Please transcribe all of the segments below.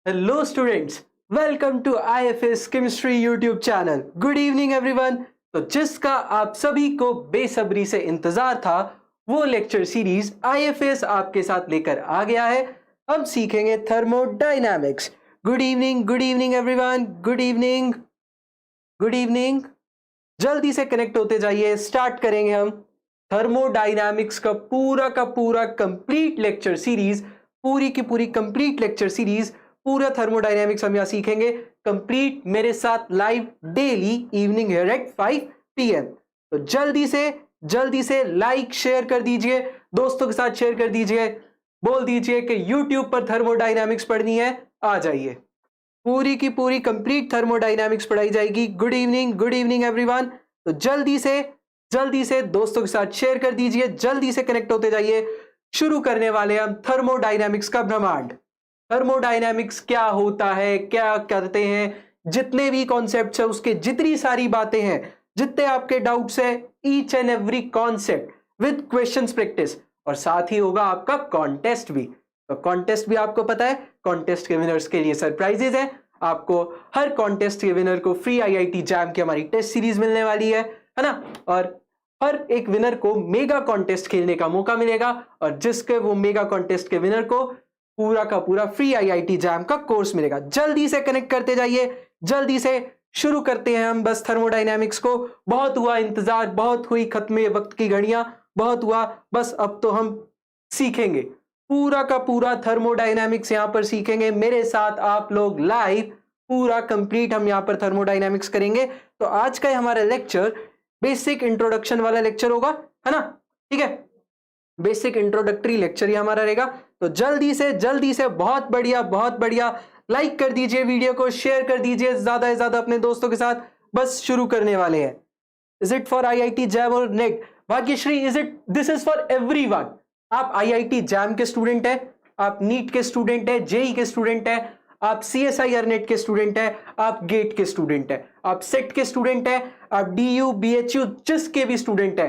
Hello students, welcome to IFS Chemistry YouTube channel. Good evening everyone. तो जिसका आप सभी को बेसब्री से इंतजार था वो लेक्चर सीरीज IFS आपके साथ लेकर आ गया है. हम सीखेंगे thermodynamics. Good evening everyone. Good evening. जल्दी से कनेक्ट होते जाइए. स्टार्ट करेंगे हम थर्मोडायनामिक्स का पूरा कंप्लीट लेक्चर सीरीज. पूरी की पूरी कंप्लीट लेक्चर सीरीज, पूरा थर्मोडायनामिक्स हम यहां सीखेंगे कंप्लीट मेरे साथ live daily evening here eight 5 PM. तो जल्दी से लाइक शेयर कर दीजिए, दोस्तों के साथ शेयर कर दीजिए, बोल दीजिए कि YouTube पर थर्मोडायनामिक्स पढ़नी है, आ जाइए. पूरी की पूरी कंप्लीट थर्मोडायनामिक्स पढ़ाई जाएगी. Good evening everyone. तो जल्दी से दोस्तों के साथ शेयर कर दीजिए, जल्दी से कनेक्ट होते जाइए. शुरू करने वाले हम थर्मोडायनामिक्स का ब्रह्मांड. थर्मोडायनामिक्स क्या होता है, क्या करते हैं, जितने भी कॉन्सेप्ट्स है उसके जितनी सारी बातें हैं, जितने आपके डाउट्स है, each and every concept with questions practice. और साथ ही होगा आपका कॉन्टेस्ट भी. तो कॉन्टेस्ट भी आपको पता है, कॉन्टेस्ट के विनर्स के लिए सरप्राइजेज है. आपको हर कॉन्टेस्ट के विनर को फ्री IIT जैम की हमारी टेस्ट सीरीज मिलने वाली है ना. और हर एक विनर को मेगा कॉन्टेस्ट खेलने का मौका मिलेगा, और जिसके वो मेगा कॉन्टेस्ट के विनर को पूरा का पूरा फ्री IIT जैम का कोर्स मिलेगा. जल्दी से कनेक्ट करते जाइए, जल्दी से शुरू करते हैं हम बस थर्मोडायनामिक्स को. बहुत हुआ इंतजार, बहुत हुई खत्म वक्त की घड़ियां, बहुत हुआ. बस अब तो हम सीखेंगे पूरा का पूरा थर्मोडायनामिक्स. यहां पर सीखेंगे मेरे साथ आप लोग लाइव, पूरा कंप्लीट हम यहां पर थर्मोडायनामिक्स करेंगे. तो आज का हमारा लेक्चर बेसिक इंट्रोडक्शन वाला लेक्चर होगा, है ना. ठीक है, बेसिक इंट्रोडक्टरी लेक्चर ही हमारा रहेगा. तो जल्दी से बहुत बढ़िया लाइक कर दीजिए, वीडियो को शेयर कर दीजिए ज्यादा से ज्यादा अपने दोस्तों के साथ. बस शुरू करने वाले हैं. Is it for IIT JAM और NET? Bhagyashri, this is for everyone. आप IIT जैम के स्टूडेंट है, आप नीट के स्टूडेंट है, जेई के स्टूडेंट है, आप CSIR नेट के स्टूडेंट है, आप गेट के स्टूडेंट है, आप सेट के स्टूडेंट है, आप DU BHU जिसके भी स्टूडेंट है,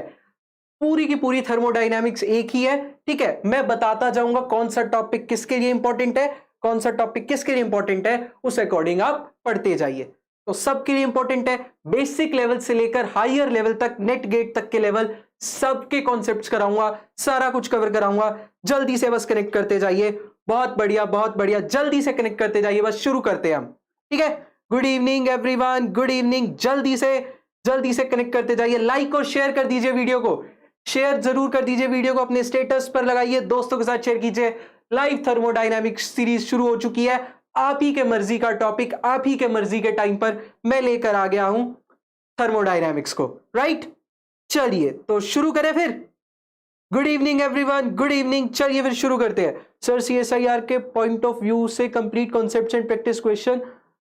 पूरी की पूरी थर्मोडायनामिक्स एक ही है. ठीक है, मैं बताता जाऊंगा कौन सा टॉपिक किसके लिए इंपॉर्टेंट है, कौन सा टॉपिक किसके लिए इंपॉर्टेंट है, उस अकॉर्डिंग आप पढ़ते जाइए. तो सबके लिए इंपॉर्टेंट है. बेसिक लेवल से लेकर हायर लेवल तक, नेट गेट तक के लेवल, सबके कॉन्सेप्ट्स कराऊंगा, सारा कुछ कवर कराऊंगा. जल्दी से बस कनेक्ट करते जाइए. बहुत बढ़िया, जल्दी से कनेक्ट करते जाइए. बस शुरू करते हैं हम. ठीक है. Good evening everyone, good evening. जल्दी से कनेक्ट करते जाइए. लाइक और शेयर कर दीजिए वीडियो को. शेयर जरूर कर दीजिए वीडियो को, अपने स्टेटस पर लगाइए, दोस्तों के साथ शेयर कीजिए. लाइव थर्मोडायनामिक्स सीरीज शुरू हो चुकी है. आप ही के मर्जी का टॉपिक, आप ही के मर्जी के टाइम पर मैं लेकर आ गया हूं थर्मोडायनामिक्स को. राइट, चलिए तो शुरू करें फिर. Good evening everyone, good evening. चलिए फिर शुरू करते हैं. सर, CSIR के पॉइंट ऑफ व्यू से complete concepts and practice question,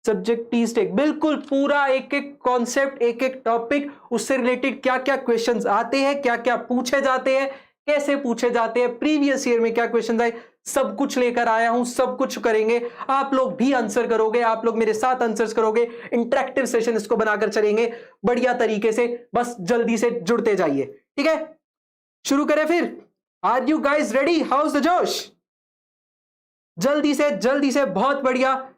subject टी स्टेक. बिल्कुल पूरा एक एक कॉन्सेप्ट, एक एक टॉपिक, उससे रिलेटेड क्या क्या क्वेश्चंस आते हैं, क्या क्या पूछे जाते हैं, कैसे पूछे जाते हैं, प्रीवियस ईयर में क्या क्वेश्चंस आए, सब कुछ लेकर आया हूं. सब कुछ करेंगे. आप लोग भी आंसर करोगे, आप लोग मेरे साथ आंसर्स करोगे. इंटरेक्टिव सेशन इसको बनाकर चलेंगे बढ़िया तरीके से. बस जल्दी से जुड़ते जाइए. ठीक है, शुरू करें फिर. Are you guys ready? How is the जोश? जल्दी से बहुत बढ़िया.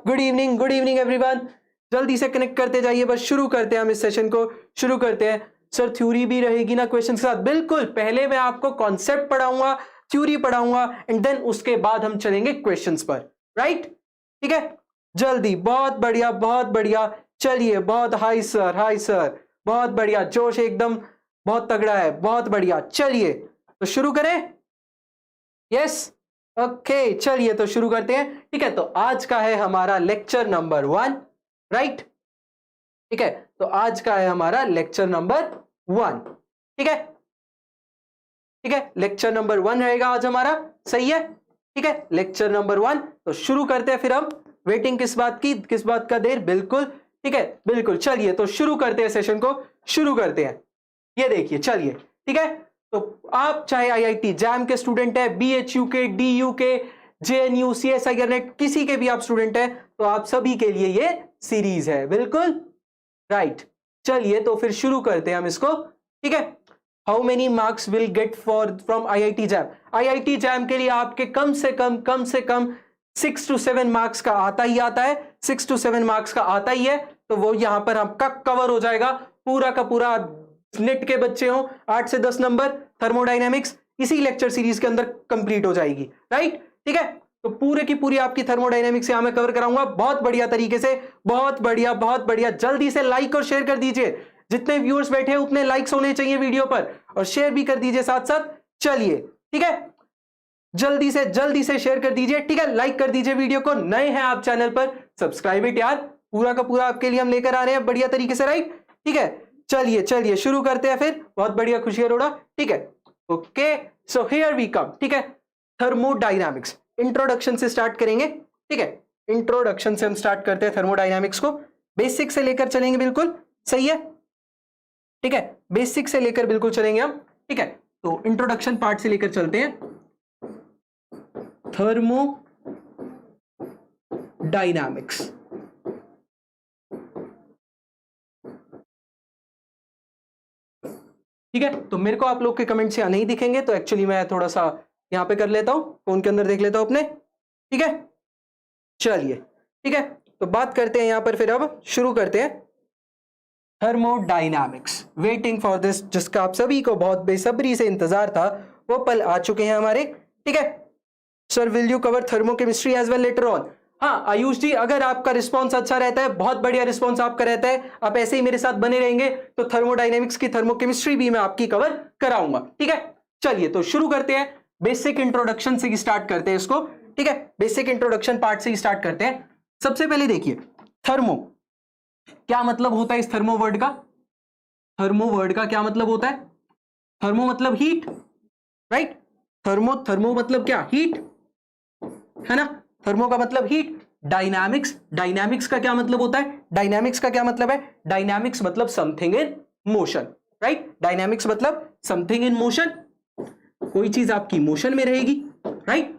Good evening everyone. जल्दी से कनेक्ट करते जाइए. बस शुरू करते हैं हम इस सेशन को. शुरू करते हैं. सर, थ्योरी भी रहेगी ना क्वेश्चन के साथ? बिल्कुल, पहले मैं आपको कॉन्सेप्ट पढ़ाऊंगा, थ्योरी पढ़ाऊंगा, एंड देन उसके बाद हम चलेंगे क्वेश्चंस पर. राइट, ठीक है. जल्दी, बहुत बढ़िया. चलिए, बहुत हाई सर, बहुत बढ़िया. जोश एकदम बहुत तगड़ा है. बहुत बढ़िया. चलिए तो शुरू करें. Yes, okay. चलिए तो शुरू करते हैं. ठीक है, तो आज का है हमारा लेक्चर नंबर 1. राइट, ठीक है. तो आज का है हमारा लेक्चर नंबर 1. ठीक है, लेक्चर नंबर 1 रहेगा आज हमारा. सही है. ठीक है, लेक्चर नंबर 1. तो शुरू करते हैं फिर हम. वेटिंग किस बात की, किस बात का देर? बिल्कुल, ठीक है, बिल्कुल. चलिए तो शुरू करते हैं, सेशन को शुरू करते हैं. ये देखिए, चलिए. ठीक है, तो आप चाहे IIT जैम के स्टूडेंट है, BHU के, DU के, JNU, CSIR नेट, किसी के भी आप स्टूडेंट है, तो आप सभी के लिए ये सीरीज है. बिल्कुल राइट. चलिए तो फिर शुरू करते हैं हम इसको. ठीक है. How many marks will get from IIT jam? IIT JAM के लिए आपके कम से कम 6 to 7 मार्क्स का आता ही आता है, 6 to 7 मार्क्स का आता ही है, तो वो यहां पर आपका कवर हो जाएगा पूरा का पूरा। नेट के बच्चे हो 8 से 10 नंबर थर्मोडायनेमिक्स इसी लेक्चर सीरीज के अंदर कंप्लीट हो जाएगी, राइट। ठीक है, तो पूरे की पूरी आपकी थर्मोडायनेमिक्स यहां मैं कवर कराऊंगा बहुत बढ़िया तरीके से, बहुत बढ़िया बहुत बढ़िया। जल्दी से लाइक और शेयर कर दीजिए, जितने व्यूअर्स बैठे हैं उतने लाइक्स होने चाहिए वीडियो पर, और शेयर भी कर दीजिए साथ साथ। चलिए ठीक है, जल्दी से शेयर कर दीजिए, ठीक है, लाइक कर दीजिए वीडियो को। नए हैं आप चैनल पर, सब्सक्राइब इट यार, पूरा का पूरा आपके लिए हम लेकर आ रहे हैं बढ़िया तरीके से, राइट। ठीक है, चलिए शुरू करते हैं फिर। बहुत बढ़िया, खुशी अरोड़ा, ठीक है। Okay, so here we come, ठीक है। थर्मोडायनामिक्स इंट्रोडक्शन से स्टार्ट करेंगे, ठीक है। इंट्रोडक्शन से हम स्टार्ट करते हैं थर्मोडायनामिक्स को, बेसिक से लेकर चलेंगे, बिल्कुल सही है, ठीक है। बेसिक से लेकर बिल्कुल चलेंगे हम, ठीक है। तो इंट्रोडक्शन पार्ट से लेकर चलते हैं। थर्मोडायनामिक्स, ठीक है। तो मेरे को आप लोग के कमेंट्स यहां नहीं दिखेंगे, तो एक्चुअली मैं थोड़ा सा यहां पे कर लेता हूं, फोन के अंदर देख लेता हूं अपने, ठीक है। चलिए ठीक है, तो बात करते हैं यहां पर, फिर अब शुरू करते हैं थर्मोडायनामिक्स। वेटिंग फॉर दिस, जिसका आप सभी को बहुत बेसब्री से इंतजार था, वो पल आ चुके हैं हमारे, ठीक है। Sir will you cover thermochemistry as well later on? हाँ आयुष जी, अगर आपका रिस्पांस अच्छा रहता है, बहुत बढ़िया रिस्पांस आपका रहता है, आप ऐसे ही मेरे साथ बने रहेंगे, तो थर्मोडायनेमिक्स की थर्मोकेमिस्ट्री भी मैं आपकी कवर कराऊंगा, ठीक है। चलिए तो शुरू करते हैं, बेसिक इंट्रोडक्शन से स्टार्ट करते हैं इसको, ठीक है। बेसिक इंट्रोडक्शन पार्ट से स्टार्ट करते हैं। सबसे पहले देखिए, थर्मो क्या मतलब होता है इस थर्मो वर्ड का? थर्मो वर्ड का क्या मतलब होता है? थर्मो मतलब हीट, राइट। थर्मो मतलब क्या? हीट, है ना। थर्मो का मतलब हीट। डायनामिक्स का क्या मतलब होता है? डायनामिक्स का क्या मतलब है? डायनामिक्स मतलब something in motion, right. Dynamics मतलब समथिंग इन मोशन, कोई चीज आपकी मोशन में रहेगी, right.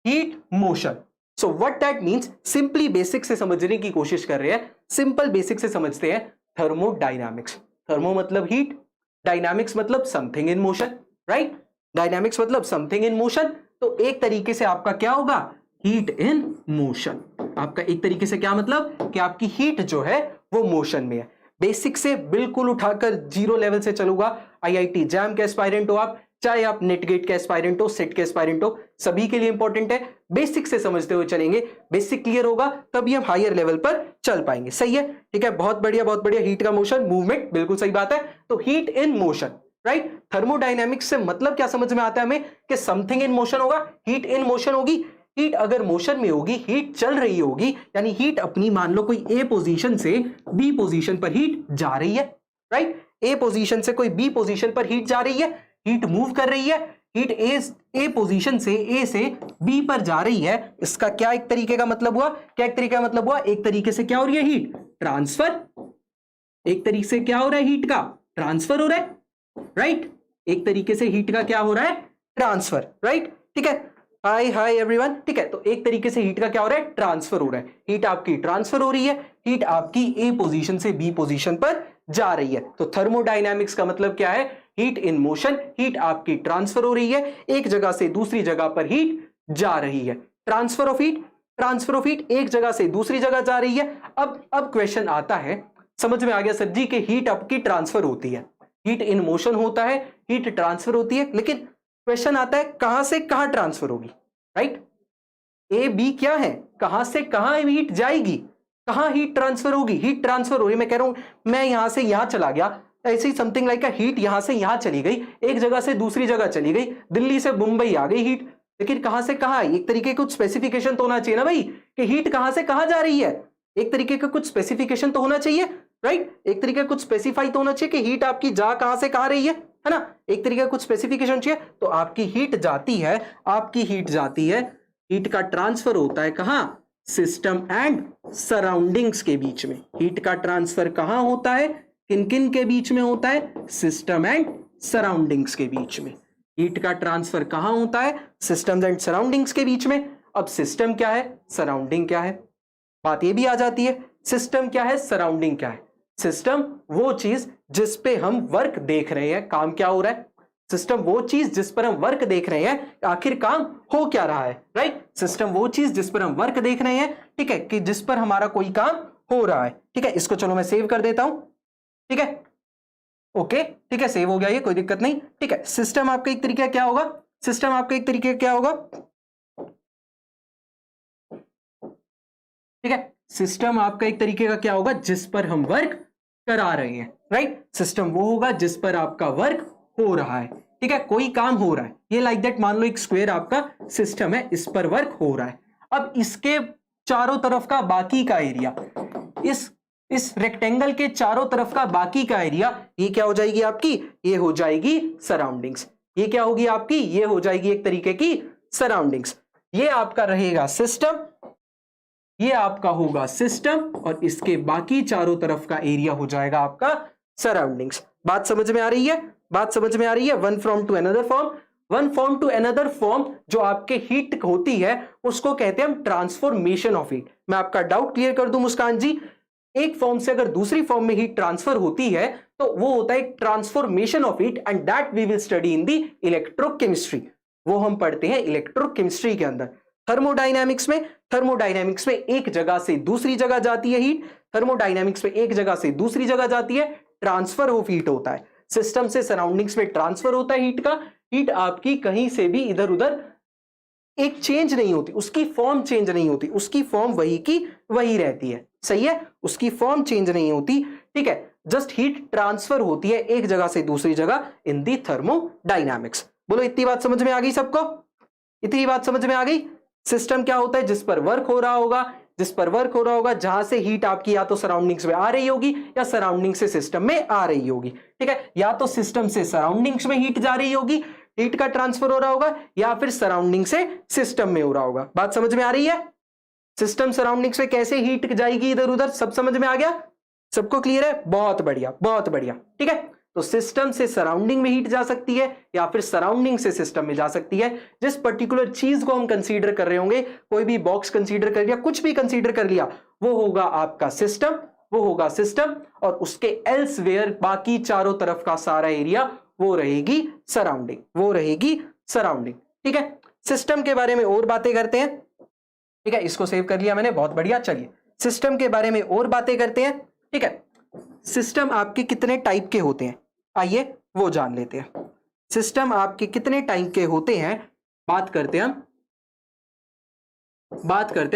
Heat, motion. So what that means, simply basic से समझने की कोशिश कर रहे हैं, सिंपल बेसिक से समझते हैं। थर्मोडायनामिक्स, थर्मो मतलब हीट, डायनामिक्स मतलब something in motion, right. Dynamics मतलब समथिंग इन मोशन, तो एक तरीके से आपका क्या होगा? Heat in motion. आपका एक तरीके से क्या मतलब कि आपकी हीट जो है वो मोशन में है। बेसिक से बिल्कुल उठाकर जीरो लेवल से चलूंगा। आईआईटी जैम के एस्पायरेंट हो आप, चाहे आप नेट गेट के एस्पायरेंट हो, सेट के एस्पायरेंट हो, सभी के लिए इंपॉर्टेंट है। बेसिक से समझते हुए चलेंगे, बेसिक क्लियर होगा तभी हम हायर लेवल पर चल पाएंगे, सही है, ठीक है। बहुत बढ़िया बहुत बढ़िया। हीट का मोशन, मूवमेंट, बिल्कुल सही बात है। तो heat in motion, right. Thermodynamics से मतलब क्या समझ में आता है हमें कि समथिंग इन मोशन होगा, हीट इन मोशन होगी। हीट अगर मोशन में होगी, हीट चल रही होगी, यानी हीट अपनी, मान लो कोई ए पोजीशन से बी पोजीशन पर हीट जा रही है, राइट। ए पोजीशन से कोई बी पोजीशन पर हीट जा रही है, हीट मूव कर रही है। हीट ए पोजीशन से, ए से बी पर जा रही है। इसका क्या एक तरीके का मतलब हुआ? क्या एक तरीके का मतलब हुआ? एक तरीके से क्या हो रही है? Heat transfer. एक तरीके से क्या हो रहा है? हीट का ट्रांसफर हो रहा है, राइट। एक तरीके से हीट का क्या हो रहा है? ट्रांसफर, राइट, ठीक है। हाय एवरीवन, ठीक है। तो एक तरीके से हीट का क्या हो रहा है? ट्रांसफर हो रहा है। हीट आपकी ट्रांसफर हो रही है, हीट आपकी ए पोजीशन से बी पोजीशन पर जा रही है। तो थर्मोडायनामिक्स का मतलब क्या है? हीट इन मोशन, हीट आपकी ट्रांसफर हो रही है, एक जगह से दूसरी जगह पर हीट जा रही है। ट्रांसफर ऑफ हीट, एक जगह से दूसरी जगह जा रही है। अब क्वेश्चन आता है, समझ में आ गया सर जी कि हीट आपकी ट्रांसफर होती है, हीट इन मोशन होता है, हीट ट्रांसफर होती है, लेकिन क्वेश्चन आता है कहां से कहां ट्रांसफर होगी, राइट। ए बी क्या है, कहां से कहां हीट जाएगी, कहां हीट ट्रांसफर होगी? हीट ट्रांसफर हो रही है, मैं कह रहा हूं मैं यहां से यहां चला गया, ऐसे ही समथिंग लाइक हीट यहां से यहां चली गई, एक जगह से दूसरी जगह चली गई, दिल्ली से मुंबई आ गई हीट, लेकिन कहां से कहां आई? एक तरीके कुछ स्पेसिफिकेशन तो होना चाहिए ना भाई, कि हीट कहां से कहां जा रही है। एक तरीके का कुछ स्पेसिफिकेशन तो होना चाहिए, राइट। एक तरीके का कुछ स्पेसिफाई तो होना चाहिए कि हीट आपकी जा कहां से कहां रही है ना। एक तरीके का कुछ स्पेसिफिकेशन चाहिए। तो आपकी हीट जाती है, हीट का ट्रांसफर होता है कहां? सिस्टम एंड सराउंडिंग्स के बीच में। हीट का ट्रांसफर कहां होता है? किन किन के बीच में होता है? सिस्टम एंड सराउंडिंग्स के बीच में। हीट का ट्रांसफर कहां होता है? सिस्टम एंड सराउंडिंग्स के बीच में। अब सिस्टम क्या है, सराउंडिंग क्या है, बात ये भी आ जाती है। सिस्टम क्या है, सराउंडिंग क्या है? सिस्टम वो चीज जिस पे हम वर्क देख रहे हैं, काम क्या हो रहा है। सिस्टम वो चीज जिस पर हम वर्क देख रहे हैं, आखिर काम हो क्या रहा है, राइट। सिस्टम वो चीज जिस पर हम वर्क देख रहे हैं, ठीक है, कि जिस पर हमारा कोई काम हो रहा है, ठीक है। इसको चलो मैं सेव कर देता हूं, ठीक है, ओके, ठीक है, सेव हो गया ये, कोई दिक्कत नहीं, ठीक है। सिस्टम आपका एक तरीके क्या होगा, सिस्टम आपका एक तरीके क्या होगा, ठीक है। सिस्टम आपका एक तरीके का क्या होगा, जिस पर हम वर्क करा रहे हैं, राइट। सिस्टम वो होगा जिस पर आपका वर्क हो रहा है, ठीक है, कोई काम हो रहा है। ये लाइक दैट मान लो एक स्क्वायर आपका सिस्टम है, इस पर वर्क हो रहा है। अब इसके चारों तरफ का बाकी का एरिया, इस रेक्टेंगल के चारों तरफ का बाकी का एरिया, ये क्या हो जाएगी आपकी, ये हो जाएगी सराउंडिंग्स। ये क्या होगी आपकी, ये हो जाएगी एक तरीके की सराउंडिंग्स। ये आपका रहेगा सिस्टम, ये आपका होगा सिस्टम, और इसके बाकी चारों तरफ का एरिया हो जाएगा आपका सराउंडिंग्स। बात समझ में आ रही है, बात समझ में आ रही है। One form to another form, one form to another form जो आपके हीट होती है उसको कहते हैं हम ट्रांसफॉर्मेशन ऑफ हीट। मैं आपका डाउट क्लियर कर दूं मुस्कान जी, एक फॉर्म से अगर दूसरी फॉर्म में हीट ट्रांसफर होती है तो वो होता है transformation of heat, and that we will study in the electrochemistry. वो हम पढ़ते हैं इलेक्ट्रोकेमिस्ट्री के अंदर। थर्मोडायनामिक्स में एक जगह से दूसरी जगह जाती है हीट, थर्मोडायनामिक्स में एक जगह से दूसरी जगह जाती है, ट्रांसफर ऑफ हीट होता है। सिस्टम से सराउंडिंग्स में ट्रांसफर होता है हीट का, हीट आपकी कहीं से भी इधर उधर एक चेंज नहीं होती, उसकी फॉर्म चेंज नहीं होती, उसकी फॉर्म वही की वही रहती है, सही है, उसकी फॉर्म चेंज नहीं होती, ठीक है। जस्ट हीट ट्रांसफर होती है एक जगह से दूसरी जगह इन दी थर्मोडायनामिक्स। बोलो इतनी बात समझ में आ गई सबको, इतनी बात समझ में आ गई। सिस्टम क्या होता है, जिस पर वर्क हो रहा होगा, जिस पर वर्क हो रहा होगा, जहां से हीट आपकी या तो सराउंडिंग्स में आ रही होगी या सराउंडिंग से सिस्टम में आ रही होगी, ठीक है। या तो सिस्टम से सराउंडिंग्स में हीट जा रही होगी, हीट का ट्रांसफर हो रहा होगा, या फिर सराउंडिंग से सिस्टम में हो रहा होगा। बात समझ में आ रही है, सिस्टम सराउंडिंग्स में कैसे हीट जाएगी इधर उधर, सब समझ में आ गया, सबको क्लियर है, बहुत बढ़िया बहुत बढ़िया, ठीक है। तो सिस्टम से सराउंडिंग में हीट जा सकती है या फिर सराउंडिंग से सिस्टम में जा सकती है। जिस पर्टिकुलर चीज को हम कंसीडर कर रहे होंगे, कोई भी बॉक्स कंसीडर कर लिया, कुछ भी कंसीडर कर लिया, वो होगा आपका सिस्टम, वो होगा सिस्टम, और उसके एल्सवेयर बाकी चारों तरफ का सारा एरिया वो रहेगी सराउंडिंग, वो रहेगी सराउंडिंग, ठीक है। सिस्टम के बारे में और बातें करते हैं, ठीक है, इसको सेव कर लिया मैंने, बहुत बढ़िया। चलिए सिस्टम के बारे में और बातें करते हैं, ठीक है। सिस्टम आपके कितने टाइप के होते हैं, आइए वो जान लेते हैं। सिस्टम आपके कितने टाइप के होते हैं, बात करते हैं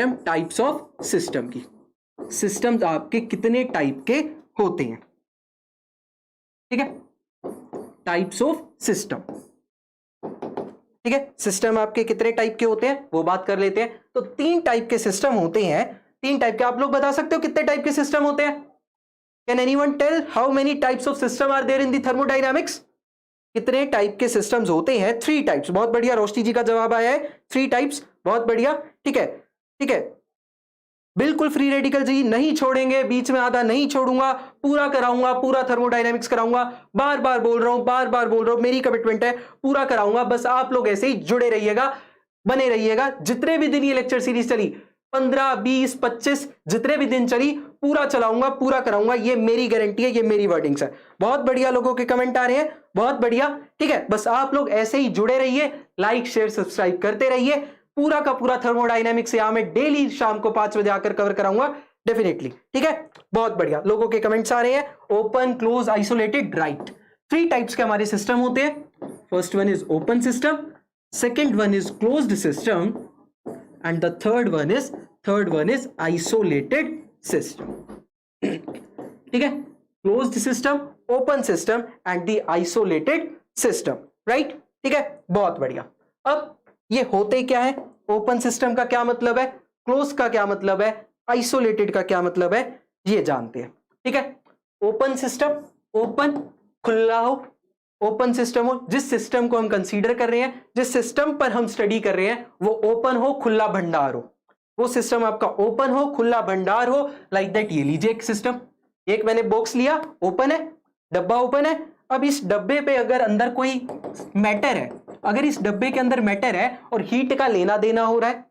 हम टाइप्स ऑफ सिस्टम की। सिस्टम आपके कितने टाइप के होते हैं, ठीक है, टाइप्स ऑफ सिस्टम, ठीक है। सिस्टम आपके कितने टाइप के होते हैं वो बात कर लेते हैं। तो 3 टाइप के सिस्टम होते हैं, 3 टाइप के। आप लोग बता सकते हो कितने टाइप के सिस्टम होते हैं? Can anyone tell how many types of system are there in the thermodynamics? कितने टाइप के सिस्टम्स होते हैं? 3 टाइप्स। बहुत बढ़िया, रोशनी जी का जवाब आया है 3 टाइप्स, बहुत बढ़िया, ठीक है, ठीक है, बिल्कुल फ्री रेडिकल जी, नहीं छोड़ेंगे, बीच में आधा नहीं छोड़ूंगा, पूरा कराऊंगा, पूरा थर्मोडायनामिक्स कराऊंगा, बार बार बोल रहा हूं, मेरी कमिटमेंट है, पूरा कराऊंगा। बस आप लोग ऐसे ही जुड़े रहिएगा, बने रहिएगा। जितने भी दिन ये लेक्चर सीरीज चली, 15, 20, 25 जितने भी दिन चली, पूरा चलाऊंगा, पूरा कराऊंगा, ये मेरी गारंटी है, ये मेरी वर्डिंग्स है। बहुत बढ़िया, लोगों के कमेंट आ रहे हैं, बहुत बढ़िया, ठीक है। बस आप लोग ऐसे ही जुड़े रहिए, लाइक शेयर सब्सक्राइब करते रहिए। पूरा का पूरा थर्मोडायनामिक्स यहां मैं डेली शाम को 5 बजे आकर कवर कराऊंगा डेफिनेटली, ठीक है। बहुत बढ़िया, लोगों के कमेंट्स आ रहे हैं। Open, close, isolated, right, 3 types के हमारे सिस्टम होते हैं। First one is open system, second one is closed system, and the third one is isolated system, ठीक है। closed system, open system and the isolated system, right, ठीक है, बहुत बढ़िया। अब ये होते क्या है, ओपन सिस्टम का क्या मतलब है, क्लोज का क्या मतलब है, आइसोलेटेड का क्या मतलब है, ये जानते हैं, ठीक है। ओपन सिस्टम, ओपन खुला हो, ओपन सिस्टम हो, जिस सिस्टम को हम कंसीडर कर रहे हैं, जिस सिस्टम पर हम स्टडी कर रहे हैं, वो ओपन हो, खुला भंडार हो, वो सिस्टम आपका ओपन हो, खुला भंडार हो, लाइक दैट। ये लीजिए एक सिस्टम, एक मैंने बॉक्स लिया, ओपन है, डब्बा ओपन है। अब इस डब्बे पे अगर अंदर कोई मैटर है, अगर इस डब्बे के अंदर मैटर है और हीट का लेना देना हो रहा है,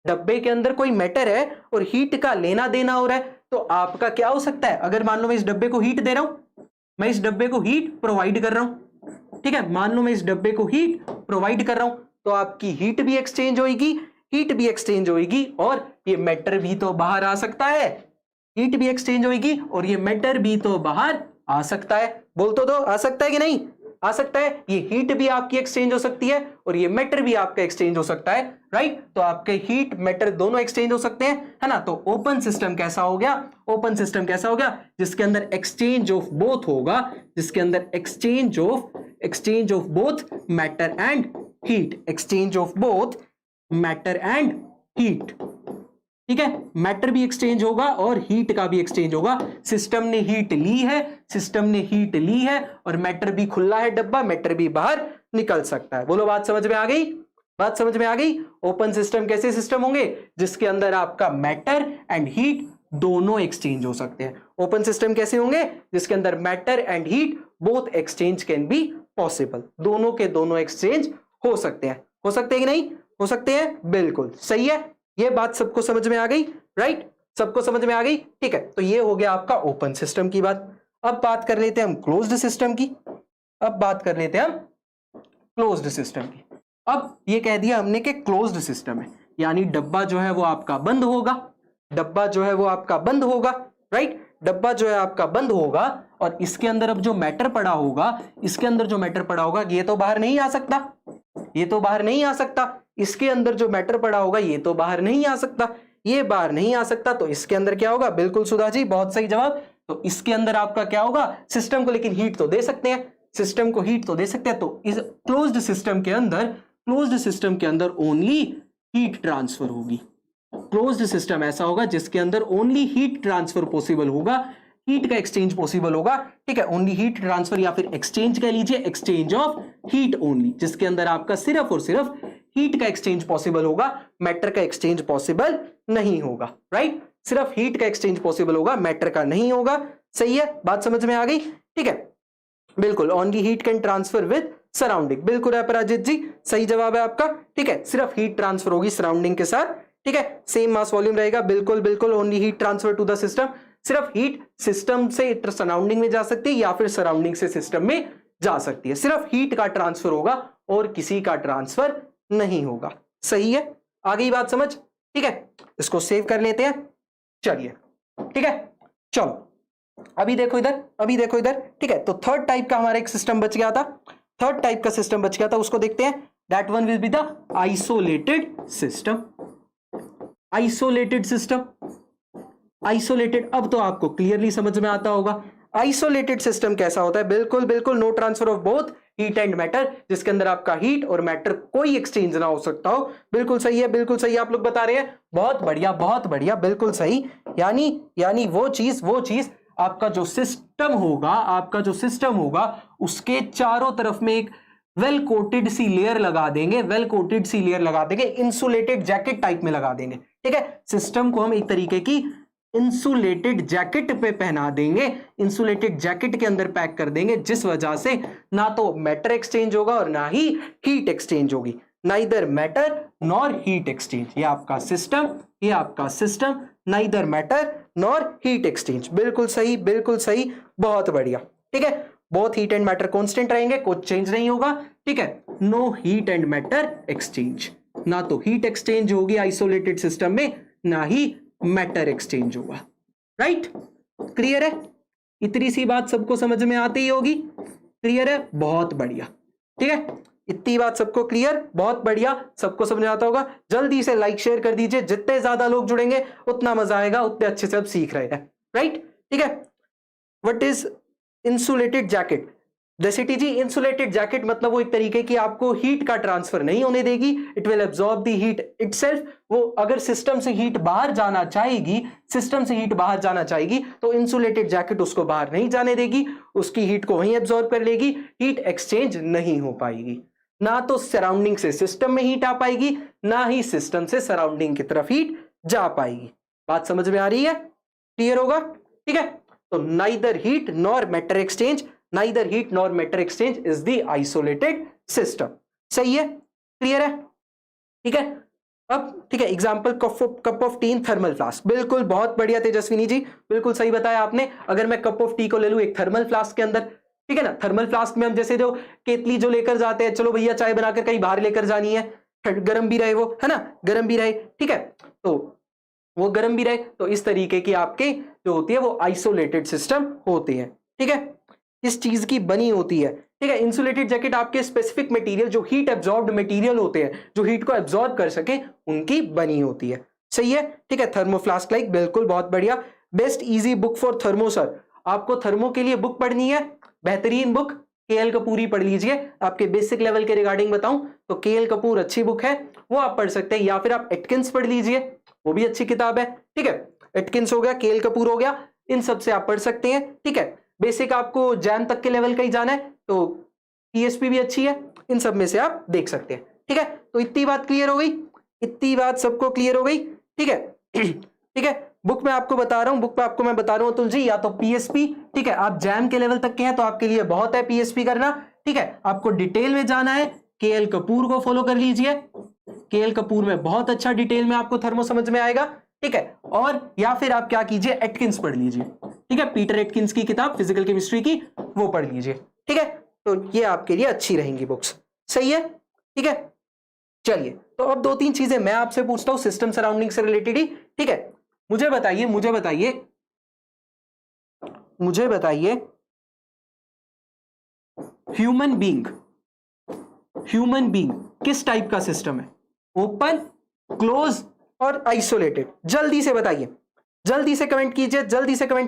डब्बे के अंदर कोई मैटर है और हीट का लेना देना हो रहा है, तो आपका क्या हो सकता है, अगर मान लो मैं इस डब्बे को हीट दे रहा हूं, मैं इस डब्बे को हीट प्रोवाइड कर रहा हूं, ठीक है, मान लो मैं इस डब्बे को हीट प्रोवाइड कर रहा हूं, तो आपकी हीट भी एक्सचेंज होगी, हीट भी एक्सचेंज होगी, और ये मैटर भी तो बाहर आ सकता है, हीट भी एक्सचेंज होगी और ये मैटर भी तो बाहर आ सकता है। बोल तो दो, आ सकता है कि नहीं? आ सकता है। ये हीट भी आपकी एक्सचेंज हो सकती है और ये मैटर भी आपका एक्सचेंज हो सकता है, राइट? तो आपके हीट मैटर दोनों एक्सचेंज हो सकते हैं, है ना? तो ओपन सिस्टम कैसा हो गया? ओपन सिस्टम कैसा हो गया? जिसके अंदर एक्सचेंज ऑफ बोथ होगा, जिसके अंदर exchange of both matter and heat, exchange of both matter and heat, ठीक है? मैटर भी एक्सचेंज होगा और हीट का भी एक्सचेंज होगा। सिस्टम ने हीट ली है, सिस्टम ने हीट ली है और मैटर भी खुला है डब्बा, मैटर भी बाहर निकल सकता है। बोलो, बात समझ में आ गई? बात समझ में आ गई? ओपन सिस्टम कैसे सिस्टम होंगे? जिसके अंदर आपका मैटर एंड हीट दोनों एक्सचेंज हो सकते हैं। ओपन सिस्टम कैसे होंगे? जिसके अंदर matter and heat both exchange can be possible, दोनों के दोनों एक्सचेंज हो सकते हैं। हो सकते हैं कि नहीं? हो सकते हैं, बिल्कुल सही है। ये बात सबको समझ में आ गई, राइट? सबको समझ में आ गई, ठीक है? तो ये हो गया आपका ओपन सिस्टम की बात। अब बात कर लेते हैं हम क्लोज्ड सिस्टम की। अब बात कर लेते हैं हम क्लोज्ड सिस्टम की। अब ये कह दिया हमने कि क्लोज्ड सिस्टम है, यानी डब्बा जो है वो आपका बंद होगा, डब्बा जो है वो आपका बंद होगा, राइट? डब्बा जो है आपका बंद होगा और इसके अंदर अब जो मैटर पड़ा होगा, इसके अंदर जो मैटर पड़ा होगा ये तो बाहर नहीं आ सकता, ये तो बाहर नहीं आ सकता। इसके अंदर जो मैटर पड़ा होगा ये तो बाहर नहीं आ सकता, ये बाहर नहीं आ सकता। तो इसके अंदर क्या होगा? बिल्कुल सुधा जी, बहुत सही जवाब। तो इसके अंदर आपका क्या होगा? सिस्टम को लेकिन हीट तो दे सकते हैं, सिस्टम को हीट तो दे सकते हैं। तो इस क्लोज्ड सिस्टम के अंदर, क्लोज्ड सिस्टम के अंदर ओनली हीट ट्रांसफर होगी। क्लोज्ड सिस्टम ऐसा होगा जिसके अंदर ओनली हीट ट्रांसफर पॉसिबल होगा, हीट का एक्सचेंज पॉसिबल होगा, ठीक है? ओनली हीट ट्रांसफर या फिर एक्सचेंज कह लीजिए, एक्सचेंज ऑफ हीट ओनली, जिसके अंदर आपका सिर्फ और सिर्फ हीट का एक्सचेंज पॉसिबल होगा, मैटर का एक्सचेंज पॉसिबल नहीं होगा, राइट? सिर्फ हीट का एक्सचेंज पॉसिबल होगा, मैटर का नहीं होगा। सही है, बात समझ में आ गई? ठीक है, बिल्कुल। Only heat can transfer with surrounding, बिल्कुल है पराजित जी, सही जवाब है आपका। ठीक है, सिर्फ हीट ट्रांसफर होगी सराउंडिंग के साथ, ठीक है? सेम मास वॉल्यूम रहेगा, बिल्कुल बिल्कुल। Only heat transfer to the system, सिर्फ हीट सिस्टम से सराउंडिंग में जा सकती है या फिर सराउंडिंग से सिस्टम में जा सकती है। सिर्फ हीट का ट्रांसफर होगा और किसी का ट्रांसफर नहीं होगा। सही है, आ गई बात समझ? ठीक है, इसको सेव कर लेते हैं। चलिए, ठीक है, चलो अभी देखो इधर, अभी देखो इधर। ठीक है, तो थर्ड टाइप का हमारा एक सिस्टम बच गया था, थर्ड टाइप का सिस्टम बच गया था, उसको देखते हैं। That one will be the isolated system. Isolated system, isolated, अब तो आपको क्लियरली समझ में आता होगा आइसोलेटेड सिस्टम कैसा होता है। बिल्कुल बिल्कुल, no transfer of both heat and matter, जिसके अंदर आपका हीट और मैटर कोई एक्सचेंज ना हो सकता हो। बिल्कुल सही है, बिल्कुल सही आप लोग बता रहे हैं, बहुत बढ़िया बहुत बढ़िया, बिल्कुल सही। यानी वो चीज आपका जो सिस्टम होगा, आपका जो सिस्टम होगा उसके चारों तरफ में एक वेल कोटेड सी लेयर लगा देंगे, वेल कोटेड सी लेयर लगा देंगे, इंसुलेटेड जैकेट टाइप में लगा देंगे। ठीक है, सिस्टम को हम एक तरीके की इंसुलेटेड जैकेट पे पहना देंगे, इंसुलेटेड जैकेट के अंदर पैक कर देंगे, जिस वजह से ना तो मैटर एक्सचेंज होगा और ना ही हीट एक्सचेंज होगी। Neither matter nor heat exchange, ये आपका सिस्टम, ये आपका system, neither matter nor heat exchange. बिल्कुल सही, बिल्कुल सही, बहुत बढ़िया। ठीक है, both heat and matter constant रहेंगे, कुछ चेंज नहीं होगा। ठीक है, no heat and matter exchange, ना तो हीट एक्सचेंज होगी आइसोलेटेड सिस्टम में, ना ही मैटर एक्सचेंज होगा। राइट, क्लियर है? इतनी सी बात सबको समझ में आती ही होगी, क्लियर है? बहुत बढ़िया। ठीक है, इतनी बात सबको क्लियर, बहुत बढ़िया, सबको समझ में आता होगा। जल्दी से लाइक शेयर कर दीजिए, जितने ज्यादा लोग जुड़ेंगे उतना मजा आएगा, उतने अच्छे से अब सीख रहे हैं। राइट, ठीक है। What is insulated jacket? जैसे जी, इंसुलेटेड जैकेट मतलब वो एक तरीके की आपको हीट का ट्रांसफर नहीं होने देगी, it will absorb the heat itself. वो अगर सिस्टम से हीट बाहर जाना चाहेगी, सिस्टम से हीट बाहर जाना चाहेगी, तो इंसुलेटेड जैकेट उसको बाहर नहीं जाने देगी, उसकी हीट को वहीं एब्जॉर्ब कर लेगी, हीट एक्सचेंज नहीं हो पाएगी। ना तो सराउंडिंग से सिस्टम में हीट आ पाएगी, ना ही सिस्टम से सराउंडिंग की तरफ हीट जा पाएगी। बात समझ में आ रही है? क्लियर होगा? ठीक है, तो neither heat nor matter exchange, neither heat nor matter exchange is the isolated system। सही है, क्लियर है? ठीक है, अब ठीक है, example cup of T in thermal flask. बिल्कुल, बहुत बढ़िया तेजस्विनी जी, बिल्कुल सही बताया आपने। अगर मैं कप ऑफ टी को ले लूं एक थर्मल फ्लास्क के अंदर, ठीक है ना। थर्मल फ्लास्क में हम जैसे जो केतली जो लेकर जाते हैं, चलो भैया चाय बनाकर कहीं बाहर लेकर जानी है, गर्म भी रहे वो, है ना, गर्म भी रहे, ठीक है, तो वो गर्म भी रहे, तो इस तरीके की आपके जो होती है वो आइसोलेटेड सिस्टम होते हैं, ठीक है, इस चीज की बनी होती है, ठीक है। इंसुलेटेड जैकेट आपके स्पेसिफिक मटेरियल जो हीट एब्जॉर्ब्ड मटेरियल होते हैं, जो हीट को एब्जॉर्ब कर सके, उनकी बनी होती है, सही है, ठीक है। थर्मोफ्लास्क लाइक, बिल्कुल, बहुत बढ़िया। Best easy book for thermo, sir आपको थर्मो के लिए बुक पढ़नी है, बेहतरीन बुक केएल कपूर ही पढ़ लीजिए। आपके बेसिक लेवल के रिगार्डिंग बताऊं तो केएल कपूर अच्छी बुक है, वो आप पढ़ सकते हैं, या फिर आप एटकिंस पढ़ लीजिए, वो भी अच्छी किताब है, ठीक है। एटकिंस हो गया, केएल कपूर हो गया, इन सब से आप पढ़ सकते हैं, ठीक है। बेसिक आपको जैम तक के लेवल का ही जाना है तो पीएसपी भी अच्छी है, इन सब में से आप देख सकते हैं, ठीक है। तो इतनी बात क्लियर हो गई, इतनी बात सबको क्लियर हो गई, ठीक है। ठीक है, बुक में आपको बता रहा हूं, बुक में आपको मैं बता रहा हूं अतुल जी, या तो पीएसपी, ठीक है, आप जैम के लेवल तक के हैं तो आपके लिए बहुत है पीएसपी करना, ठीक है। आपको डिटेल में जाना है, केएल कपूर को फॉलो कर लीजिए, केएल कपूर में बहुत अच्छा डिटेल में आपको थर्मो समझ में आएगा, ठीक है। और या फिर आप क्या कीजिए, एटकिंस पढ़ लीजिए, ठीक है, पीटर एटकिंस की किताब फिजिकल केमिस्ट्री की, वो पढ़ लीजिए, ठीक है। तो ये आपके लिए अच्छी रहेंगी बुक्स, सही है, ठीक है। चलिए, तो अब दो तीन चीजें मैं आपसे पूछता हूं सिस्टम सराउंडिंग से रिलेटेड ही, ठीक है। मुझे बताइए ह्यूमन बीइंग किस टाइप का सिस्टम है, ओपन, क्लोज और आइसोलेटेड? जल्दी से बताइए, जल्दी से कमेंट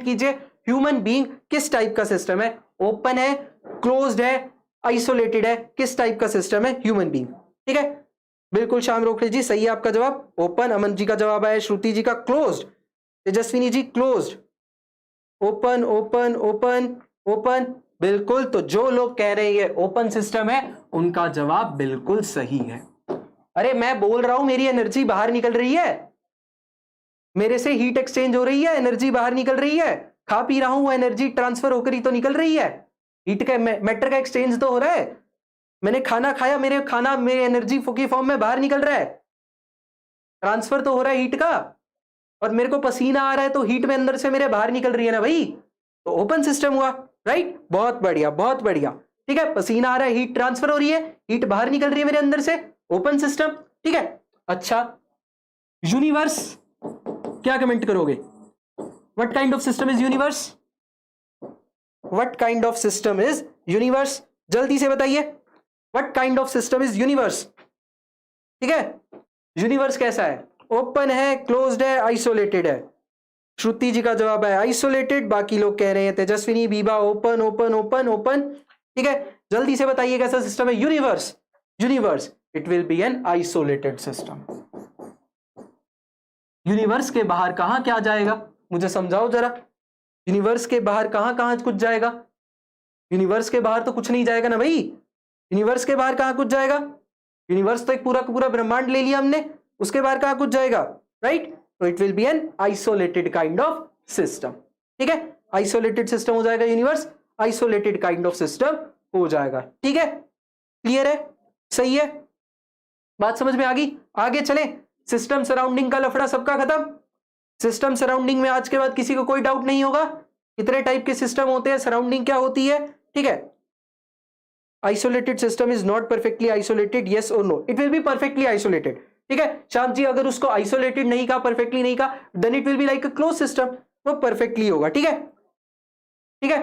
कीजिए, ह्यूमन बीइंग किस टाइप का सिस्टम है, ओपन है, क्लोज्ड है, आइसोलेटेड है, किस टाइप का सिस्टम है ह्यूमन बीइंग, ठीक है। बिल्कुल शाम रोखड़े जी, सही है आपका जवाब, ओपन। अमन जी का जवाब आया, श्रुति जी का closed, Tejaswini ji closed, open open open open, बिल्कुल। तो जो लोग कह रहे हैं ओपन सिस्टम है, उनका जवाब बिल्कुल सही है। अरे मैं बोल रहा हूं मेरी एनर्जी बाहर निकल रही है, मेरे से हीट एक्सचेंज हो रही है, एनर्जी बाहर निकल रही है, खा पी रहा हूं, वो एनर्जी ट्रांसफर होकर ही तो निकल रही है, हीट का मैटर का एक्सचेंज तो हो रहा है, मैंने खाना खाया, मेरे एनर्जी की फॉर्म में बाहर निकल रहा है, ट्रांसफर तो हो रहा है हीट का, और मेरे को पसीना आ रहा है तो हीट में अंदर से मेरे बाहर निकल रही है ना भाई, तो ओपन सिस्टम हुआ, राइट। बहुत बढ़िया, बहुत बढ़िया, ठीक है। पसीना आ रहा है, हीट ट्रांसफर हो रही है, हीट बाहर निकल रही है मेरे अंदर से, ओपन सिस्टम, ठीक है। अच्छा, यूनिवर्स क्या कमेंट करोगे? What kind of system is universe? What kind of system is universe? जल्दी से बताइए, what kind of system is universe, ठीक है। यूनिवर्स कैसा है, ओपन है, क्लोज्ड है, आइसोलेटेड है? श्रुति जी का जवाब है आइसोलेटेड, बाकी लोग कह रहे हैं, Tejaswini, Biba, open open open open, ठीक है। जल्दी से बताइए कैसा सिस्टम है universe? Universe, it will B an isolated system. Universe के बाहर कहां क्या जाएगा, मुझे समझाओ जरा, यूनिवर्स के बाहर कहां कहां कुछ जाएगा? यूनिवर्स के बाहर तो कुछ नहीं जाएगा ना भाई, यूनिवर्स के बाहर कहां कुछ जाएगा? यूनिवर्स तो एक पूरा का पूरा ब्रह्मांड ले लिया हमने, उसके बाहर कहां कुछ जाएगा, राइट। तो it will B an isolated kind of system, ठीक है। आइसोलेटेड सिस्टम हो जाएगा universe, isolated kind of system हो जाएगा, ठीक है। क्लियर है, सही है, बात समझ में आ गई? आगे चले, सिस्टम सराउंडिंग का लफड़ा सबका खत्म। सिस्टम सराउंडिंग में आज के बाद किसी को कोई डाउट नहीं होगा, कितने टाइप के सिस्टम होते हैं, सराउंडिंग क्या होती है, ठीक है। Isolated system is not perfectly isolated, yes और no? It will be perfectly isolated, ठीक है। श्याम जी अगर उसको आइसोलेटेड नहीं कहा, परफेक्टली नहीं कहा, then it will be like a close system, वो परफेक्टली होगा, ठीक है, ठीक है।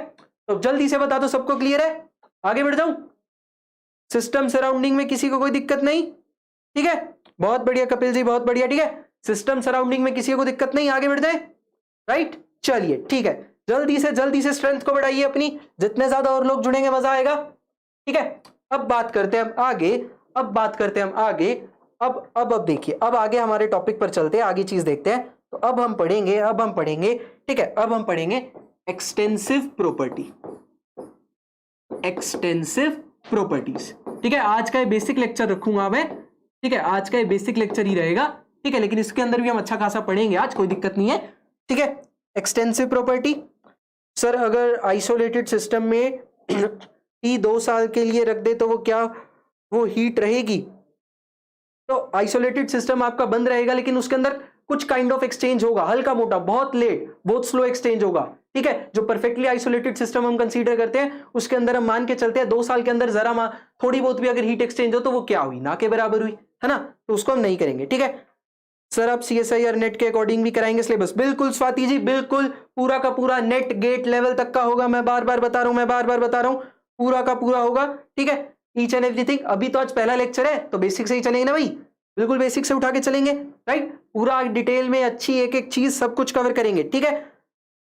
तो जल्दी से बता दो, सबको क्लियर है? आगे बढ़ जाऊं, सिस्टम सराउंडिंग में किसी को कोई दिक्कत नहीं, ठीक है, बहुत बढ़िया कपिल जी, बहुत बढ़िया, ठीक है। सिस्टम सराउंडिंग में किसी को दिक्कत नहीं, आगे बढ़ जाए, राइट। चलिए ठीक है, जल्दी से स्ट्रेंथ को बढ़ाइए अपनी, जितने ज्यादा और लोग जुड़ेंगे मजा आएगा, ठीक है। अब बात करते हैं हम आगे, अब देखिए, अब आगे हमारे टॉपिक पर चलते हैं, आगे चीज देखते हैं। तो अब हम पढ़ेंगे, ठीक है, अब हम पढ़ेंगे एक्सटेंसिव प्रॉपर्टीज, ठीक है। आज का ये बेसिक लेक्चर रखूंगा मैं, ठीक है, आज का ये बेसिक लेक्चर ही रहेगा, ठीक है, लेकिन इसके अंदर भी हम अच्छा खासा पढ़ेंगे आज, कोई दिक्कत नहीं है, ठीक है। एक्सटेंसिव प्रॉपर्टी, सर अगर आइसोलेटेड सिस्टम में ही 2 साल के लिए रख दे तो वो क्या वो हीट रहेगी? तो आइसोलेटेड सिस्टम आपका बंद रहेगा, लेकिन उसके अंदर कुछ काइंड ऑफ एक्सचेंज होगा, हल्का मोटा, बहुत लेट, बहुत स्लो एक्सचेंज होगा, ठीक है, जो परफेक्टली आइसोलेटेड सिस्टम हम कंसीडर करते हैं उसके अंदर हम मान के चलते हैं 2 साल के अंदर जरा थोड़ी बहुत भी अगर हीट एक्सचेंज हो तो वो क्या हुई, ना के बराबर हुई, है ना, तो उसको हम नहीं करेंगे। ठीक है सर, आप CSIR नेट के अकॉर्डिंग भी कराएंगे सिलेबस? बिल्कुल स्वाति जी, बिल्कुल पूरा का पूरा नेट गेट लेवल तक का होगा। मैं बार बार बता रहा हूं, पूरा का पूरा होगा। ठीक है, ईच एंड एवरीथिंग। अभी तो आज पहला लेक्चर है तो बेसिक से ही चलेंगे ना भाई, बिल्कुल बेसिक से उठा के चलेंगे, राइट। पूरा डिटेल में अच्छी एक एक चीज सब कुछ कवर करेंगे। ठीक है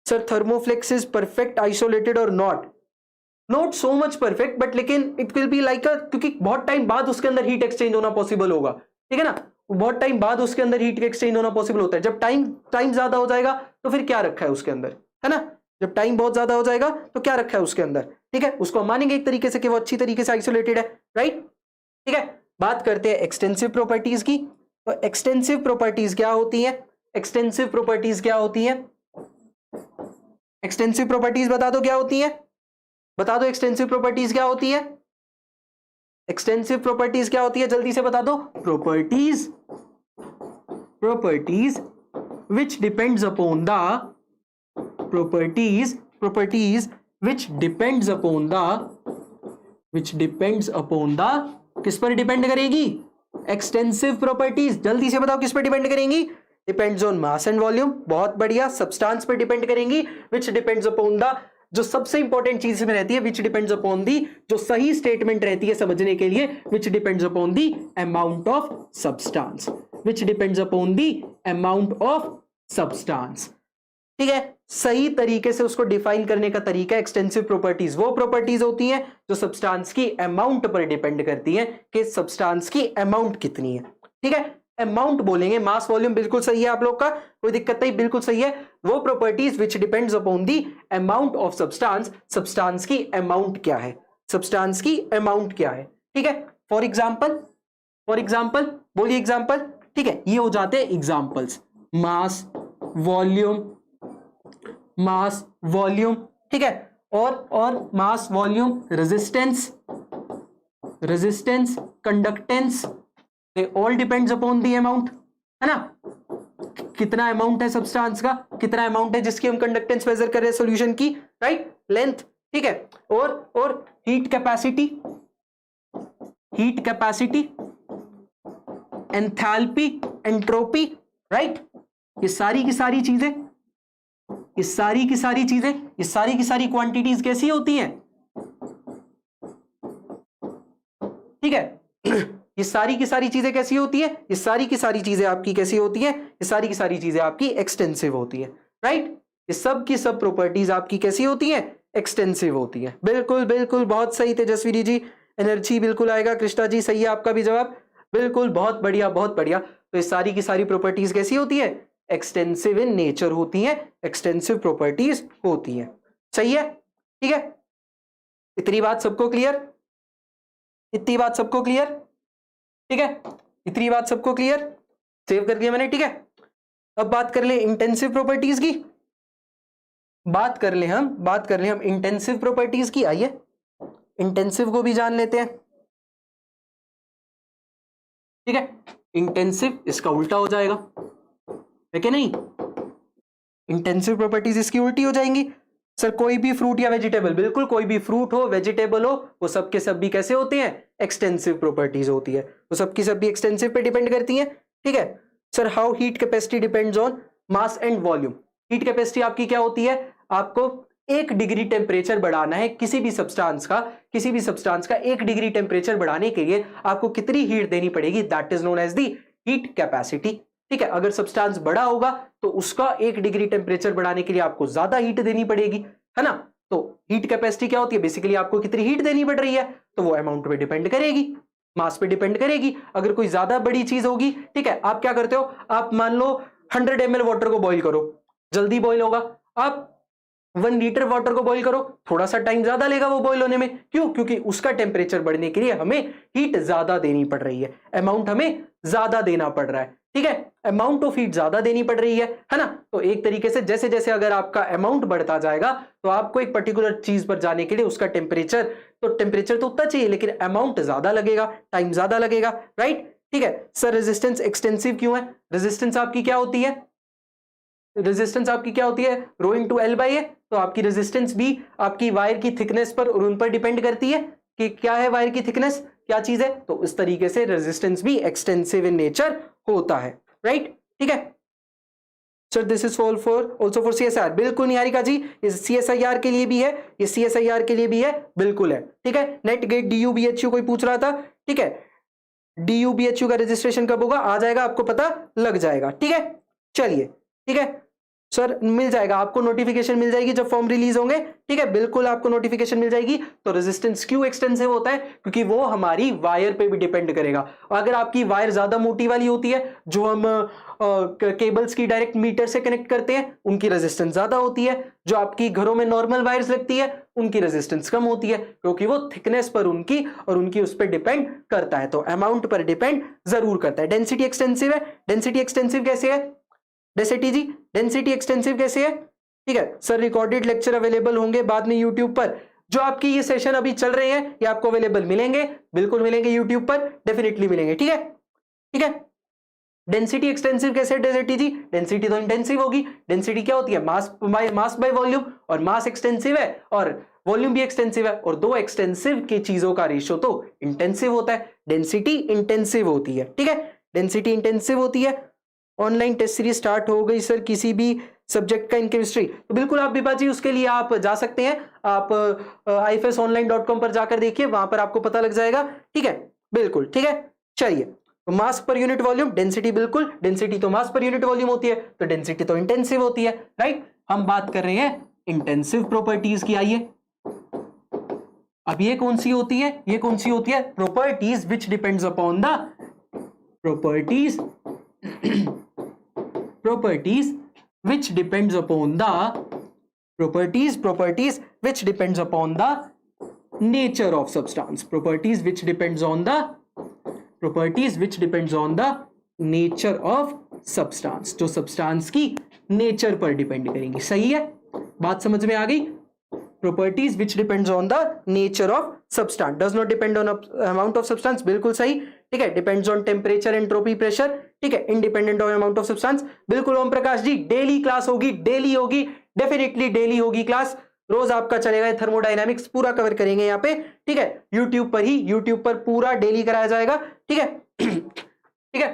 सर, थर्मोफ्लेक्स इज परफेक्ट आइसोलेटेड और not so much perfect, but लेकिन इट विल बी लाइक क्योंकि बहुत टाइम बाद उसके अंदर हीट एक्सचेंज होना पॉसिबल होगा। ठीक है ना, बहुत टाइम बाद उसके अंदर हीट एक्सचेंज होना पॉसिबल होता है। जब टाइम ज्यादा हो जाएगा तो फिर क्या रखा है उसके अंदर, है ना, जब टाइम बहुत ज्यादा हो जाएगा तो क्या रखा है उसके अंदर। ठीक है, उसको मानेंगे एक तरीके से कि वो अच्छी तरीके से आइसोलेटेड है, राइट। ठीक है, बात करते हैं एक्सटेंसिव प्रॉपर्टीज की। तो एक्सटेंसिव प्रॉपर्टीज क्या होती है? एक्सटेंसिव प्रॉपर्टीज क्या होती है? एक्सटेंसिव प्रॉपर्टीज बता दो क्या होती है, बता दो एक्सटेंसिव प्रॉपर्टीज क्या होती है? एक्सटेंसिव प्रॉपर्टीज क्या होती है, जल्दी से बता दो। Properties which depends upon the properties which depends upon the किस पर डिपेंड करेगी? एक्सटेंसिव प्रॉपर्टीज, जल्दी से बताओ किस पर डिपेंड करेंगी? Depends on mass and volume, बहुत बढ़िया। सब्सटेंस पर डिपेंड करेंगी, विच डिपेंड्स अपॉन द, जो सबसे इंपॉर्टेंट चीज में रहती है, विच डिपेंड्स अपॉन दी, जो सही स्टेटमेंट रहती है समझने के लिए, which depends upon the amount of substance, which depends upon the amount of substance. ठीक है, सही तरीके से उसको डिफाइन करने का तरीका एक्सटेंसिव प्रॉपर्टीज। वो प्रॉपर्टीज होती हैं जो सब्सटेंस की अमाउंट पर डिपेंड करती हैं कि सब्सटेंस की अमाउंट कितनी है। ठीक है, अमाउंट बोलेंगे, मास वॉल्यूम बिल्कुल सही है आप लोग का, कोई दिक्कत नहीं, बिल्कुल सही है। वो properties which depends upon the amount of substance, substance की अमाउंट क्या है, सब्सटेंस की अमाउंट क्या है। ठीक है, फॉर एग्जाम्पल बोलिए एग्जाम्पल। ठीक है, ये हो जाते हैं एग्जाम्पल्स, मास वॉल्यूम, ठीक है, और mass volume, resistance, conductance, they all depends upon the amount, है ना। कितना अमाउंट है सब्सटेंस का, कितना अमाउंट है जिसकी हम कंडक्टेंस मेजर कर रहे हैं सॉल्यूशन की, राइट, लेंथ। ठीक है, और heat capacity, enthalpy, entropy, right. ये सारी की सारी क्वांटिटीज कैसी होती हैं? ठीक है, ये सारी की सारी चीजें कैसी होती है? ये सारी की सारी चीजें आपकी कैसी होती है? ये सारी की सारी चीजें आपकी एक्सटेंसिव होती है, राइट। ये सब की सब प्रॉपर्टीज आपकी कैसी होती है? एक्सटेंसिव होती है। बिल्कुल बिल्कुल, बहुत सही तेजस्वी जी, एनर्जी बिल्कुल आएगा। कृष्णा जी सही है आपका भी जवाब, बिल्कुल, बहुत बढ़िया बहुत बढ़िया। तो ये सारी की सारी प्रॉपर्टीज कैसी होती है? एक्सटेंसिव इन नेचर होती हैं, एक्सटेंसिव प्रॉपर्टीज होती हैं। सही है, ठीक है, इतनी बात सबको क्लियर? इतनी बात सबको क्लियर? ठीक है, इतनी बात सबको क्लियर? सेव कर दिया मैंने, ठीक है। अब बात कर ले इंटेंसिव प्रॉपर्टीज की, बात कर ले हम इंटेंसिव प्रॉपर्टीज की। आइए इंटेंसिव को भी जान लेते हैं। ठीक है, इंटेंसिव इसका उल्टा हो जाएगा, है कि नहीं? इंटेंसिव प्रॉपर्टीज इसकी उल्टी हो जाएंगी। सर कोई भी फ्रूट या वेजिटेबल, बिल्कुल कोई भी फ्रूट हो, वेजिटेबल हो, वो सब के सब भी कैसे होते हैं? एक्सटेंसिव प्रॉपर्टीज होती है, वो सब की सब भी एक्सटेंसिव पे डिपेंड करती हैं। ठीक है sir, how heat capacity depends on mass and volume. Heat capacity आपकी क्या होती है? आपको 1 डिग्री टेम्परेचर बढ़ाना है किसी भी सब्सटेंस का 1 डिग्री टेम्परेचर बढ़ाने के लिए आपको कितनी हीट देनी पड़ेगी? That is known as the heat capacity. ठीक है, अगर सब्सटेंस बड़ा होगा तो उसका 1 डिग्री टेम्परेचर बढ़ाने के लिए आपको ज्यादा हीट देनी पड़ेगी, है ना। तो हीट कैपेसिटी क्या होती है? बेसिकली आपको कितनी हीट देनी पड़ रही है, तो वो अमाउंट पे डिपेंड करेगी, मास पे डिपेंड करेगी। अगर कोई ज्यादा बड़ी चीज होगी, ठीक है, आप क्या करते हो, आप मान लो 100 ml वाटर को बॉईल करो, जल्दी बॉईल होगा। आप 1 लीटर वाटर को बॉईल करो, थोड़ा सा टाइम ज्यादा लेगा वो बॉईल होने में। क्यों? क्योंकि उसका टेम्परेचर बढ़ने के लिए हमें हीट ज्यादा देनी पड़ रही है, अमाउंट हमें ज्यादा देना पड़ रहा है। ठीक है, अमाउंट ऑफ हीट ज्यादा देनी पड़ रही है ना। तो एक तरीके से जैसे जैसे अगर आपका अमाउंट बढ़ता जाएगा तो आपको एक पर्टिकुलर चीज पर जाने के लिए उसका टेम्परेचर तो उतना चाहिए, लेकिन अमाउंट ज्यादा लगेगा, टाइम ज्यादा लगेगा, राइट। ठीक है सर, रेजिस्टेंस एक्सटेंसिव क्यों है? रेजिस्टेंस आपकी क्या होती है? रेजिस्टेंस आपकी क्या होती है, रो इंटू एल बाई ए, तो आपकी रेजिस्टेंस भी आपकी वायर की थिकनेस पर और उन पर डिपेंड करती है कि क्या है वायर की थिकनेस, क्या चीज है। तो इस तरीके से रेजिस्टेंस भी एक्सटेंसिव इन नेचर होता है, राइट, ठीक है। Sir this is for also for CSIR, बिल्कुल निहारिका जी, ये सीएसआईआर के लिए भी है, ये सीएसआईआर के लिए भी है, बिल्कुल है, ठीक है। नेट गेट डीयूबीएचयू कोई पूछ रहा था, ठीक है, डीयूबीएचयू का रजिस्ट्रेशन कब होगा, आ जाएगा, आपको पता लग जाएगा, ठीक है। चलिए, ठीक है सर, मिल जाएगा आपको, नोटिफिकेशन मिल जाएगी जब फॉर्म रिलीज होंगे, ठीक है, बिल्कुल आपको नोटिफिकेशन मिल जाएगी। तो रेजिस्टेंस क्यों एक्सटेंसिव होता है, क्योंकि वो हमारी वायर पे भी डिपेंड करेगा। अगर आपकी वायर ज्यादा मोटी वाली होती है, जो हम केबल्स की डायरेक्ट मीटर से कनेक्ट करते हैं, उनकी रेजिस्टेंस ज्यादा होती है। जो आपकी घरों में नॉर्मल वायर्स लगती है, उनकी रेजिस्टेंस कम होती है, क्योंकि वो थिकनेस पर उनकी और उनकी उस पर डिपेंड करता है। तो अमाउंट पर डिपेंड जरूर करता है। डेंसिटी एक्सटेंसिव है, डेंसिटी एक्सटेंसिव कैसे है डेंसिटी जी, डेंसिटी एक्सटेंसिव कैसे है, ठीक है सर। रिकॉर्डेड लेक्चर अवेलेबल होंगे बाद में यूट्यूब पर, जो आपकी ये सेशन अभी चल रहे हैं ये आपको अवेलेबल मिलेंगे, बिल्कुल मिलेंगे यूट्यूब पर, डेफिनेटली मिलेंगे, ठीक है, ठीक है। डेंसिटी एक्सटेंसिव कैसे है डेंसिटी जी, डेंसिटी तो इंटेंसिव होगी। डेंसिटी क्या होती है, मास बाय वॉल्यूम, और मास एक्सटेंसिव है और वॉल्यूम भी एक्सटेंसिव है, और दो एक्सटेंसिव की चीजों का रेशियो तो इंटेंसिव होता है। डेंसिटी इंटेंसिव होती है, ठीक है, डेंसिटी इंटेंसिव होती है। ऑनलाइन टेस्ट सीरीज स्टार्ट हो गई सर किसी भी सब्जेक्ट का इन केमिस्ट्री, तो बिल्कुल आप विभा जी उसके लिए आप जा सकते हैं, आप ifsonline.com पर जाकर देखिए, वहां पर आपको पता लग जाएगा, ठीक है, बिल्कुल, ठीक है। चलिए, तो मास पर यूनिट वॉल्यूम, डेंसिटी, बिल्कुल डेंसिटी तो मास पर यूनिट वॉल्यूम होती है, तो डेंसिटी तो इंटेंसिव होती है, राइट। हम बात कर रहे हैं इंटेंसिव प्रॉपर्टीज की। आइए, अब ये कौन सी होती है, ये कौन सी होती है, properties which depends upon the properties which depends upon the properties which depends upon the nature of substance, properties which depends on the nature of substance, जो substance की nature पर डिपेंड करेंगी। सही है, बात समझ में आ गई। properties which depends on the nature of substance, does not depend on amount of substance, बिल्कुल सही, ठीक है। depends on temperature, entropy, pressure, ठीक है। independent of amount of substance, बिल्कुल। ओम प्रकाश जी, डेली क्लास होगी, डेली होगी, डेफिनेटली डेली होगी क्लास, रोज आपका चलेगा। थर्मोडायनामिक्स पूरा कवर करेंगे यहाँ पे, ठीक है, यूट्यूब पर ही, यूट्यूब पर पूरा डेली कराया जाएगा, ठीक है, ठीक है।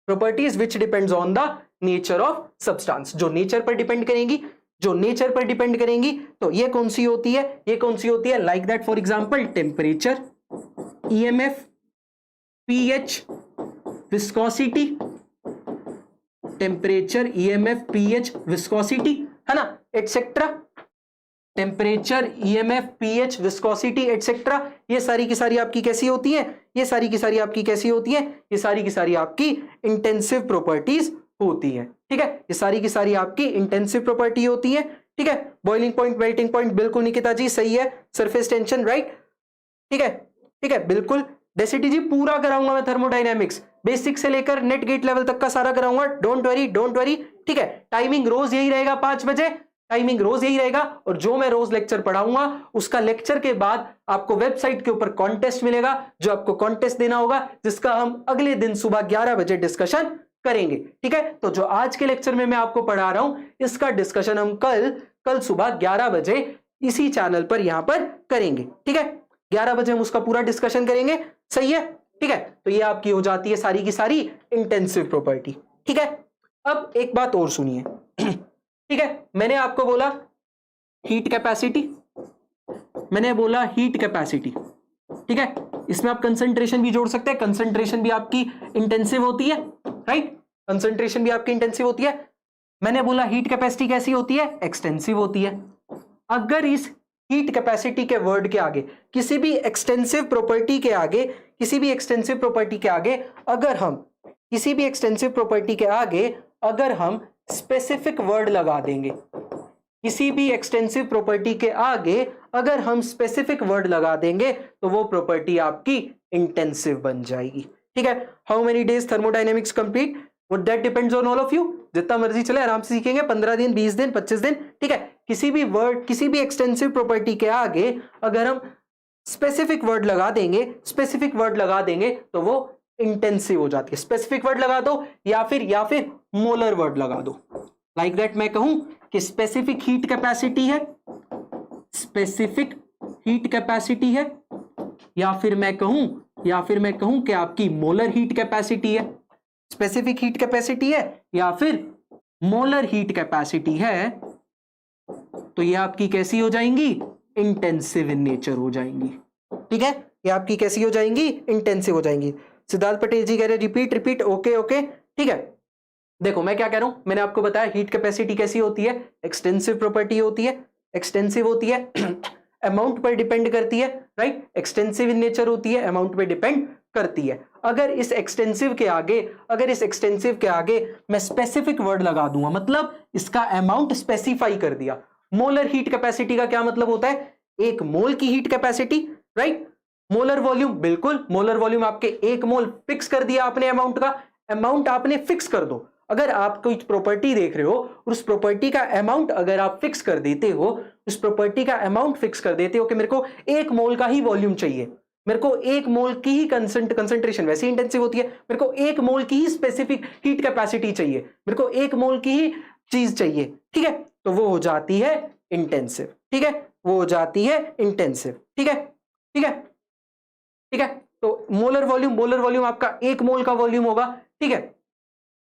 Properties which depends on the nature of substance, जो नेचर पर डिपेंड करेंगी, जो नेचर पर डिपेंड करेंगी, तो ये कौन सी होती है, ये कौन सी होती है, like that for example temperature, EMF, pH, viscosity, temperature, EMF, pH, viscosity, है ना, etcetera. Temperature, EMF, pH, viscosity, etcetera, ये सारी की सारी आपकी कैसी होती है, ये सारी की सारी आपकी कैसी होती है, ये सारी की सारी आपकी इंटेंसिव प्रॉपर्टीज होती है, ठीक है। ये सारी की सारी आपकी इंटेंसिव प्रॉपर्टी होती है, ठीक है। बॉइलिंग पॉइंट, मेल्टिंग पॉइंट, बिल्कुल निकिता जी सही है। सरफेस टेंशन, राइट, ठीक है, ठीक है, बिल्कुल। डेंसिटी जी पूरा कराऊंगा मैं थर्मोडायनेमिक्स, बेसिक से लेकर नेट गेट लेवल तक का सारा कराऊंगा, डोंट वरी, डोंट वरी, ठीक है। टाइमिंग रोज यही रहेगा, 5 बजे, टाइमिंग रोज यही रहेगा। और जो मैं रोज लेक्चर पढ़ाऊंगा, उसका लेक्चर के बाद आपको वेबसाइट के ऊपर कॉन्टेस्ट मिलेगा, जो आपको कॉन्टेस्ट देना होगा, जिसका हम अगले दिन सुबह 11 बजे डिस्कशन करेंगे, ठीक है। तो जो आज के लेक्चर में मैं आपको पढ़ा रहा हूं, इसका डिस्कशन हम कल सुबह 11 बजे इसी चैनल पर यहां पर करेंगे, ठीक है। 11 बजे हम उसका पूरा डिस्कशन करेंगे, सही है, ठीक है। तो ये आपकी हो जाती है सारी की सारी इंटेंसिव प्रॉपर्टी, ठीक है। अब एक बात और सुनिए, ठीक है, मैंने आपको बोला हीट कैपेसिटी, मैंने बोला हीट कैपेसिटी, ठीक है। इसमें आप कंसंट्रेशन भी जोड़ सकते हैं, कंसंट्रेशन भी आपकी इंटेंसिव होती है, राइट, कंसंट्रेशन भी आपकी इंटेंसिव होती है। मैंने बोला हीट कैपेसिटी कैसी होती है, एक्सटेंसिव होती है। अगर इस हीट कैपेसिटी के वर्ड के आगे, किसी भी एक्सटेंसिव प्रॉपर्टी के आगे, किसी भी एक्सटेंसिव प्रॉपर्टी के आगे अगर हम, किसी भी एक्सटेंसिव प्रॉपर्टी के आगे अगर हम स्पेसिफिक वर्ड लगा देंगे, किसी भी एक्सटेंसिव प्रॉपर्टी के आगे अगर हम स्पेसिफिक वर्ड लगा देंगे, तो वो प्रॉपर्टी आपकी इंटेंसिव बन जाएगी, ठीक है। How many days thermodynamics complete, that depends on all of you, जितना मर्जी चले आराम से सीखेंगे, 15 दिन, 20 दिन, 25 दिन, ठीक है। किसी भी वर्ड, किसी भी एक्सटेंसिव प्रॉपर्टी के आगे अगर हम स्पेसिफिक वर्ड लगा देंगे, स्पेसिफिक वर्ड लगा देंगे, तो वो इंटेंसिव हो जाती है। स्पेसिफिक वर्ड लगा दो या फिर मोलर वर्ड लगा दो, लाइक दैट मैं कहूं कि स्पेसिफिक हीट कैपेसिटी है, स्पेसिफिक हीट कैपेसिटी है, या फिर मैं कहूं कि आपकी मोलर हीट कैपेसिटी है। स्पेसिफिक हीट कैपेसिटी है या फिर मोलर हीट कैपेसिटी है, तो ये आपकी कैसी हो जाएंगी? इंटेंसिव इन नेचर हो जाएंगी। ठीक है, ये आपकी कैसी हो जाएंगी? इंटेंसिव हो जाएंगी। सिद्धार्थ पटेल जी कह रहे रिपीट रिपीट, ओके ओके, ठीक है। देखो मैं क्या कह रहा हूं, मैंने आपको बताया हीट कैपेसिटी कैसी होती है? एक्सटेंसिव प्रॉपर्टी होती है, एक्सटेंसिव होती है, अमाउंट पर डिपेंड करती है, राइट। एक्सटेंसिव इन नेचर होती है, अमाउंट पर डिपेंड करती है। अगर इस एक्सटेंसिव के आगे मैं स्पेसिफिक वर्ड लगा दूंगा, मतलब इसका अमाउंट स्पेसिफाई कर दिया। मोलर हीट कैपेसिटी का क्या मतलब होता है? एक मोल की heat capacity, right. Molar volume, बिल्कुल मोलर वॉल्यूम आपके एक मोल फिक्स कर दिया आपने, अमाउंट का अमाउंट आपने फिक्स कर दो। अगर आप कोई प्रॉपर्टी देख रहे हो, उस प्रॉपर्टी का अमाउंट अगर आप फिक्स कर देते हो, उस प्रॉपर्टी का अमाउंट फिक्स कर देते हो कि मेरे को एक मोल का ही वॉल्यूम चाहिए, मेरे को एक मोल की ही कंसंट्रेशन, वैसे इंटेंसिव होती है, मेरे को एक मोल की ही स्पेसिफिक हीट कैपेसिटी चाहिए, मेरे को एक मोल की ही चीज चाहिए, ठीक है, तो वो हो जाती है इंटेंसिव। ठीक है, वो हो जाती है इंटेंसिव। ठीक है, ठीक है, ठीक है। तो मोलर वॉल्यूम आपका एक मोल का वॉल्यूम होगा, ठीक है,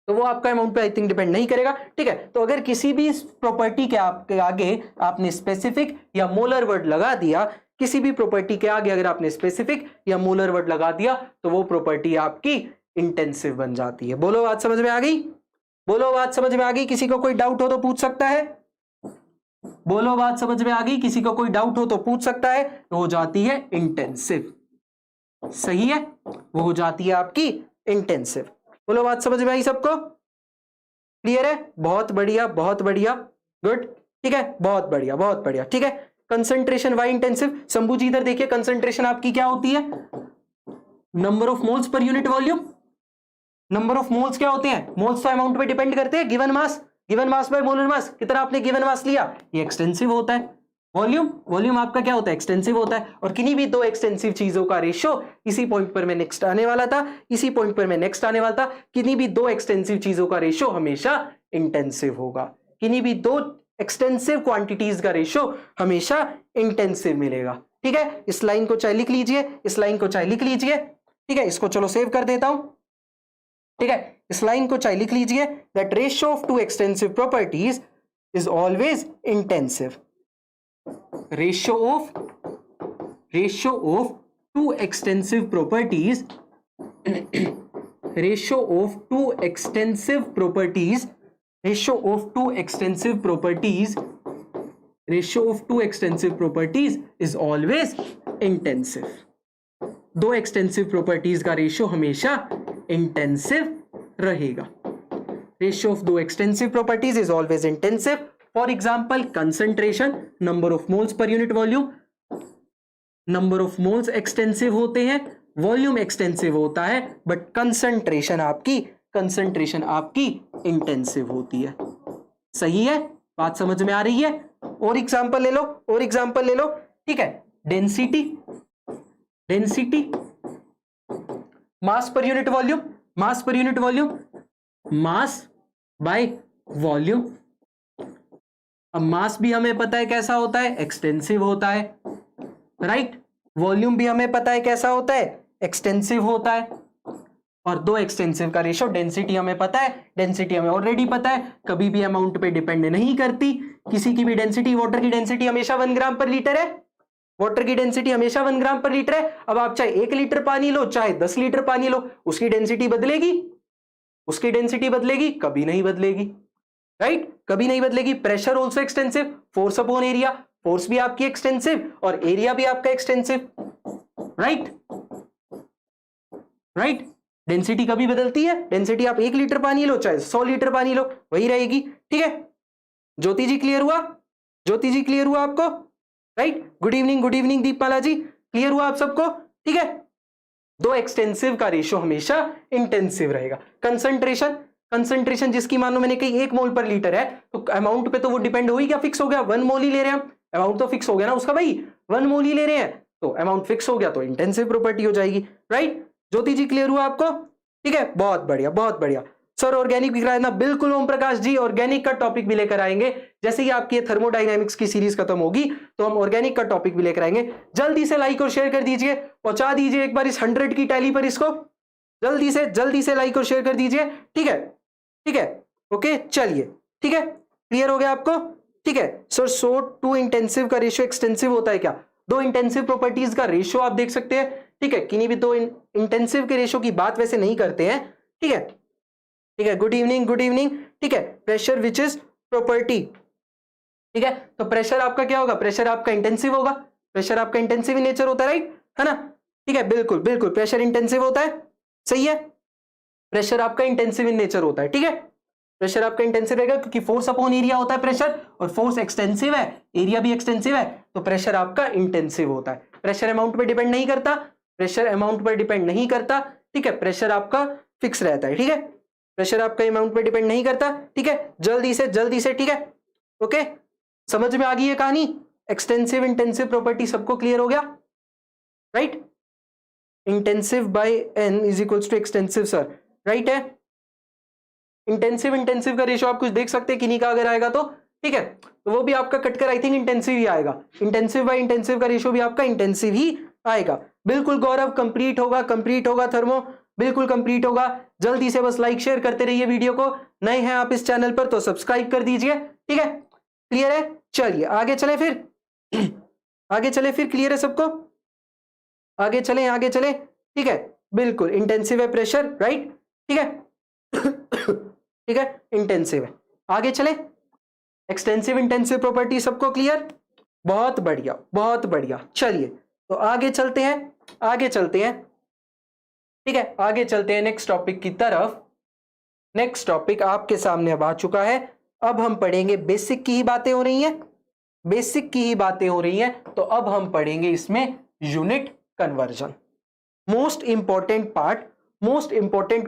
तो वो आपका अमाउंट पे आई थिंक डिपेंड नहीं करेगा। ठीक है, तो अगर किसी भी प्रॉपर्टी के आपके आगे आपने स्पेसिफिक या मोलर वर्ड लगा दिया, किसी भी प्रॉपर्टी के आगे अगर आपने स्पेसिफिक या मोलर वर्ड लगा दिया, तो वो प्रॉपर्टी आपकी इंटेंसिव बन जाती है। बोलो बात समझ में आ गई? बोलो बात समझ में आ गई? किसी को कोई डाउट हो तो पूछ सकता है। बोलो बात समझ में आ गई? किसी को कोई डाउट हो तो पूछ सकता है। तो हो जाती है इंटेंसिव, सही है, वो हो जाती है आपकी इंटेंसिव। बोलो बात समझ में आई सबको? क्लियर है? बहुत बढ़िया, बहुत बढ़िया, गुड। ठीक है, बहुत बढ़िया, बहुत बढ़िया। ठीक है, कंसंट्रेशन वाई इंटेंसिव। शंभू जी इधर देखिए, कंसंट्रेशन आपकी क्या होती है? Number of moles per unit volume. Number of moles क्या होते हैं? मोल्स तो अमाउंट पे डिपेंड करते हैं, given mass by molar mass. कितना आपने गिवन मास लिया, ये एक्सटेंसिव होता है। वॉल्यूम आपका क्या होता है? एक्सटेंसिव होता है। और किन्हीं भी दो एक्सटेंसिव चीजों का रेशियो, इसी पॉइंट पर मैं नेक्स्ट आने वाला था, किन्हीं भी दो एक्सटेंसिव चीजों का रेशियो हमेशा इंटेंसिव होगा। किन्हीं भी दो एक्सटेंसिव क्वांटिटीज का रेशियो हमेशा इंटेंसिव मिलेगा। ठीक है, इस लाइन को चाहे लिख लीजिए, ठीक है, इसको चलो सेव कर देता हूं। ठीक है, इस लाइन को चाहे लिख लीजिए, that ratio of two extensive properties is always intensive. ratio of two extensive properties is always intensive। दो एक्सटेंसिव प्रॉपर्टीज का रेशियो हमेशा इंटेंसिव रहेगा। रेशियो ऑफ दो extensive properties is always intensive. For example concentration, number of moles per unit volume. Number of moles extensive होते हैं, volume extensive होता है, but concentration आपकी इंटेंसिव होती है। सही है, बात समझ में आ रही है? और एग्जाम्पल ले लो, ठीक है। डेंसिटी, मास पर unit volume, mass by volume. अब मास भी हमें पता है कैसा होता है, एक्सटेंसिव होता है, राइट। वॉल्यूम भी हमें पता है कैसा होता है, एक्सटेंसिव होता है। और दो एक्सटेंसिव का रेशियो, डेंसिटी हमें पता है, डेंसिटी हमें ऑलरेडी पता है, कभी भी अमाउंट पे डिपेंड नहीं करती। किसी की भी डेंसिटी, वाटर की डेंसिटी हमेशा 1 ग्राम पर लीटर है, वाटर की डेंसिटी हमेशा 1 ग्राम पर लीटर है। अब आप चाहे 1 लीटर पानी लो, चाहे 10 लीटर पानी लो, उसकी डेंसिटी बदलेगी? कभी नहीं बदलेगी, राइट, कभी नहीं बदलेगी। Pressure also extensive, force upon area, force भी आपकी एक्सटेंसिव और एरिया भी आपका एक्सटेंसिव, राइट। डेंसिटी कभी बदलती है? डेंसिटी आप 1 लीटर पानी लो, चाहे 100 लीटर पानी लो, वही रहेगी। ठीक है, ज्योति जी क्लियर हुआ आपको? राइट, गुड इवनिंग दीपमाला जी, क्लियर हुआ आप सबको? ठीक है, दो एक्सटेंसिव का रेशियो हमेशा इंटेंसिव रहेगा। कंसंट्रेशन जिसकी मान लो मैंने कही 1 मोल पर लीटर है, तो अमाउंट पे तो वो डिपेंड हो ही, क्या फिक्स हो गया, 1 मोल ही ले रहे हैं हम, अमाउंट तो फिक्स हो गया ना उसका भाई, 1 मोल ही ले रहे हैं, तो अमाउंट फिक्स हो गया, तो इंटेंसिव प्रॉपर्टी हो जाएगी, राइट। ज्योति जी क्लियर हुआ आपको? ठीक है, बहुत बढ़िया। सर ऑर्गेनिक भी कराना, बिल्कुल ओम प्रकाश जी, ऑर्गेनिक का टॉपिक भी लेकर आएंगे। जैसे ही आपकी थर्मोडायनेमिक्स की सीरीज खत्म होगी तो हम ऑर्गेनिक का टॉपिक भी लेकर आएंगे। जल्दी से लाइक और शेयर कर दीजिए, पहुंचा दीजिए एक बार इस 100 की टैली पर इसको, जल्दी से लाइक और शेयर कर दीजिए। ठीक है, ठीक है, ओके, चलिए, ठीक है, क्लियर हो गया आपको? ठीक है सर, सो टू इंटेंसिव का रेशियो एक्सटेंसिव होता है क्या? दो इंटेंसिव प्रॉपर्टीज का रेशियो आप देख सकते हैं। ठीक है, किन्हीं भी दो इंटेंसिव के रेशियो की बात वैसे नहीं करते हैं। ठीक है, ठीक है, गुड इवनिंग, गुड इवनिंग। ठीक है, प्रेशर विच इज प्रॉपर्टी। ठीक है, तो प्रेशर आपका क्या होगा? प्रेशर आपका इंटेंसिव होगा, प्रेशर आपका इंटेंसिव इन नेचर होता है, राइट, है ना? ठीक है, बिल्कुल बिल्कुल, प्रेशर इंटेंसिव होता है, सही है, प्रेशर आपका इंटेंसिव इन नेचर होता है। ठीक है, प्रेशर आपका इंटेंसिव रहेगा क्योंकि फोर्स अपॉन एरिया होता है प्रेशर, और फोर्स एक्सटेंसिव है, एरिया भी एक्सटेंसिव है, तो प्रेशर आपका इंटेंसिव होता है। प्रेशर अमाउंट पर डिपेंड नहीं करता, प्रेशर अमाउंट पर डिपेंड नहीं करता। ठीक है, प्रेशर आपका फिक्स रहता है। ठीक है, प्रेशर आपका अमाउंट पर डिपेंड नहीं करता। ठीक है, जल्दी से, ठीक है, ओके, समझ में आ गई ये कहानी? एक्सटेंसिव इंटेंसिव प्रॉपर्टी सबको क्लियर हो गया, right? Intensive by N is equals to extensive, sir, right है। इंटेंसिव का रेशियो आप कुछ देख सकते हैं किन्हीं का अगर आएगा तो, ठीक है, तो वो भी आपका कटकर आई थिंक इंटेंसिव ही आएगा। इंटेंसिव बाय इंटेंसिव का रेशियो भी आपका इंटेंसिव ही आएगा। बिल्कुल गौरव, कंप्लीट होगा थर्मो, बिल्कुल कंप्लीट होगा। जल्दी से बस लाइक शेयर करते रहिए वीडियो को। नए हैं आप इस चैनल पर तो सब्सक्राइब कर दीजिए। ठीक है, क्लियर है? चलिए आगे चले फिर, क्लियर है सबको? आगे चले, ठीक है, बिल्कुल इंटेंसिव है प्रेशर, राइट, ठीक है, ठीक है, इंटेंसिव है। आगे चले, एक्सटेंसिव इंटेंसिव प्रॉपर्टी सबको क्लियर? बहुत बढ़िया। चलिए तो आगे चलते हैं, ठीक है, आगे चलते हैं नेक्स्ट टॉपिक की तरफ। नेक्स्ट टॉपिक आपके सामने अब आ चुका है। अब हम पढ़ेंगे, बेसिक की ही बातें हो रही हैं, तो अब हम पढ़ेंगे इसमें unit conversion. Most important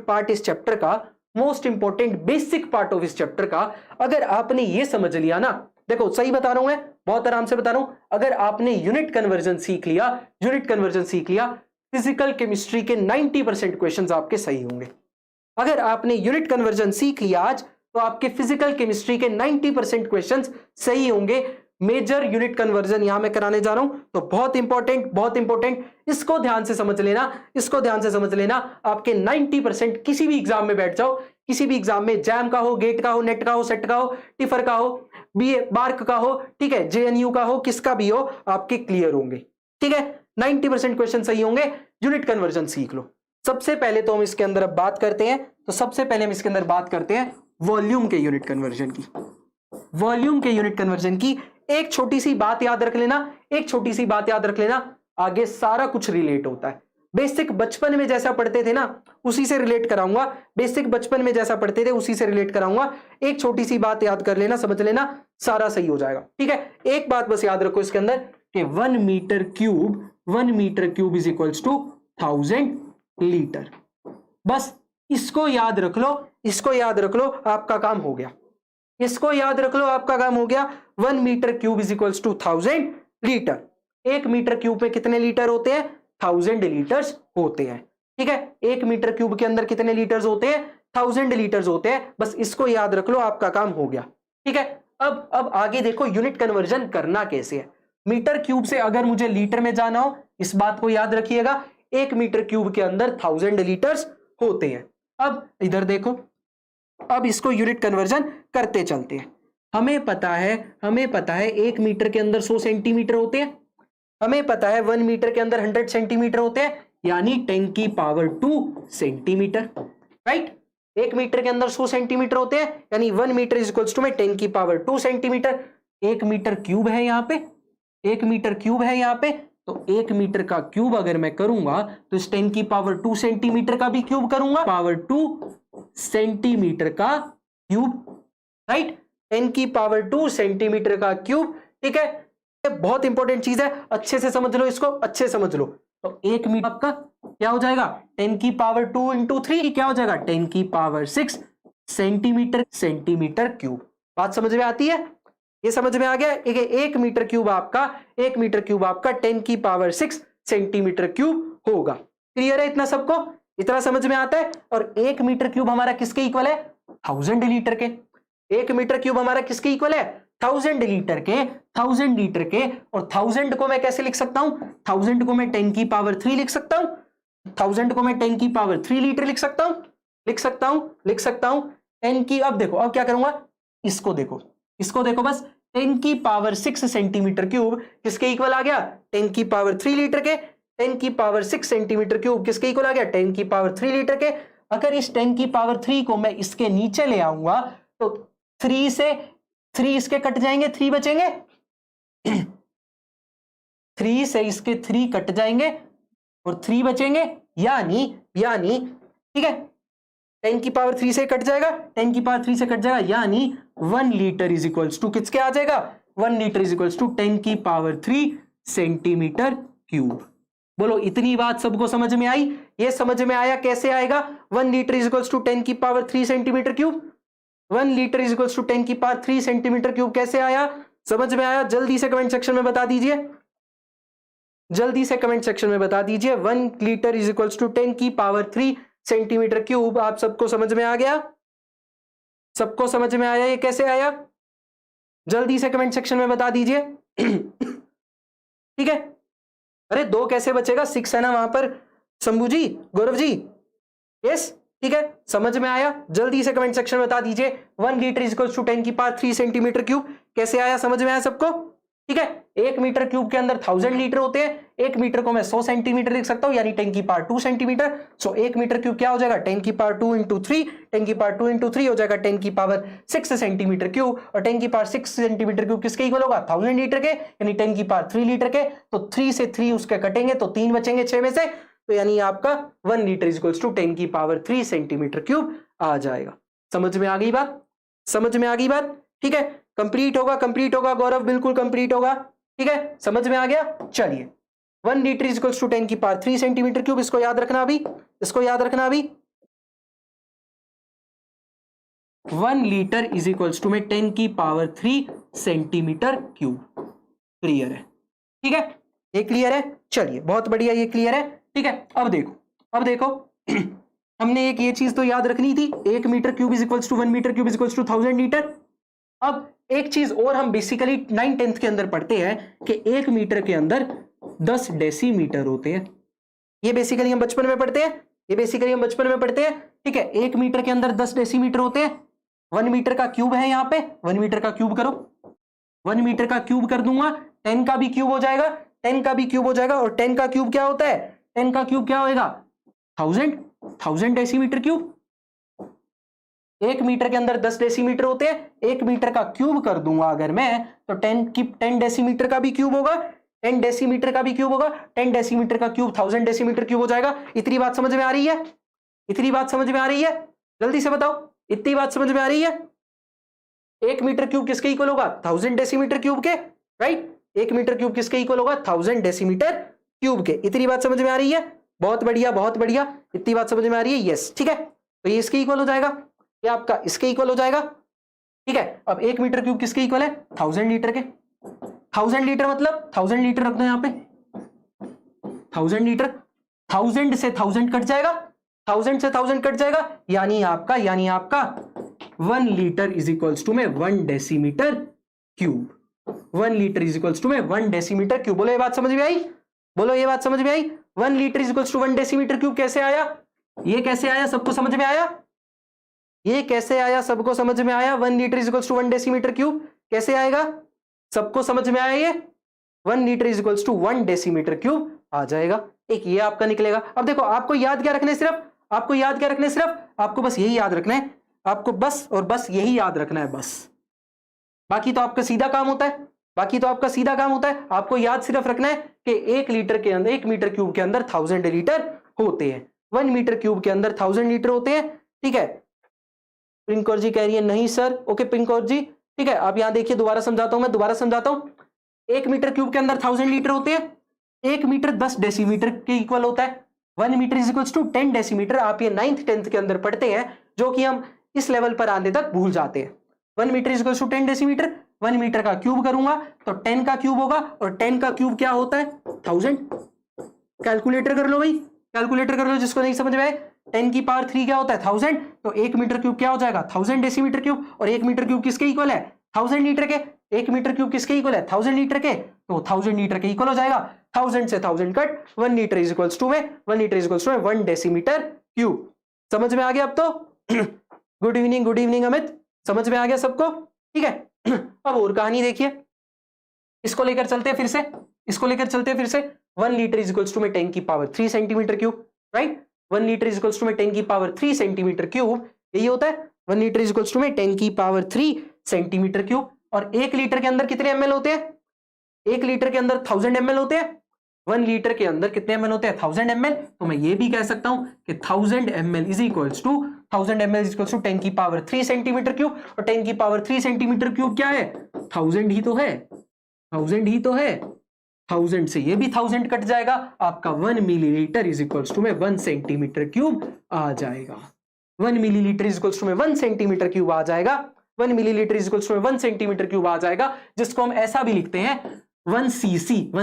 part इस चैप्टर का, most important basic part of इस चैप्टर का। अगर आपने ये समझ लिया ना, देखो सही बता रहा हूं मैं, बहुत आराम से बता रहा हूं, अगर आपने यूनिट कन्वर्जन सीख लिया, फिजिकल केमिस्ट्री के 90% क्वेश्चंस आपके सही होंगे। अगर आपने यूनिट कन्वर्जन सीख लिया आज, तो आपके फिजिकल केमिस्ट्री के 90% क्वेश्चंस सही होंगे। मेजर यूनिट कन्वर्जन यहां मैं कराने जा रहा हूं, तो बहुत इंपॉर्टेंट, इसको ध्यान से समझ लेना। आपके 90% किसी भी एग्जाम में बैठ जाओ, किसी भी एग्जाम में, जैम का हो, गेट का हो, नेट का हो, सेट का हो, टिफर का हो, बीए बार्क का हो, ठीक है, जेएनयू का हो, किसका भी हो, आपके क्लियर होंगे। ठीक है, 90% क्वेश्चन सही होंगे। यूनिट कन्वर्जन सीख लो। सबसे पहले तो हम इसके अंदर अब बात करते हैं, वॉल्यूम के यूनिट कन्वर्जन की। एक छोटी सी बात याद रख लेना, आगे सारा कुछ रिलेट होता है। बेसिक बचपन में जैसा पढ़ते थे ना, उसी से रिलेट कराऊंगा। एक छोटी सी बात याद कर लेना, समझ लेना, सारा सही हो जाएगा। ठीक है, एक बात बस याद रखो इसके अंदर कि 1 metre cube is equals to 1000 litre. बस इसको याद रख लो, आपका काम हो गया। 1 metre cube is equals to 1000 litre. 1 metre cube में कितने लीटर होते हैं? 1000 लीटर्स होते हैं। ठीक है, 1 मीटर क्यूब के अंदर कितने लीटर्स होते हैं? 1000 लीटर्स होते हैं। बस इसको याद रख लो, आपका काम हो गया। ठीक है, अब आगे देखो यूनिट कन्वर्जन करना कैसे है। मीटर क्यूब से अगर मुझे लीटर में जाना हो, इस बात को याद रखिएगा, 1 मीटर क्यूब के अंदर 1000 लीटर्स होते हैं। अब इधर देखो, अब इसको यूनिट कन्वर्जन करते चलते हैं। हमें पता है 1 मीटर के अंदर 100 सेंटीमीटर होते हैं। हमें पता है 1 मीटर के अंदर 100 सेंटीमीटर होते हैं, यानी 10 की पावर 2 सेंटीमीटर, राइट। 1 मीटर के अंदर 100 सेंटीमीटर होते हैं, यानी 1 मीटर इज इक्वल्स टू में 10 की पावर 2 सेंटीमीटर। 1 मीटर क्यूब है यहाँ पे, तो 1 मीटर का क्यूब अगर मैं करूंगा तो इस 10 की पावर 2 सेंटीमीटर का भी क्यूब करूंगा, पावर 2 सेंटीमीटर का क्यूब, राइट। 10 की पावर 2 सेंटीमीटर का क्यूब। ठीक है, बहुत इंपॉर्टेंट चीज है, अच्छे से समझ लो इसको, अच्छे से समझ लो। तो 1 मीटर आपका क्या हो जाएगा? 10 की पावर 2 इंटू 3 क्या हो जाएगा? 10 की पावर 6 सेंटीमीटर क्यूब। बात समझ में आती है? ये समझ में आ गया? 1 मीटर क्यूब आपका 10 की पावर 6 सेंटीमीटर क्यूब होगा। क्लियर है इतना सबको? इतना समझ में आता है। और 1 मीटर क्यूब हमारा किसके इक्वल है? 1000 लीटर के। 1 मीटर क्यूब हमारा किसके इक्वल है? 1000 लीटर के। 1000 लीटर के। और 1000 को मैं कैसे लिख सकता हूं? 1000 को मैं 10 की पावर 3 लिख सकता हूं। 1000 को मैं 10 की पावर 3 लीटर लिख सकता हूं। लिख सकता हूं 10 की। अब देखो, अब क्या करूंगा, इसको देखो बस। 10 की पावर 6 सेंटीमीटर क्यूब किसके इक्वल आ गया? 10 की पावर 3 लीटर के। 10 की पावर 6 सेंटीमीटर क्यूब किसके इक्वल आ गया? 10 की पावर 3 लीटर के। अगर इस 10 की पावर 3 को मैं इसके नीचे ले आऊंगा तो 3 से 3 इसके कट जाएंगे, 3 बचेंगे। 3 से इसके 3 कट जाएंगे और 3 बचेंगे, यानी ठीक है, 10 की पावर 3 से कट जाएगा, 10 की पावर 3 से कट जाएगा, यानी 1 लीटर इज इक्वल्स टू किसके आ जाएगा? 1 लीटर इज इक्वल्स टू 10 की पावर 3 सेंटीमीटर क्यूब। बोलो, इतनी बात सबको समझ में आई? ये समझ में आया कैसे आएगा? 1 लीटर इज इक्वल्स टू 10 की power 3 centimetre cube. 1 litre is equals to 10 की पावर 3 सेंटीमीटर क्यूब कैसे आया? समझ में आया? जल्दी से कमेंट सेक्शन में बता दीजिए, जल्दी से कमेंट सेक्शन में बता दीजिए। 1 लीटर इज इक्वल्स टू 10 की पावर 3 सेंटीमीटर क्यूब। आप सबको समझ में आ गया? सबको समझ में आया ये कैसे आया? जल्दी से कमेंट सेक्शन में बता दीजिए। ठीक है। अरे 2 कैसे बचेगा? 6 है ना वहां पर, शंभू जी, गौरव जी। यस, ठीक है, समझ में आया? जल्दी से कमेंट सेक्शन में बता दीजिए। 1 लीटर इज इक्वल्स टू 10 की पावर 3 सेंटीमीटर क्यूब कैसे आया? समझ में आया सबको? ठीक है। 1 मीटर क्यूब के अंदर 1000 लीटर होते हैं। 1 मीटर को मैं 100 सेंटीमीटर लिख सकता हूं, यानी 10 की पावर 2 सेंटीमीटर। सो 1 मीटर क्यूब क्या हो जाएगा? 10 की पावर 2 इंटू 3। 10 की पावर 2 इंटू 3 हो जाएगा 10 की पावर 6 सेंटीमीटर क्यूब। और 10 की पावर 6 सेंटीमीटर क्यूब किसके इक्वल होगा? 1000 लीटर के, यानी 10 की पावर 3 लीटर के। तो 3 से 3 उसके कटेंगे तो 3 बचेंगे 6 में से, तो यानी आपका 1 लीटर इज इक्वल्स टू 10 की पावर 3 सेंटीमीटर क्यूब आ जाएगा। समझ में आ गई बात? समझ में आ गई बात? ठीक है, कंप्लीट होगा गौरव, बिल्कुल कंप्लीट होगा। ठीक है, समझ में आ गया? चलिए, 1 लीटर इज इक्वल्स टू 10 की पावर 3 सेंटीमीटर क्यूब। इसको याद रखना अभी, 1 लीटर इज इक्वल्स टू में 10 की पावर 3 सेंटीमीटर क्यूब। क्लियर है? ठीक है, ये क्लियर है? चलिए, बहुत बढ़िया, ये क्लियर है। ठीक है, अब देखो हमने एक ये चीज तो याद रखनी थी, 1 metre cube is equals to 1 metre cube is equals to 1000 litre. अब एक चीज और हम बेसिकली 9th के अंदर पढ़ते हैं कि 1 मीटर के अंदर 10 डेसीमीटर होते हैं। ये बेसिकली हम बचपन में पढ़ते हैं। ठीक है, 1 मीटर के अंदर 10 डेसीमीटर होते हैं। 1 मीटर का क्यूब है यहाँ पे, 1 मीटर का क्यूब करो, 1 मीटर का क्यूब कर दूंगा, 10 का भी क्यूब हो जाएगा, 10 का भी क्यूब हो जाएगा। और 10 का क्यूब क्या होता है? 10 का क्यूब क्या होएगा? 1000 डेसीमीटर क्यूब। 1 मीटर के अंदर 10 डेसीमीटर होते हैं। 1 मीटर का क्यूब कर दूंगा अगर मैं, तो 10 डेसीमीटर का भी क्यूब होगा, 10 डेसीमीटर का भी क्यूब होगा। 10 डेसीमीटर का क्यूब 1000 डेसीमीटर क्यूब हो जाएगा। इतनी बात समझ में आ रही है? जल्दी से बताओ, इतनी बात समझ में आ रही है? 1 मीटर क्यूब किसके इक्वल होगा? 1000 डेसीमीटर क्यूब के, राइट? 1 मीटर क्यूब किसके इक्वल होगा? 1000 डेसीमीटर क्यूब के। इतनी बात समझ में आ रही है? बहुत बढ़िया, इतनी बात समझ में आ रही है? यस, ठीक है, तो ये इसके इक्वल हो जाएगा, ये आपका इसके इक्वल हो जाएगा। ठीक है, अब 1 मीटर क्यूब किसके इक्वल है? 1000 लीटर के। 1000 लीटर मतलब 1000 लीटर रख दो यहाँ पे, 1000 लीटर, 1000 से 1000 कट जाएगा, 1000 से 1000 कट जाएगा, यानी आपका 1 लीटर इज इक्वल्स टू में 1 decimetre cube. 1 litre is equals to में 1 डेसीमीटर क्यूब। बोलो, ये बात समझ में आई? 1 litre is equals to 1 decimetre cube कैसे आया? ये कैसे आया? सबको समझ में आया? 1 litre is equals to 1 decimetre cube कैसे आएगा? सबको समझ में आया? ये 1 litre is equals to 1 decimetre cube आ जाएगा। एक ये आपका निकलेगा। अब देखो, आपको याद क्या रखना है? आपको बस यही याद रखना है, आपको बस और बस यही याद रखना है बस। बाकी तो आपका सीधा काम होता है। आपको याद सिर्फ रखना है कि 1 लीटर के अंदर, 1 मीटर क्यूब के अंदर 1000 लीटर होते हैं, 1 मीटर क्यूब के अंदर 1000 लीटर होते हैं। ठीक है, पिंकौर जी कह रही है नहीं सर। ओके पिंकौर जी, ठीक है, आप यहां देखिए, दोबारा समझाता हूं। 1 मीटर क्यूब के अंदर 1000 लीटर होते हैं। 1 मीटर 10 डेसीमीटर के इक्वल होता है। 1 metre is equals to 10 decimetre. आप ये 9th 10th के अंदर पढ़ते हैं, जो कि हम इस लेवल पर आने तक भूल जाते हैं। 1 metre is equals to 10 decimetre. 1 metre का क्यूब करूंगा तो 10 का क्यूब होगा, और 10 का क्यूब क्या होता है? 1000। कैलकुलेटर कर लो भाई, जिसको नहीं समझ में आए। 10 की पावर 3 क्या होता है 1000, तो 1 मीटर क्यूब क्या हो जाएगा 1000 डेसीमीटर क्यूब, और 1 मीटर क्यूब किसके इक्वल है 1000 लीटर के, 1 मीटर क्यूब किसके इक्वल है 1000 लीटर के, तो 1000 लीटर के इक्वल हो जाएगा, 1000 से 1000 cut, 1 litre is equals to में 1 litre is equals to 1 decimetre cube. समझ में आ गया अब तो? गुड इवनिंग अमित, समझ में आ गया सबको? ठीक है। अब और कहानी देखिए, इसको लेकर चलते हैं फिर से, इसको लेकर चलते हैं फिर से। 1 लीटर इज इक्वल्स टू में 10 की power 3 centimetre cube, right. 1 litre is equals to में 10 की पावर 3 सेंटीमीटर क्यूब, यही होता है 1 लीटर इज इक्वल्स टू में 10 की पावर 3 सेंटीमीटर क्यूब। और 1 लीटर के अंदर कितने ml होते हैं? 1 लीटर के अंदर 1000 ml होते हैं। 1 लीटर के अंदर कितने ml होते हैं 1000 ml। तो मैं ये भी कह सकता हूं कि 1000 ml is equals to 1000 ml is equals to 10 की पावर 3 सेंटीमीटर क्यूब, और 10 की पावर 3 सेंटीमीटर क्यूब क्या है 1000 ही तो है, 1000 ही तो है। 1000 से ये भी 1000 कट जाएगा, आपका 1 मिलीलीटर इज इक्वल्स टू में 1 सेंटीमीटर क्यूब आ जाएगा। 1 मिलीलीटर इज इक्वल्स टू में 1 सेंटीमीटर क्यूब आ जाएगा। 1 मिलीलीटर इज इक्वल्स टू में 1 सेंटीमीटर क्यूब आ जाएगा, जिसको हम ऐसा भी लिखते हैं 1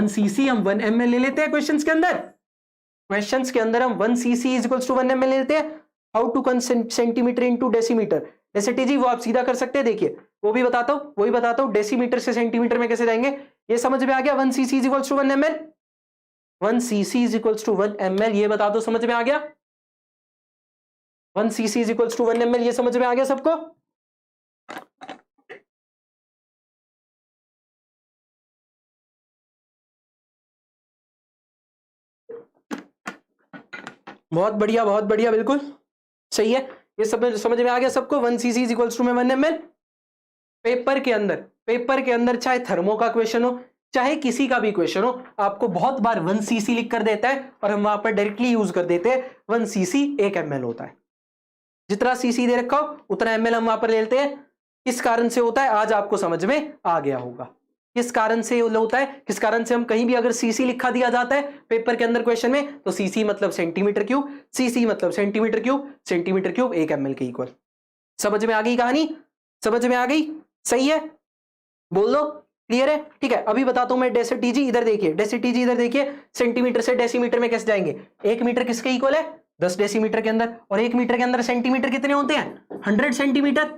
सीसी हम 1 ml ले लेते हैं क्वेश्चंस के अंदर। क्वेश्चंस के अंदर हम 1 CC is equals to 1 ml ले लेते हैं। How to convert centimetre into decimetre, डेसिटी जी वो आप सीधा कर सकते हैं। देखिए वो भी बताता हूं, वही बताता हूं, डेसीमीटर से सेंटीमीटर में कैसे जाएंगे, ये समझ में आ गया। 1 CC is equals to 1 ml, 1 CC is equals to 1 ml, ये बता दो समझ में आ गया। 1 CC is equals to 1 ml, ये समझ में आ गया सबको? बहुत बढ़िया, बिल्कुल सही है, ये सब समझ में आ गया सबको। 1 सीसी इज इक्वल्स टू में 1 ml। पेपर के अंदर चाहे थर्मो का क्वेश्चन हो चाहे किसी का भी क्वेश्चन हो, आपको बहुत बार 1 सीसी लिख कर देता है और हम वहां पर डायरेक्टली यूज कर देते हैं 1 सीसी 1 ml होता है। जितना सीसी दे रखा हो उतना ml हम वहां पर ले लेते हैं। किस कारण से होता है आज आपको समझ में आ गया होगा, किस कारण से होता है, किस कारण से हम कहीं भी अगर सीसी लिखा दिया जाता है पेपर के अंदर क्वेश्चन में, तो सीसी मतलब सेंटीमीटर क्यूब, सीसी मतलब centimetre cube, centimetre cube 1 ml के इक्वल। समझ में आ गई कहानी, समझ में आ गई? सही है, बोल दो क्लियर है? ठीक है, अभी बताता हूं मैं। डेसिटी जी इधर देखिए, डेसिटी जी इधर देखिए, सेंटीमीटर से डेसीमीटर में कैसे जाएंगे। 1 मीटर किसके इक्वल है 10 डेसीमीटर के अंदर, और 1 मीटर के अंदर सेंटीमीटर कितने होते हैं 100 सेंटीमीटर।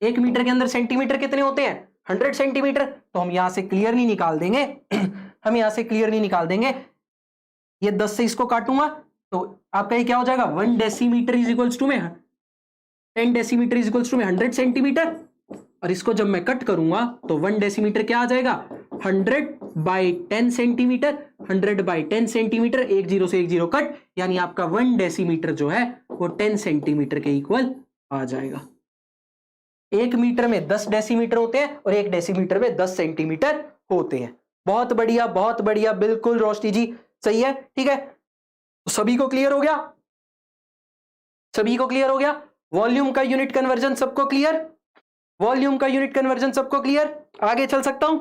1 मीटर के अंदर सेंटीमीटर कितने होते हैं 100 सेंटीमीटर। तो हम यहां से क्लियरली निकाल देंगे हम यहां से क्लियरली निकाल देंगे, ये 10 से इसको काटूंगा तो आपका ये क्या हो जाएगा 1 डेसीमीटर इज इक्वल्स टू में 10 डेसीमीटर इज इक्वल्स टू में 100 सेंटीमीटर, और इसको जब मैं कट करूंगा तो 1 डेसीमीटर क्या आ जाएगा 100/10 सेंटीमीटर, 100/10 सेंटीमीटर, 1 0 से 1 0 कट, यानी आपका 1 डेसीमीटर जो है वो 10 सेंटीमीटर के इक्वल आ जाएगा। 1 मीटर में 10 डेसीमीटर होते हैं और 1 डेसीमीटर में 10 सेंटीमीटर होते हैं। बहुत बढ़िया, बिल्कुल रोशनी जी सही है। ठीक है, सभी को क्लियर हो गया, सभी को क्लियर हो गया। वॉल्यूम का यूनिट कन्वर्जन सबको क्लियर, वॉल्यूम का यूनिट कन्वर्जन सबको क्लियर, आगे चल सकता हूं।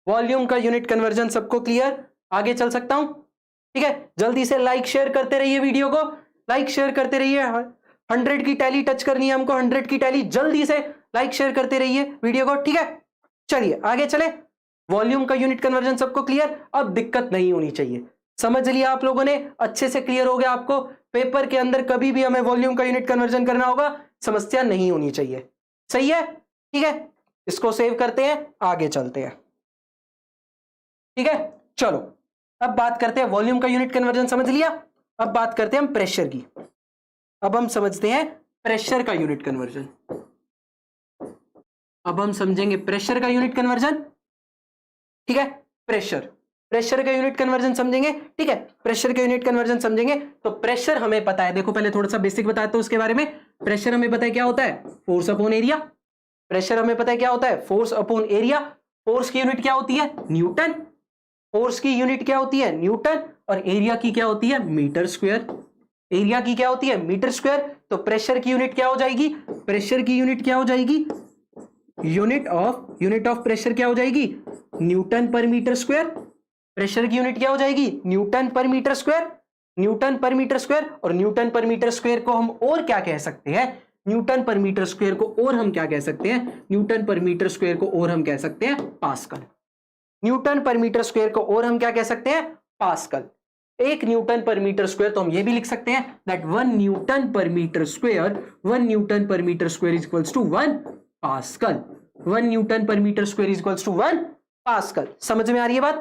वॉल्यूम का यूनिट कन्वर्जन सबको क्लियर, आगे चल सकता हूं। ठीक है, जल्दी से लाइक शेयर करते रहिए, वीडियो को लाइक शेयर करते रहिए। 100 की टैली टच करनी है हमको, 100 की टैली, जल्दी से लाइक शेयर करते रहिए वीडियो को। ठीक है, चलिए आगे चले। वॉल्यूम का यूनिट कन्वर्जन सबको क्लियर, अब दिक्कत नहीं होनी चाहिए, समझ लिया आप लोगों ने, अच्छे से क्लियर हो गया आपको। पेपर के अंदर कभी भी हमें वॉल्यूम का यूनिट कन्वर्जन करना होगा, समस्या नहीं होनी चाहिए। सही है, ठीक है, इसको सेव करते हैं, आगे चलते हैं। ठीक है, चलो अब बात करते हैं, वॉल्यूम का यूनिट कन्वर्जन समझ लिया, अब बात करते हैं हम प्रेशर की। अब हम समझते हैं प्रेशर का यूनिट कन्वर्जन, अब हम समझेंगे प्रेशर का यूनिट कन्वर्जन। ठीक है, प्रेशर का यूनिट कन्वर्जन समझेंगे। ठीक है, प्रेशर का यूनिट कन्वर्जन समझेंगे। तो प्रेशर हमें पता है, देखो पहले थोड़ा सा बेसिक बताता हूं उसके बारे में। प्रेशर हमें पता है क्या होता है, फोर्स अपॉन एरिया। प्रेशर हमें पता है क्या होता है, फोर्स अपॉन एरिया। फोर्स की यूनिट क्या होती है, न्यूटन। फोर्स की यूनिट क्या होती है, न्यूटन, और एरिया की क्या होती है, मीटर स्क्वायर। एरिया की क्या होती है, मीटर स्क्वायर। तो प्रेशर की यूनिट क्या हो जाएगी, प्रेशर की यूनिट क्या हो जाएगी, यूनिट ऑफ प्रेशर क्या हो जाएगी, Newton per metre square. Pressure की यूनिट क्या हो जाएगी, Newton per metre square, Newton per metre square. और न्यूटन पर मीटर स्क्वायर को हम और क्या कह सकते हैं, न्यूटन पर मीटर स्क्वायर को और हम क्या कह सकते हैं, न्यूटन पर मीटर स्क्वायर को और हम कह सकते हैं pascal. Newton per metre square को और हम क्या कह सकते हैं, pascal. 1 newton per metre square, तो हम ये भी लिख सकते हैं that 1 newton per metre square, 1 newton per metre square is equals to 1 pascal. 1 newton per metre square is equals to 1 pascal. समझ में आ रही है बात?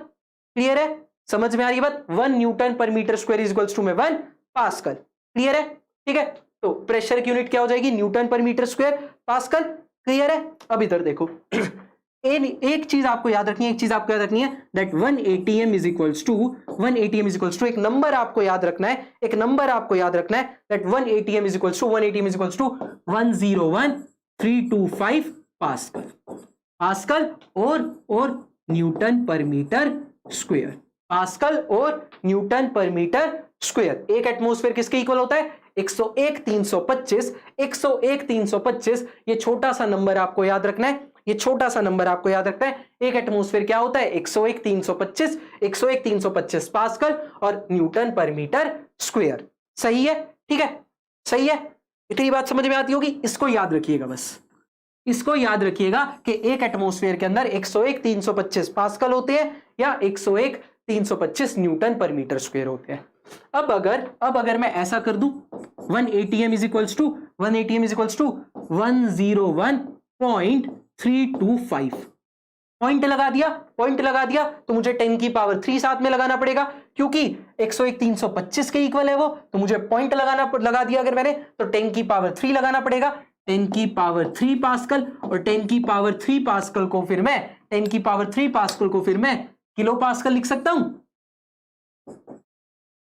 क्लियर है? समझ में आ रही है बात? 1 newton per metre square is equals to में 1 पास्कल। क्लियर है? ठीक है, तो प्रेशर की यूनिट क्या हो जाएगी? Newton per metre square, pascal. Clear है? अब इधर देखो एक चीज आपको याद रखनी है, एक चीज आपको याद रखनी है that 1 atm is equals to, 1 atm is equals to, एक नंबर आपको याद रखना है, एक नंबर आपको याद रखना है that 1 atm is equals to, 1 atm is equals to 101325 pascal. Pascal और newton per metre square, pascal और न्यूटन पर मीटर स्क्वायर। एक एटमॉस्फेयर किसके इक्वल होता है? 101,325। 101,325 ये छोटा सा नंबर आपको याद रखना है, ये छोटा सा नंबर आपको याद रखना है। एक एटमॉस्फेयर क्या होता है? 101,325, 101,325 पास्कल और न्यूटन पर मीटर स्क्वायर। सही है? ठीक है, सही है। इतनी बात समझ में आती होगी, इसको याद रखिएगा, बस इसको याद रखिएगा कि एक एटमॉस्फेयर के अंदर 101,325 पास्कल होते हैं या 101,325 न्यूटन पर मीटर स्क्वायर होते हैं। अब अगर मैं ऐसा कर दूं 1 atm is equals to 101.325 point लगा दिया तो मुझे 10 की पावर 3 साथ में लगाना पड़ेगा, क्योंकि 101,325 के इक्वल है वो, तो मुझे पॉइंट लगा दिया अगर मैंने, तो 10 की पावर 3 लगाना पड़ेगा। 10 की पावर 3 पास्कल, और 10 की पावर 3 पास्कल को फिर मैं 10 की पावर 3 पास्कल को फिर मैं किलो पास्कल लिख सकता हूं।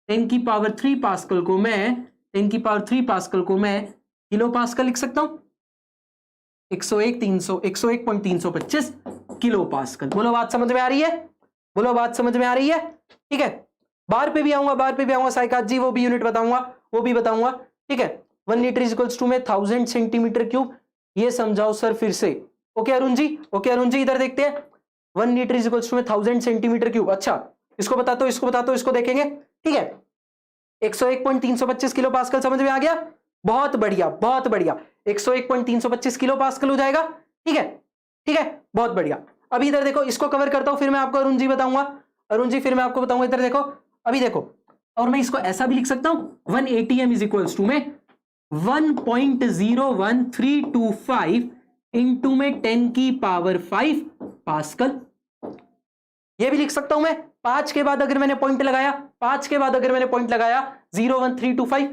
10 की पावर 3 पास्कल को मैं 10 की पावर 3 पास्कल को मैं किलो पास्कल लिख सकता हूं। 101.325 किलो पास्कल। बोलो बात समझ में आ रही है? बोलो बात समझ में आ रही है? ठीक है, बार पे भी आऊंगा साइकात जी, वो भी यूनिट बताऊंगा, वो भी बताऊंगा। ठीक है, 1 लीटर इज इक्वल्स टू में 1000 सेंटीमीटर क्यूब, ये समझाओ सर फिर से। ओके अरुण जी, इधर देखते हैं। 1 लीटर इज इक्वल्स टू में 1000 सेंटीमीटर क्यूब। अच्छा, इसको बताता हूं, इसको देखेंगे। ठीक है, 101.325 किलो पास्कल समझ में आ गया? बहुत बढ़िया 101.325 किलो पास्कल हो जाएगा। ठीक है, बहुत बढ़िया। अभी इधर देखो, इसको कवर करता हूं, फिर मैं आपको अरुण जी बताऊंगा। फिर मैं आपको बताऊंगा। इधर देखो, अभी देखो, और मैं इसको ऐसा भी लिख सकता हूं 1 atm इज इक्वल्स टू में 1.01325 इंटू में 10 की पावर 5 पास्कल। ये भी लिख सकता हूं मैं। 5 के बाद अगर मैंने पॉइंट लगाया 01325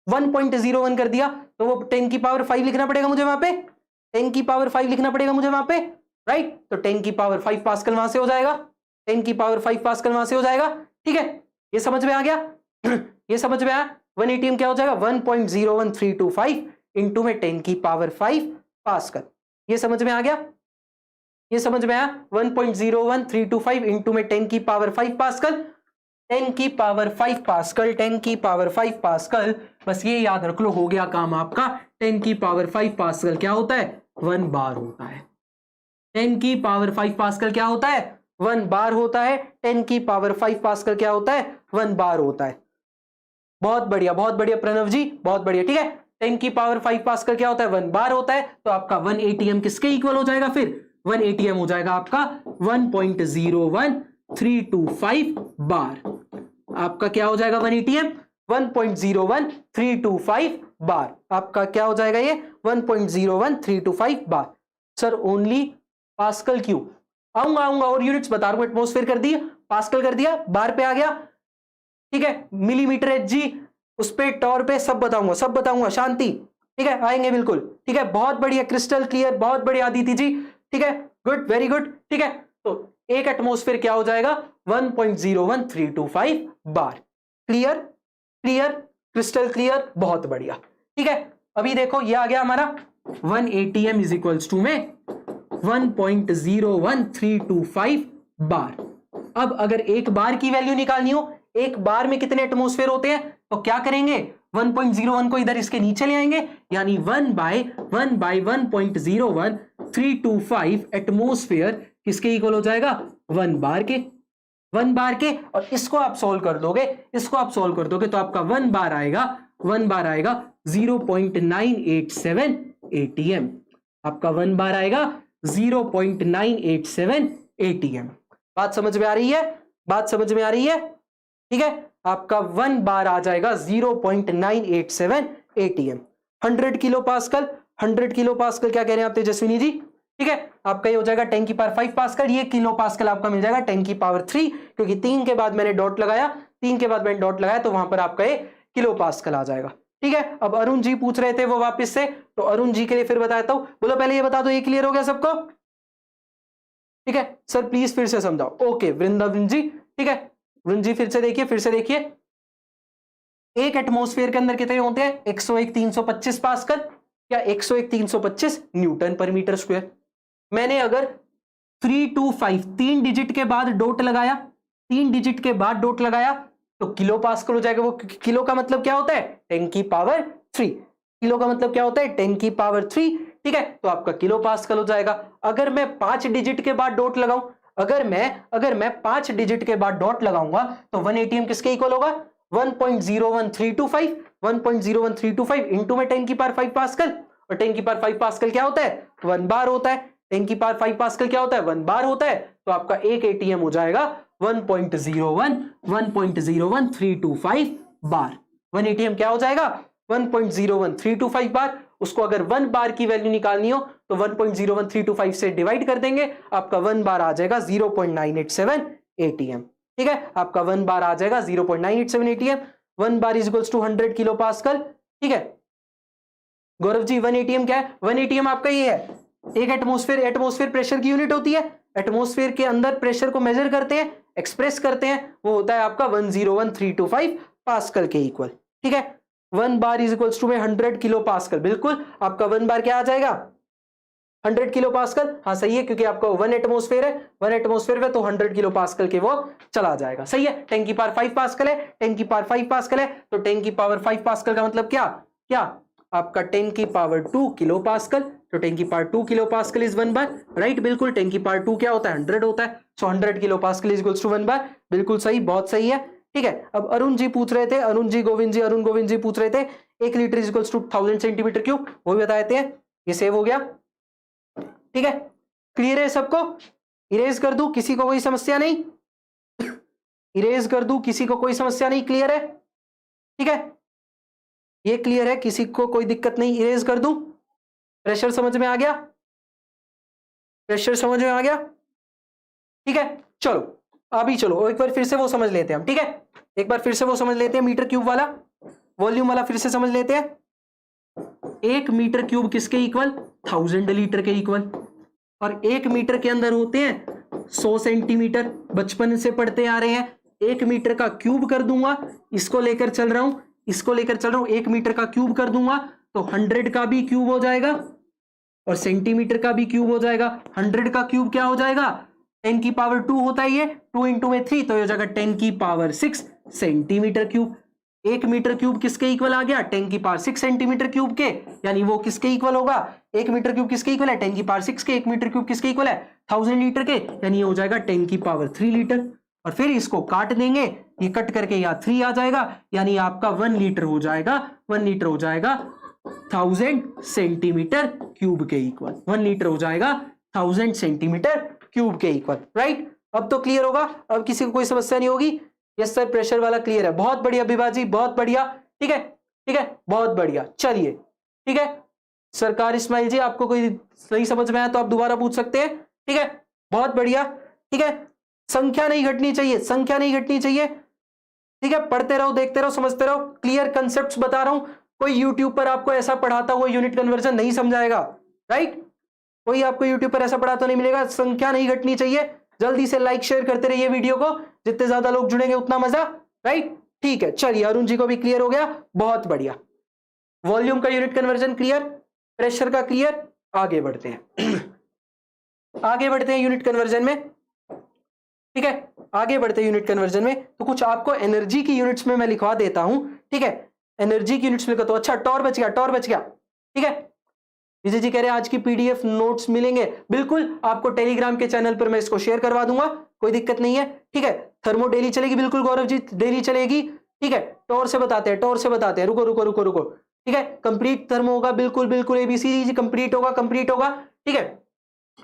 1.01 कर दिया, तो वो 10 की पावर 5 लिखना पड़ेगा मुझे वहां पे, 10 की पावर 5 लिखना पड़ेगा मुझे वहां पे, राइट। तो 10 की पावर 5 पास्कल वहां से हो जाएगा, 10 की पावर 5 पास्कल वहां से हो जाएगा। ठीक है, ये समझ में आ गया? ये समझ में आया? 1 atm क्या हो जाएगा? 1.01325 इंटू में 10 की पावर 5 पास्कल। ये समझ में आ गया? ये समझ में आया? 1.01325 इंटू में 10 की पावर 5 पास्कल, 10 की पावर 5 पास्कल, 10 की पावर 5 पास्कल। बस ये याद रख लो, हो गया काम आपका। 10 की पावर 5 पास्कल क्या होता है? 1 बार होता है। 10 की पावर 5 पास्कल क्या होता है? 1 बार होता है। 10 की पावर 5 पास्कल क्या होता है? 1 बार होता है। बहुत बढ़िया प्रणव जी, बहुत बढ़िया। ठीक है, 10 की पावर 5 पास्कल क्या होता है? 1 बार होता है। तो आपका 1 atm किसके इक्वल हो जाएगा? फिर 1 atm हो जाएगा आपका 1.01325 बार। आपका क्या हो जाएगा? 1 atm 1.01325 बार। आपका क्या हो जाएगा? ये 1.01325 बार। सर ओनली पास्कल क्यों? आऊंगा और यूनिट्स बता रहा हूं। एटमॉस्फेयर कर दिया, पास्कल कर दिया, बार पे आ गया। ठीक है, मिलीमीटर एचजी, उस पे टॉर पे सब बताऊंगा। शांति, ठीक है, आएंगे बिल्कुल। ठीक है, बहुत बढ़िया, क्रिस्टल क्लियर, बहुत बढ़िया आदिति जी। ठीक है, गुड, वेरी गुड। ठीक है, तो एक एटमॉस्फेयर क्या हो जाएगा? 1.01325 बार। क्लियर, क्रिस्टल क्लियर, बहुत बढ़िया। ठीक है, अभी देखो ये आ गया हमारा 1 atm इज इक्वल्स टू में 1.01325 बार। अब अगर एक बार की वैल्यू निकालनी हो, एक बार में कितने एटमॉस्फेयर होते हैं, तो क्या करेंगे? 1.01 को इधर इसके नीचे ले आएंगे, यानी 1 बाय 1.01325 एटमॉस्फेयर किसके इक्वल हो जाएगा? 1 बार के। और इसको आप सोल्व कर दोगे, तो आपका 1 बार आएगा 0.987 atm। आपका 1 बार आएगा 0.987 atm। बात समझ में आ रही है? ठीक है, आपका 1 बार आ जाएगा 0.987 ATM। 100 kilo pascal, 100 kilo pascal क्या कह रहे हैं आप तेजस्विनी जी? ठीक है, आपका ये हो जाएगा 10 की पावर 5 पास्कल। ये किलो पास्कल आपका मिल जाएगा 10 की पावर 3, क्योंकि 3 के बाद मैंने डॉट लगाया, 3 के बाद मैंने डॉट लगाया तो वहां पर आपका ये किलो पास्कल आ जाएगा। ठीक है, अब अरुण जी पूछ रहे थे वो वापस से, तो अरुण जी के लिए फिर बताता हूं। बोलो पहले ये बता दो, ये क्लियर हो गया सबको? ठीक है सर, प्लीज फिर से समझाओ। ओके वृंदावन जी, ठीक है वृंद जी फिर से देखिए, फिर से देखिए। एक एटमॉस्फेयर के अंदर कितने होते हैं? 101 325 पास्कल या 101 325 न्यूटन पर मीटर स्क्वायर। मैंने अगर 325 3 डिजिट के बाद डॉट लगाया, 3 डिजिट के बाद डॉट लगाया तो किलो पास्कल हो जाएगा। वो किलो का मतलब क्या होता है? 10 की पावर 3। किलो का मतलब क्या होता है? 10 की पावर 3। ठीक है, तो आपका किलो पास्कल हो जाएगा। अगर मैं 5 डिजिट के बाद डॉट लगाऊं, अगर मैं 5 डिजिट के बाद डॉट लगाऊंगा तो 1 ATM किसके इक्वल होगा? 1.01325। 1.01325 इंटू में 10 की पावर 5 पास्कल, और 10 की पावर 5 पास्कल क्या होता है? 1 बार होता है। 10 की पावर 5 पास्कल क्या होता है? 1 बार होता है। तो आपका एक ATM हो जाएगा 1.01325 बार। 1 ATM क्या हो जाएगा? 1.01325 बार। उसको अगर 1 बार की वैल्यू निकालनी हो तो 1.01325 से डिवाइड कर देंगे, आपका 1 बार आ जाएगा 0.987 ATM। ठीक है, आपका 1 बार आ जाएगा 0.987 ATM। 1 bar is equals to 100 kilo pascal. ठीक है गौरव जी, 1 ATM क्या है? 1 ATM आपका ये है, एक एटमॉस्फेयर प्रेशर की यूनिट होती है। एटमॉस्फेयर के अंदर प्रेशर को मेजर करते हैं, एक्सप्रेस करते हैं, वो होता है आपका 101,325 पास्कल के इक्वल। ठीक है, 1 बार इज इक्वल्स टू में 100 किलो पास्कल। बिल्कुल, आपका 1 बार क्या आ जाएगा? 100 किलो पास्कल। हाँ सही है, क्योंकि आपका 1 एटमॉस्फेयर है, 1 एटमॉस्फेयर है तो 100 किलो पास्कल के वो चला जाएगा। सही है, 10 की पावर 5 पास्कल है, 10 की पावर 5 पास्कल है, तो 10 की पावर 5 पास्कल का मतलब क्या? आपका 10 की पावर 2 किलो पास्कल। तो 10 की power 2 kilo pascal is 1 bar, right? बिल्कुल, 10 की पावर 2 क्या होता है? 100 होता है। So 100 kilo pascal is equals to 1 bar. बिल्कुल सही, बहुत सही है। ठीक है, अब अरुण जी पूछ रहे थे, अरुण गोविंद जी पूछ रहे थे 1 litre is equals to 1000 centimetre cube. वो भी बता देते हैं, ये सेव हो गया। ठीक है, क्लियर है सबको? इरेज कर दूं, किसी को कोई समस्या नहीं? इरेज कर दूं, किसी को कोई समस्या नहीं? क्लियर है? ठीक है, ये क्लियर है, किसी को कोई दिक्कत नहीं? इरेज कर दूं? प्रेशर समझ में आ गया? प्रेशर समझ में आ गया? ठीक है, चलो अभी चलो एक बार फिर से वो समझ लेते हैं हम। ठीक है, एक बार फिर से वो समझ लेते हैं, मीटर क्यूब वाला, वॉल्यूम वाला फिर से समझ लेते हैं। 1 मीटर क्यूब किसके इक्वल? 1000 लीटर के इक्वल। और 1 मीटर के अंदर होते हैं 100 सेंटीमीटर। बचपन से पढ़ते आ रहे हैं। 1 मीटर का क्यूब कर दूंगा, इसको लेकर चल रहा हूं, 1 मीटर का क्यूब कर दूंगा तो 100 का भी क्यूब हो जाएगा और सेंटीमीटर का भी क्यूब हो जाएगा। 100 का क्यूब क्या हो जाएगा? 10 की पावर 2 होता है ये, 2 इंटू में 3 तो हो जाएगा 10 की power 6 centimetre cube. 1 metre cube किसके इक्वल आ गया? 10 की पावर 6 सेंटीमीटर क्यूब के, यानी वो किसके इक्वल होगा? 1 मीटर क्यूब किसके इक्वल है? 10 की पावर 6 के। 1 मीटर क्यूब किसके इक्वल है? 1000 लीटर के, यानी ये हो जाएगा 10 की पावर 3 लीटर। और फिर इसको काट देंगे, ये कट करके यहाँ 3 आ जाएगा, यानी आपका 1 लीटर हो जाएगा, 1 लीटर हो जाएगा 1000 सेंटीमीटर क्यूब के इक्वल। 1 लीटर हो जाएगा 1000 सेंटीमीटर क्यूब के इक्वल, राइट? अब तो क्लियर होगा, अब किसी को कोई समस्या नहीं होगी। यस सर, प्रेशर वाला क्लियर है, बहुत बढ़िया विभाजी, बहुत बढ़िया। ठीक है, ठीक है, बहुत बढ़िया। चलिए, ठीक है सरकार इस्माइल जी, आपको कोई सही समझ में आया तो आप दोबारा पूछ सकते हैं। ठीक है, बहुत बढ़िया। ठीक है, संख्या नहीं घटनी चाहिए, संख्या नहीं घटनी चाहिए। ठीक है, पढ़ते रहो, देखते रहो, समझते रहो। क्लियर कंसेप्ट्स बता रहा हूं, कोई यूट्यूब पर आपको ऐसा पढ़ाता हुआ यूनिट कन्वर्जन नहीं समझाएगा, राइट? कोई आपको यूट्यूब पर ऐसा पढ़ाता नहीं मिलेगा। संख्या नहीं घटनी चाहिए। जल्दी से लाइक शेयर करते रहिए वीडियो को, जितने ज्यादा लोग जुड़ेंगे उतना मजा, राइट? ठीक है, चलिए अरुण जी को भी क्लियर हो गया, बहुत बढ़िया। वॉल्यूम का यूनिट कन्वर्जन क्लियर, प्रेशर का क्लियर। आगे बढ़ते हैं आगे बढ़ते हैं यूनिट कन्वर्जन में। ठीक है, आगे बढ़ते हैं यूनिट कन्वर्जन में। तो कुछ आपको एनर्जी की यूनिट्स में मैं लिखवा देता हूं। ठीक है, एनर्जी की यूनिट्स में लिखा तो अच्छा, टॉर बच गया, टॉर बच गया। ठीक है, विजय जी कह रहे हैं आज की पीडीएफ नोट्स मिलेंगे। बिल्कुल, आपको टेलीग्राम के चैनल पर मैं इसको शेयर करवा दूंगा, कोई दिक्कत नहीं है। ठीक है, थर्मो डेली चलेगी, बिल्कुल गौरव जी डेली चलेगी। ठीक है, टॉर से बताते हैं, टॉर से बताते हैं। रुको रुको रुको रुको। ठीक है, कंप्लीट थर्मो होगा, बिल्कुल बिल्कुल एबीसी कंप्लीट होगा, कंप्लीट होगा। ठीक है,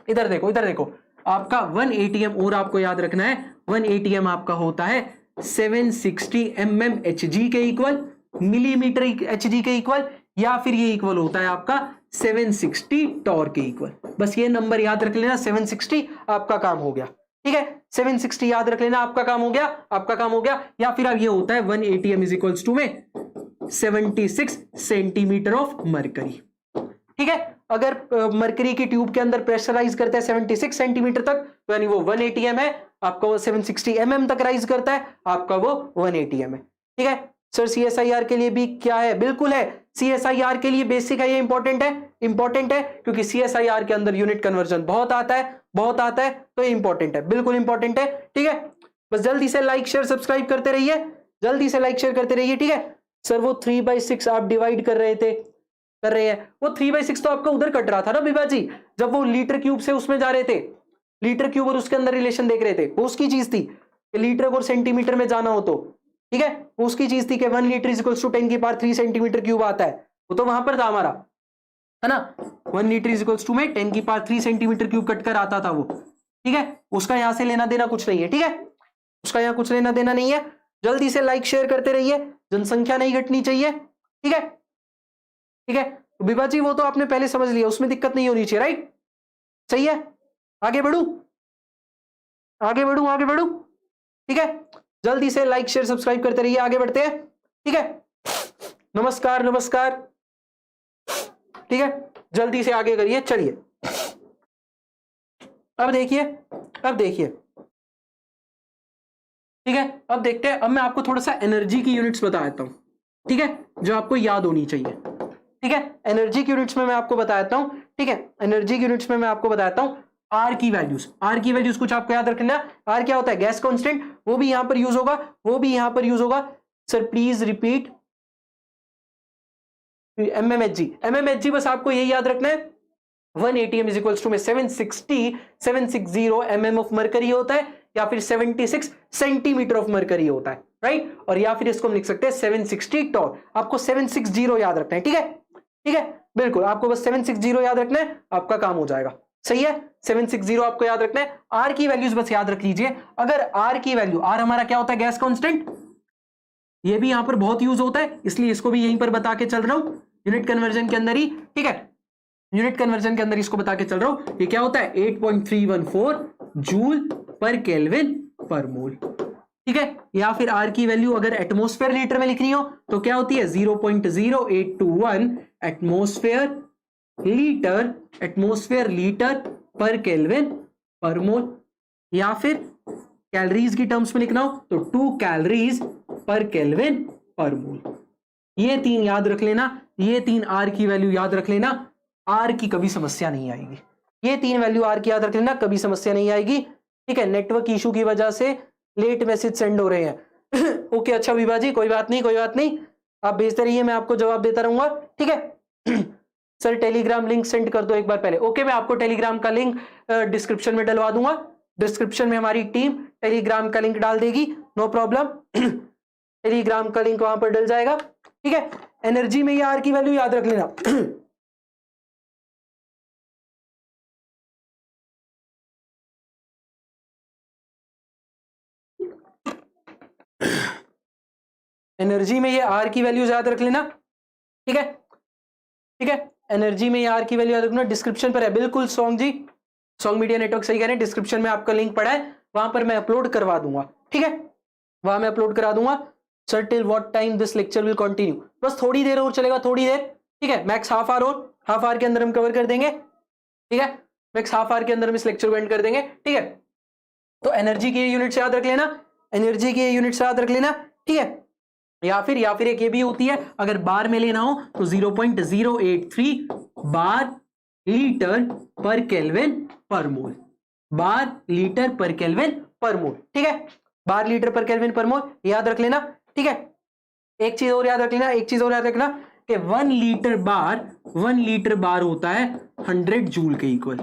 इधर देखो, इधर देखो, आपका 1 ATM और आपको याद रखना है, 1 ATM आपका होता है 760 mmHg के इक्वल, मिलीमीटर Hg के इक्वल, या फिर ये इक्वल होता है आपका 760 टॉर्क के इक्वल। बस ये नंबर याद रख लेना, 760, आपका काम हो गया। ठीक है, 760 याद रख लेना, आपका काम हो गया, आपका काम हो गया। या फिर अब ये होता है 1 ATM इज इक्वल्स टू में 76 सेंटीमीटर ऑफ मरकरी। ठीक है, अगर मरकरी की ट्यूब के अंदर प्रेशराइज करता है 76 सेंटीमीटर तक, तो यानी वो 1 ATM है। आपका वो 760 mm तक राइज करता है, आपका वो 1 ATM है। ठीक है सर, CSIR के लिए भी क्या है? बिल्कुल है, CSIR के लिए बेसिक है, ये इंपॉर्टेंट है, इंपॉर्टेंट है, क्योंकि CSIR के अंदर यूनिट कन्वर्जन बहुत आता है, बहुत आता है, तो ये इंपॉर्टेंट है, बिल्कुल इंपॉर्टेंट है। ठीक है, बस जल्दी से लाइक शेयर सब्सक्राइब करते रहिए, जल्दी से लाइक शेयर करते रहिए। ठीक है सर, वो 3/6 आप डिवाइड कर रहे थे, कर रहे हैं, वो 3/6 तो आपका उधर कट रहा था ना विभा जी, जब वो लीटर क्यूब से उसमें जा रहे थे, लीटर क्यूब और उसके अंदर रिलेशन देख रहे थे, वो उसकी चीज थी कि लीटर और सेंटीमीटर में जाना हो तो। ठीक है, उसकी चीज थी कि 1 लीटर इज इक्वल्स टू 10 की पावर 3 सेंटीमीटर क्यूब आता है, वो तो वहां पर था हमारा, है ना। 1 लीटर इज इक्वल्स टू में 10 की पावर 3 सेंटीमीटर क्यूब कट कर आता था वो। ठीक है, उसका यहां से लेना देना कुछ नहीं है। ठीक है, उसका यहां कुछ लेना देना नहीं है। जल्दी से लाइक शेयर करते रहिए, जनसंख्या नहीं घटनी चाहिए। ठीक है, ठीक है विभा जी, वो तो आपने पहले समझ लिया, उसमें दिक्कत नहीं होनी चाहिए, राइट? सही है, आगे बढ़ू, आगे बढ़ू, आगे बढ़ू। ठीक है, जल्दी से लाइक शेयर सब्सक्राइब करते रहिए, आगे बढ़ते हैं। ठीक है, नमस्कार नमस्कार। ठीक है, जल्दी से आगे करिए, चलिए अब देखिए, अब देखिए। ठीक है, अब देखते हैं, अब मैं आपको थोड़ा सा एनर्जी की यूनिट्स बता देता हूं। ठीक है, जो आपको याद होनी चाहिए। ठीक है, एनर्जी की यूनिट्स में मैं आपको बता देता हूं। ठीक है, एनर्जी की यूनिट्स में मैं आपको बताता हूं। आर की वैल्यूज, आर की वैल्यूज कुछ आपको याद रखना। आर क्या होता है? गैस कांस्टेंट, वो भी यहां पर यूज होगा, वो भी यहां पर यूज होगा। Sir please repeat mmHg, mmHg बस आपको यही याद रखना है, 1 ATM इज इक्वल्स टू में 760 mm ऑफ मरकरी होता है, या फिर 76 सेंटीमीटर ऑफ मरकरी होता है, राइट। और या फिर इसको हम लिख सकते हैं 760 टॉर। आपको 760 याद रखना है। ठीक है, ठीक है, बिल्कुल, आपको बस 760 याद रखना है, आपका काम हो जाएगा। सही है, 760 आपको याद रखना है। आर की वैल्यूज बस याद रख लीजिए। अगर आर की वैल्यू, आर हमारा क्या होता है? गैस कांस्टेंट, ये भी यहां पर बहुत यूज होता है, इसलिए इसको भी यहीं पर बता के चल रहा हूं, यूनिट कन्वर्जन के अंदर ही। ठीक है, यूनिट कन्वर्जन के अंदर इसको बता के चल रहा हूं। ये क्या होता है? 8.314 जूल पर केल्विन पर मोल। ठीक है, या फिर आर की वैल्यू अगर एटमॉस्फेयर लीटर में लिखनी हो तो क्या होती है? 0.0821 एटमॉस्फेयर लीटर, एटमॉस्फेयर लीटर पर केल्विन पर मोल। या फिर कैलोरीज की टर्म्स में लिखना हो तो 2 कैलोरीज पर केल्विन पर मोल। ये 3 याद रख लेना, ये 3 आर की वैल्यू याद रख लेना, आर की कभी समस्या नहीं आएगी। ये 3 वैल्यू आर की याद रख लेना, कभी समस्या नहीं आएगी। ठीक है, नेटवर्क इशू की वजह से लेट मैसेज सेंड हो रहे हैं। ओके, अच्छा विभा जी, कोई बात नहीं, कोई बात नहीं, आप भेजते रहिए, मैं आपको जवाब देता रहूंगा। ठीक है सर टेलीग्राम लिंक सेंड कर दो एक बार पहले। ओके, मैं आपको टेलीग्राम का लिंक डिस्क्रिप्शन में डलवा दूंगा, डिस्क्रिप्शन में हमारी टीम टेलीग्राम का लिंक डाल देगी, नो प्रॉब्लम। टेलीग्राम का लिंक वहां पर डल जाएगा। ठीक है, एनर्जी में ये आर की वैल्यू याद रख लेना। एनर्जी में ये आर की वैल्यूज याद रख लेना। ठीक है, ठीक है, एनर्जी में ये आर की वैल्यू याद रखना, डिस्क्रिप्शन पर है, बिल्कुल सॉन्ग जी, सॉन्ग मीडिया नेटवर्क सही कह रहे हैं, डिस्क्रिप्शन में आपका लिंक पड़ा है, वहां पर मैं अपलोड करवा दूंगा। ठीक है, वहां मैं अपलोड करा दूंगा। Sir till what time this lecture will continue? बस थोड़ी देर और चलेगा, थोड़ी देर। ठीक है, मैक्स हाफ आवर, और हाफ आवर के अंदर हम कवर कर देंगे। ठीक है, मैक्स हाफ आवर के अंदर हम इस लेक्चर को एंड कर देंगे। ठीक है, तो एनर्जी की यूनिट्स याद रख लेना, एनर्जी की यूनिट्स याद रख लेना। ठीक है, या फिर एक ये भी होती है, अगर बार में लेना हो तो 0.083 बार लीटर पर केल्विन पर मोल, बार लीटर पर केल्विन पर मोल। ठीक है, बार लीटर पर केल्विन पर मोल याद रख लेना। ठीक है, एक चीज और याद रख लेना, एक चीज और याद रखना कि 1 लीटर बार होता है 100 जूल के इक्वल।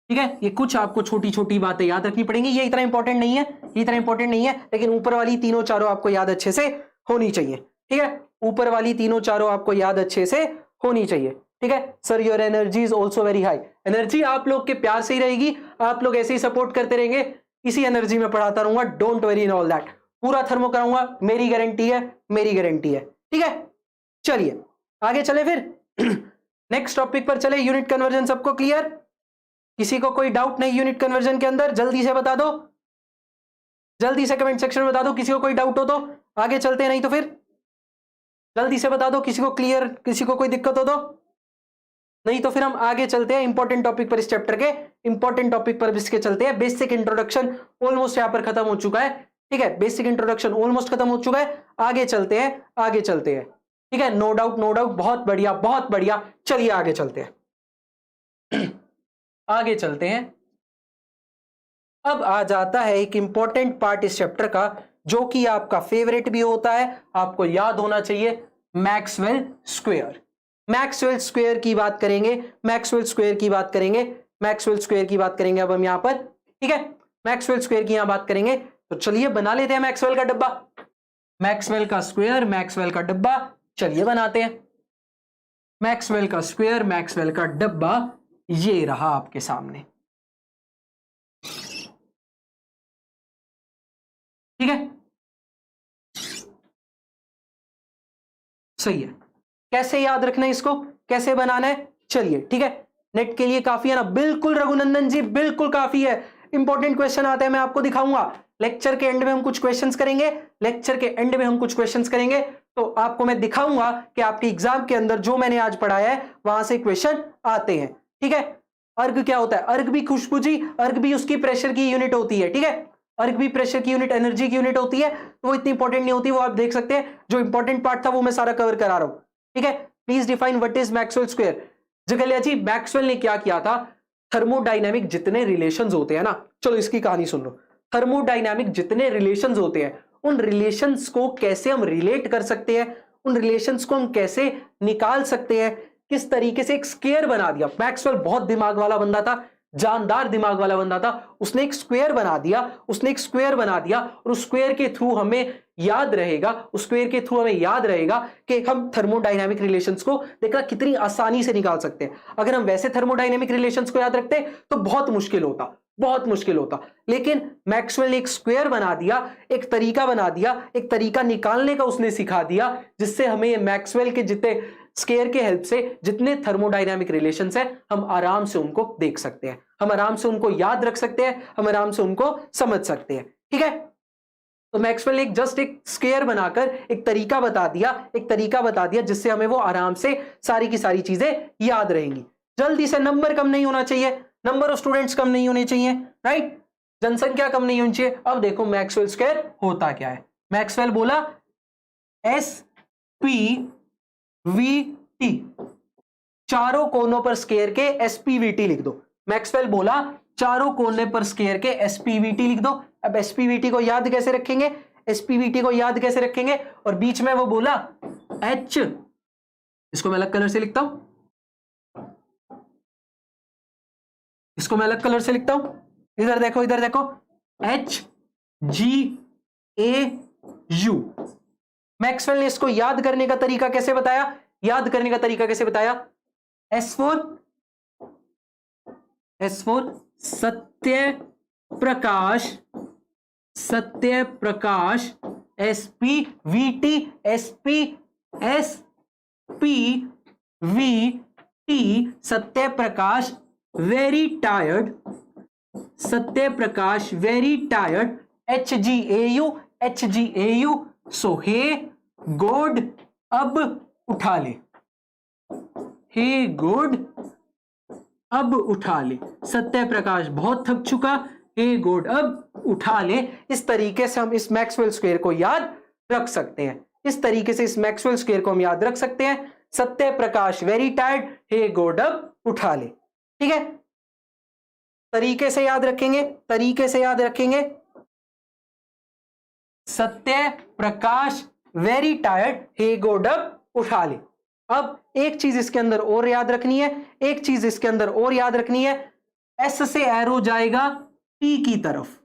ठीक है, ये कुछ आपको छोटी छोटी बातें याद रखनी पड़ेंगी, ये इतना इंपॉर्टेंट नहीं है, ये इतना इंपॉर्टेंट नहीं है, लेकिन ऊपर वाली तीनों चारों आपको याद अच्छे से होनी चाहिए। ठीक है, ऊपर वाली तीनों चारों आपको याद अच्छे से होनी चाहिए। ठीक है sir, your energy is also very high. Energy आप लोग के प्यार से ही रहेगी, आप लोग ऐसे ही सपोर्ट करते रहेंगे, इसी एनर्जी में पढ़ाता रहूंगा, don't worry in all that, पूरा थर्मो कराऊंगा, मेरी गारंटी है, मेरी गारंटी है, ठीक है। चलिए आगे चले फिर नेक्स्ट टॉपिक पर चले। यूनिट कन्वर्जन सबको क्लियर? किसी को कोई डाउट नहीं यूनिट कन्वर्जन के अंदर? जल्दी से बता दो, जल्दी से कमेंट सेक्शन में बता दो किसी को कोई डाउट हो तो। आगे चलते हैं, नहीं तो फिर जल्दी से बता दो किसी को क्लियर, किसी को कोई दिक्कत हो तो, नहीं तो फिर हम आगे चलते हैं इंपॉर्टेंट टॉपिक पर, इस चैप्टर के इंपॉर्टेंट टॉपिक पर इसके चलते हैं। बेसिक इंट्रोडक्शन ऑलमोस्ट यहां पर खत्म हो चुका है, ठीक है, बेसिक इंट्रोडक्शन ऑलमोस्ट खत्म हो चुका है। आगे चलते हैं, आगे चलते हैं, ठीक है, नो डाउट नो डाउट, बहुत बढ़िया बहुत बढ़िया। चलिए आगे चलते हैं आगे चलते हैं। अब आ जाता है एक इंपॉर्टेंट पार्ट इस चैप्टर का, जो कि आपका फेवरेट भी होता है, आपको याद होना चाहिए, मैक्सवेल स्क्वायर। मैक्सवेल स्क्वायर की बात करेंगे, मैक्सवेल स्क्वायर की बात करेंगे, मैक्सवेल स्क्वायर की बात करेंगे अब हम यहां पर, ठीक है, मैक्सवेल स्क्वायर की यहां बात करेंगे। तो चलिए बना लेते हैं मैक्सवेल का डब्बा, मैक्सवेल का स्क्वायर, मैक्सवेल का डब्बा, चलिए बनाते हैं मैक्सवेल का स्क्वायर, मैक्सवेल का डब्बा। ये रहा आपके सामने, ठीक है, सही है। कैसे याद रखना है इसको, कैसे बनाना है, चलिए, ठीक है, नेट के लिए काफी है ना? बिल्कुल रघुनंदन जी, बिल्कुल काफी है। इंपॉर्टेंट क्वेश्चन आते हैं, मैं आपको दिखाऊंगा लेक्चर के एंड में, हम कुछ क्वेश्चंस करेंगे, लेक्चर के एंड में हम कुछ क्वेश्चंस करेंगे, तो आपको मैं दिखाऊंगा कि आपके एग्जाम के अंदर जो मैंने आज पढ़ाया है वहां से क्वेश्चन आते हैं, ठीक है। अर्ग क्या होता है? अर्ग भी खुशबू जी, अर्ग भी उसकी प्रेशर की यूनिट होती है, ठीक है, अर्ग भी प्रेशर की यूनिट, एनर्जी की यूनिट होती है, तो वो इतनी इंपॉर्टेंट नहीं होती, वो आप देख सकते हैं, जो इंपॉर्टेंट पार्ट था वो मैं सारा कवर करा रहा हूं, ठीक है। Please define what is Maxwell square. Jagaliya ji, Maxwell ने क्या किया था, थर्मोडायनामिक जितने रिलेशंस होते हैं ना, चलो इसकी कहानी सुन लो। थर्मोडायनामिक जितने रिलेशंस होते हैं, उन रिलेशंस को कैसे हम रिलेट कर सकते हैं, उन रिलेशंस को हम कैसे निकाल सकते हैं, किस तरीके से एक स्क्वायर बना दिया। मैक्सवेल बहुत दिमाग वाला बंदा था, जानदार दिमाग वाला बंदा था, उसने एक स्क्वायर बना दिया, उसने एक स्क्वायर बना दिया, और उस स्क्वायर के थ्रू हमें याद रहेगा, उस स्क्वायर के थ्रू हमें याद रहेगा कि हम थर्मोडायनामिक रिलेशंस को देखना कितनी आसानी से निकाल सकते हैं। अगर हम वैसे थर्मोडायनामिक रिलेशंस को याद रखते तो बहुत मुश्किल होता, बहुत मुश्किल होता, लेकिन मैक्सवेल ने एक स्क्वायर बना दिया, एक तरीका बना दिया, एक तरीका निकालने का उसने सिखा दिया, जिससे हमें मैक्सवेल के जितने स्क्वायर के हेल्प से जितने थर्मोडायनामिक रिलेशंस हैं, हम आराम से उनको देख सकते हैं, हम आराम से उनको याद रख सकते हैं, हम आराम से उनको समझ सकते हैं, ठीक है। तो मैक्सवेल ने जस्ट एक स्क्वायर बनाकर एक तरीका बता दिया, एक तरीका बता दिया, जिससे हमें वो आराम से सारी की सारी चीजें याद रहेंगी। जल्दी से, नंबर कम नहीं होना चाहिए, नंबर ऑफ स्टूडेंट्स कम नहीं होने चाहिए, राइट, जनसंख्या कम नहीं होनी चाहिए। अब देखो मैक्सवेल स्क्वायर होता क्या है। मैक्सवेल बोला SPVT, चारों कोनों पर स्क्वायर के SPVT लिख दो। मैक्सवेल बोला चारों कोने पर स्क्वायर के SPVT लिख दो। अब SPVT को याद कैसे रखेंगे, SPVT को याद कैसे रखेंगे, और बीच में वो बोला H, इसको मैं अलग कलर से लिखता हूं, इसको मैं अलग कलर से लिखता हूं, इधर देखो, इधर देखो, HGAU। मैक्सवेल ने इसको याद करने का तरीका कैसे बताया, याद करने का तरीका कैसे बताया, S4 Satya Prakash, Satya Prakash, SPVT, SPVT, Satya Prakash very tired, Satya Prakash very tired, HGAU, HGAU, सो हे गॉड अब उठा ले, हे गॉड अब उठा ले, सत्य प्रकाश बहुत थक चुका, हे गॉड अब उठा ले। इस तरीके से हम इस मैक्सवेल स्क्वायर को याद रख सकते हैं, इस तरीके से इस मैक्सवेल स्क्वायर को हम याद रख सकते हैं। सत्य प्रकाश वेरी टायर्ड, हे गॉड अब उठा ले, ठीक है, तरीके से याद रखेंगे, तरीके से याद रखेंगे। सत्य प्रकाश वेरी टायर्ड, हे गॉड अब उठा ले। अब एक चीज इसके अंदर और याद रखनी है, एक चीज इसके अंदर और याद रखनी है, एस से एरो जाएगा टी की तरफ,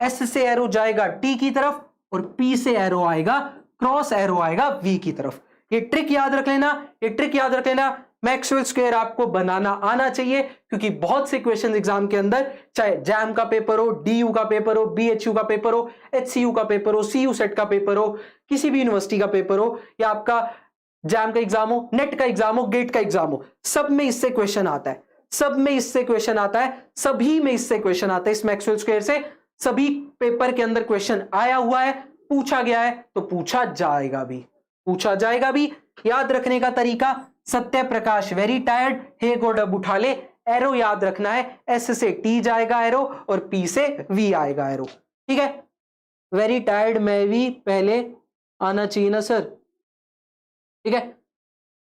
एस से एरो जाएगा टी की तरफ, और पी से एरो आएगा, क्रॉस एरो आएगा वी की तरफ। ये ट्रिक याद रख लेना, ये ट्रिक याद रख लेना। मैक्सवेल स्क्वायर आपको बनाना आना चाहिए, क्योंकि बहुत से क्वेश्चन एग्जाम के अंदर, चाहे जैम का पेपर हो, डीयू का पेपर हो, बीएचयू का पेपर हो, एचसीयू का पेपर हो, सीयू सेट का पेपर हो, किसी भी यूनिवर्सिटी का पेपर हो, या आपका जैम का एग्जाम हो, नेट का एग्जाम हो, गेट का एग्जाम हो, सब में इससे क्वेश्चन आता है, सब में इससे क्वेश्चन आता है, सभी में इससे क्वेश्चन आता है। इस मैक्सवेल स्क्वायर से सभी पेपर के अंदर क्वेश्चन आया हुआ है, पूछा गया है, तो पूछा जाएगा भी, पूछा जाएगा भी। याद रखने का तरीका, सत्य प्रकाश वेरी टायर्ड, हे गॉड अब उठा ले, एरो याद रखना है, एस से टी जाएगा एरो और पी से वी आएगा एरो, ठीक है। वेरी टायर्ड में भी पहले आना चाहिए ना सर, ठीक है,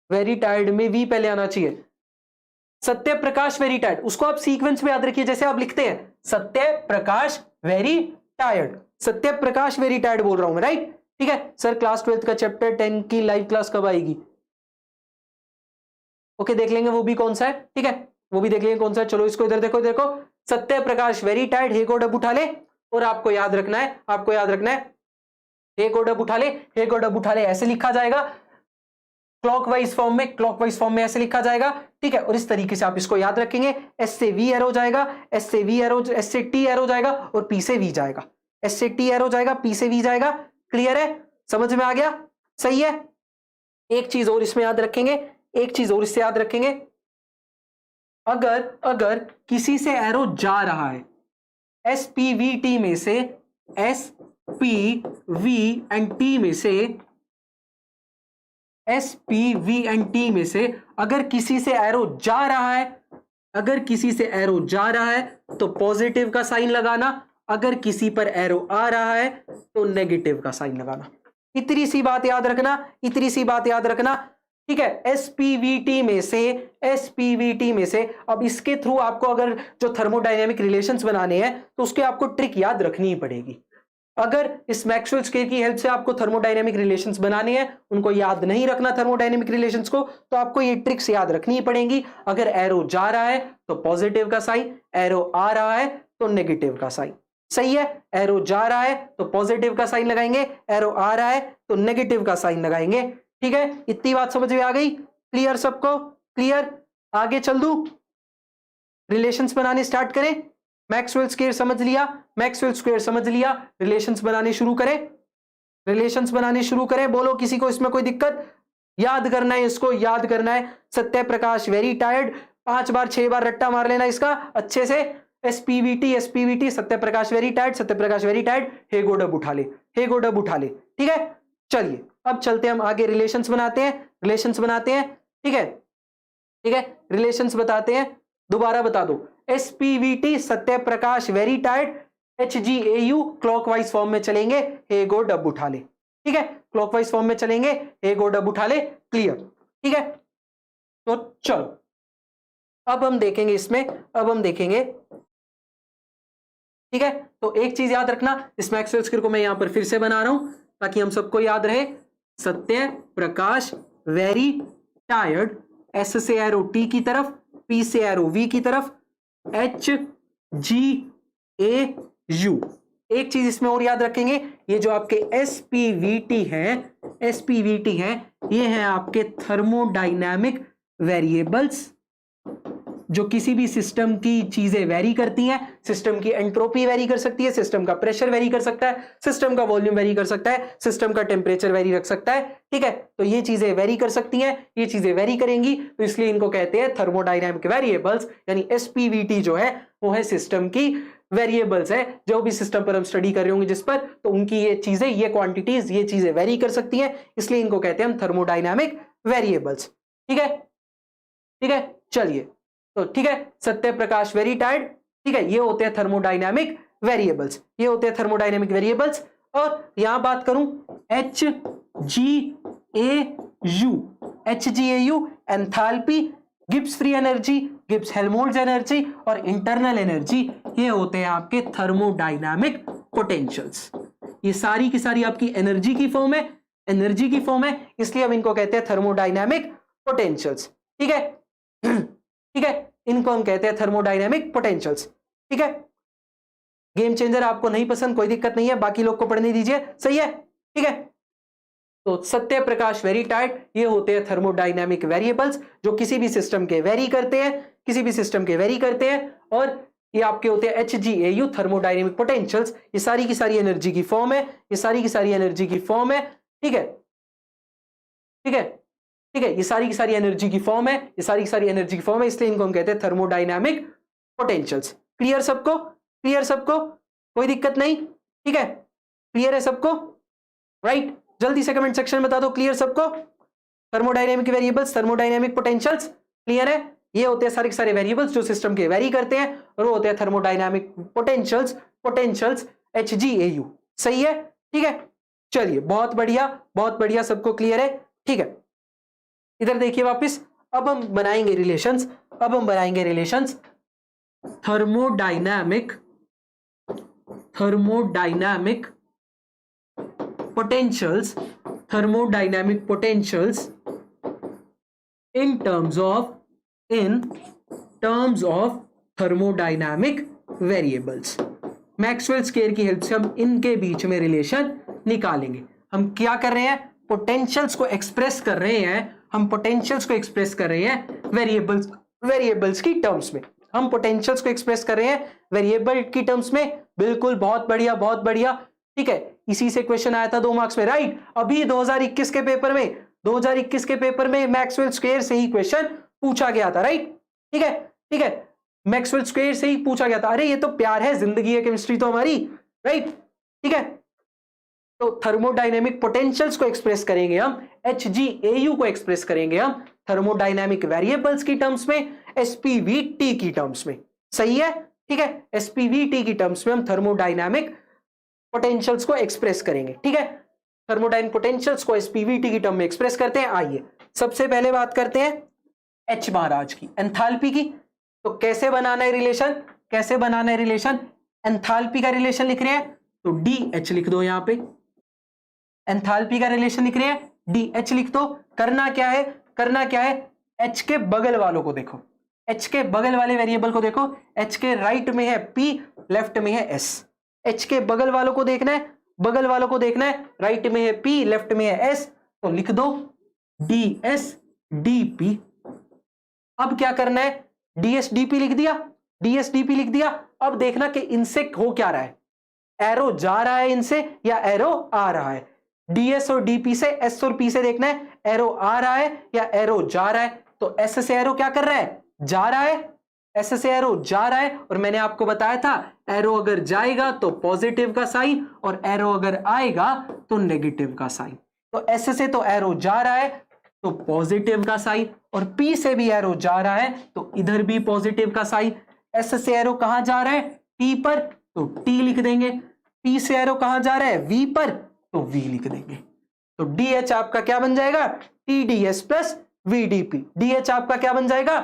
वेरी टायर्ड में वी पहले आना चाहिए। सत्य प्रकाश वेरी टायर्ड, उसको आप सीक्वेंस में याद रखिए, जैसे आप लिखते हैं Satya Prakash very tired, Satya Prakash very tired बोल रहा हूं मैं, राइट, ठीक है। सर क्लास 12th का चैप्टर 10 की लाइव क्लास कब आएगी? ओके, देख लेंगे वो भी कौन सा है, ठीक है, वो भी देख लेंगे कौन सा है। चलो इसको इधर देखो, देखो सत्य प्रकाश वेरी टायर्ड, हे गॉड अब उठा ले, और आपको याद रखना है, आपको याद रखना है हे गॉड अब उठा ले, हे गॉड अब उठा ले ऐसे लिखा जाएगा, क्लॉकवाइज फॉर्म में, क्लॉकवाइज फॉर्म में ऐसे लिखा जाएगा, ठीक है। और इस तरीके से आप इसको याद रखेंगे, एस से वी एरो जाएगा, एस से वी एरो, एस से टी एरो जाएगा और पी से वी जाएगा, एस से टी एरो जाएगा, पी से वी जाएगा। क्लियर है, समझ में आ गया, सही है। एक चीज और इसमें याद रखेंगे, एक चीज और इससे याद रखेंगे, अगर अगर किसी से एरो जा रहा है, एस पी वी टी में से, S P V and T में से, S P V and T में से अगर किसी से एरो जा रहा है, अगर किसी से एरो जा रहा है तो पॉजिटिव का साइन लगाना, अगर किसी पर एरो आ रहा है तो नेगेटिव का साइन लगाना। इतनी सी बात याद रखना, इतनी सी बात याद रखना, ठीक है। एसपीवीटी में से, एसपीवीटी में से, अब इसके थ्रू आपको अगर जो थर्मोडायनेमिक रिलेशंस बनाने हैं तो उसके आपको ट्रिक याद रखनी ही पड़ेगी। अगर इस मैक्सवेल स्क्वायर की हेल्प से आपको थर्मोडायनेमिक रिलेशंस बनाने हैं, उनको याद नहीं रखना थर्मोडायनेमिक रिलेशंस को, तो आपको ये ट्रिक्स याद रखनी ही पड़ेंगी। अगर एरो जा रहा है तो पॉजिटिव का साइन, एरो आ रहा है तो नेगेटिव का साइन, सही है। एरो जा रहा है तो पॉजिटिव का साइन लगाएंगे, एरो आ रहा है तो नेगेटिव का साइन लगाएंगे, ठीक है। इतनी बात समझ में आ गई, क्लियर सबको, क्लियर। आगे चल दूं, रिलेशंस बनाने स्टार्ट करें। मैक्सवेल स्क्वायर समझ लिया, मैक्सवेल स्क्वायर समझ लिया, रिलेशंस बनाने शुरू करें, रिलेशंस बनाने शुरू करें। बोलो किसी को इसमें कोई दिक्कत? याद करना है, इसको याद करना है। सत्य प्रकाश वेरी टायर्ड, 5 बार 6 बार रट्टा मार लेना इसका अच्छे से। एसपीवीटी, एसपीवीटी, Satya Prakash very tired, Satya Prakash very tired, हे गोडब उठा ले, हे गोडब उठा ले, ठीक है। चलिए अब चलते हैं हम आगे, रिलेशंस बनाते हैं, रिलेशंस बनाते हैं, ठीक है, ठीक है। रिलेशंस बताते हैं, दोबारा बता दो। एसपीवीटी Satya Prakash very tired, एचजीएयू clockwise form में चलेंगे, हे गो डब उठा ले, ठीक है। क्लॉकवाइज फॉर्म में चलेंगे, हे गो डब उठा ले, क्लियर, ठीक है। तो चलो अब हम देखेंगे इसमें, अब हम देखेंगे, ठीक है। तो एक चीज याद रखना, इस मैक्सवेल स्क्वायर को मैं यहां पर फिर से बना रहा हूं ताकि हम सबको याद रहे। Satya Prakash very tired, S से एरो टी की तरफ, पी से एरो वी की तरफ, एच जी ए यू। एक चीज इसमें और याद रखेंगे, ये जो आपके एसपीवीटी है, एसपीवीटी है, ये है आपके थर्मोडायनामिक वेरिएबल्स, जो किसी भी सिस्टम की चीजें वेरी करती हैं। सिस्टम की एंट्रोपी वेरी कर सकती है, सिस्टम का प्रेशर वेरी कर सकता है, सिस्टम का वॉल्यूम वेरी कर सकता है, सिस्टम का टेम्परेचर वेरी रख सकता है, ठीक है। तो ये चीजें वेरी कर सकती हैं, ये चीजें वेरी करेंगी, तो इसलिए इनको कहते हैं थर्मोडायनामिक वेरिएबल्स। यानी एसपीवीटी जो है वो है सिस्टम की वेरिएबल्स है, जो भी सिस्टम पर हम स्टडी कर रहे होंगे जिस पर, तो उनकी ये चीजें, ये क्वांटिटीज, ये चीजें वेरी कर सकती हैं, इसलिए इनको कहते हैं हम थर्मोडायनामिक वेरिएबल्स, ठीक है, ठीक है। चलिए तो ठीक है, सत्य प्रकाश वेरी टायर्ड, ठीक है, ये होते हैं थर्मोडायनामिक वेरिएबल्स, ये होते हैं थर्मोडायनामिक वेरिएबल्स। और यहां बात करूं H G A you, H G A you enthalpy, Gibbs free energy, Gibbs Helmholtz energy और इंटरनल एनर्जी, ये होते हैं आपके थर्मोडायनामिक पोटेंशियल्स। ये सारी की सारी आपकी एनर्जी की फॉर्म है, एनर्जी की फॉर्म है, इसलिए हम इनको कहते हैं थर्मोडायनामिक पोटेंशियल्स, ठीक है, ठीक है। इनको हम कहते हैं थर्मोडायनामिक पोटेंशियल्स, ठीक है। गेम चेंजर आपको नहीं पसंद, कोई दिक्कत नहीं है, बाकी लोग को पढ़ने दीजिए, सही है, ठीक है। तो सत्य प्रकाश वेरी टाइट, ये होते हैं थर्मोडाइनमिक वेरिएबल्स जो किसी भी सिस्टम के वेरी करते हैं, किसी भी सिस्टम के वेरी करते हैं। और ये आपके होते हैं HgAU थर्मोडाइनमिक पोटेंशियल्स। ये सारी की सारी एनर्जी की फॉर्म है, ये सारी की सारी एनर्जी की फॉर्म है। ठीक है, ठीक है, ठीक है, ये सारी की सारी एनर्जी की फॉर्म है, ये सारी की सारी एनर्जी की फॉर्म है, इसलिए इनको हम कहते हैं थर्मोडाइनमिक पोटेंशियल्स। क्लियर सबको? क्लियर सबको? कोई दिक्कत नहीं? ठीक है, क्लियर है सबको? राइट, जल्दी से कमेंट सेक्शन में बता दो क्लियर सबको। Thermodynamic variables, thermodynamic potentials clear है? ये होते हैं सारे के सारे वेरिएबल्स जो सिस्टम के वेरी करते हैं, और वो होते हैं थर्मोडायनेमिक पोटेंशियल्स, पोटेंशियल्स HgAU। सही है? ठीक है, चलिए बहुत बढ़िया, बहुत बढ़िया, सबको क्लियर है? ठीक है, इधर देखिए वापस, अब हम बनाएंगे रिलेशंस, अब हम बनाएंगे relations thermodynamic potentials, thermodynamic potentials in terms of thermodynamic variables। Maxwell square की हेल्प से हम इनके बीच में रिलेशन निकालेंगे। हम क्या कर रहे हैं? पोटेंशियल्स को एक्सप्रेस कर रहे हैं, हम पोटेंशियल्स को एक्सप्रेस कर रहे हैं वेरिएबल्स की टर्म्स में। हम पोटेंशियल्स को एक्सप्रेस कर रहे हैं वेरिएबल की टर्म्स में। बिल्कुल, बहुत बढ़िया, बहुत बढ़िया। ठीक है, इसी से क्वेश्चन आया था 2 मार्क्स में, राइट? अभी 2021 के पेपर में, 2021 के पेपर में मैक्सवेल स्क्वायर से ही क्वेश्चन पूछा गया था, राइट? ठीक है, ठीक है, मैक्सवेल स्क्वायर से ही पूछा गया था। अरे ये तो प्यार है, जिंदगी है केमिस्ट्री तो हमारी, राइट? ठीक है, तो थर्मोडायनेमिक पोटेंशियल्स को एक्सप्रेस करेंगे हम, HgAU को एक्सप्रेस करेंगे हम थर्मोडायनेमिक वेरिएबल्स की टर्म्स में, SPVT की टर्म्स में। सही है? ठीक है, SPVT की टर्म्स में हम थर्मोडायनेमिक पोटेंशियल्स को एक्सप्रेस करेंगे। ठीक है, थर्मोडायनेमिक पोटेंशियल्स को SPVT की टर्म में एक्सप्रेस करते हैं। आइए सबसे पहले बात करते हैं H महाराज की, एंथैल्पी की। तो कैसे बनाना है रिलेशन? कैसे बनाना है रिलेशन? एंथैल्पी का रिलेशन लिख रहे हैं तो DH लिख दो, यहां पे एंथैल्पी का रिलेशन लिख रहे हैं, DH लिख दो। करना क्या है? करना क्या है? H के बगल वालों को देखो, H के बगल वाले वेरिएबल को देखो। H के राइट में है P, लेफ्ट में है S। H के बगल वालों को देखना है, बगल वालों को देखना है, राइट में है P, लेफ्ट में है S, तो लिख दो DS DP। अब क्या करना है? DS DP लिख दिया, DS DP लिख दिया। अब देखना कि इनसे हो क्या रहा है, एरो जा रहा है इनसे या एरो आ रहा है। DS और DP से, S और P से देखना है एरो आ रहा है या एरो जा रहा है। तो S से एरो क्या कर रहा है? जा रहा है, S से एरो जा रहा है। और मैंने आपको बताया था एरो अगर जाएगा तो पॉजिटिव का साइन, और एरो अगर आएगा तो नेगेटिव का साइन। तो S से तो एरो जा रहा है तो पॉजिटिव का साइन, और P से भी एरो जा रहा है तो इधर भी पॉजिटिव का साइन। S से एरो कहां जा रहा है? T पर, तो T लिख देंगे। P से एरो कहां जा रहा है? V पर, तो V लिख देंगे। तो DH आपका क्या बन जाएगा? TDS plus VDP। DH आपका क्या बन जाएगा?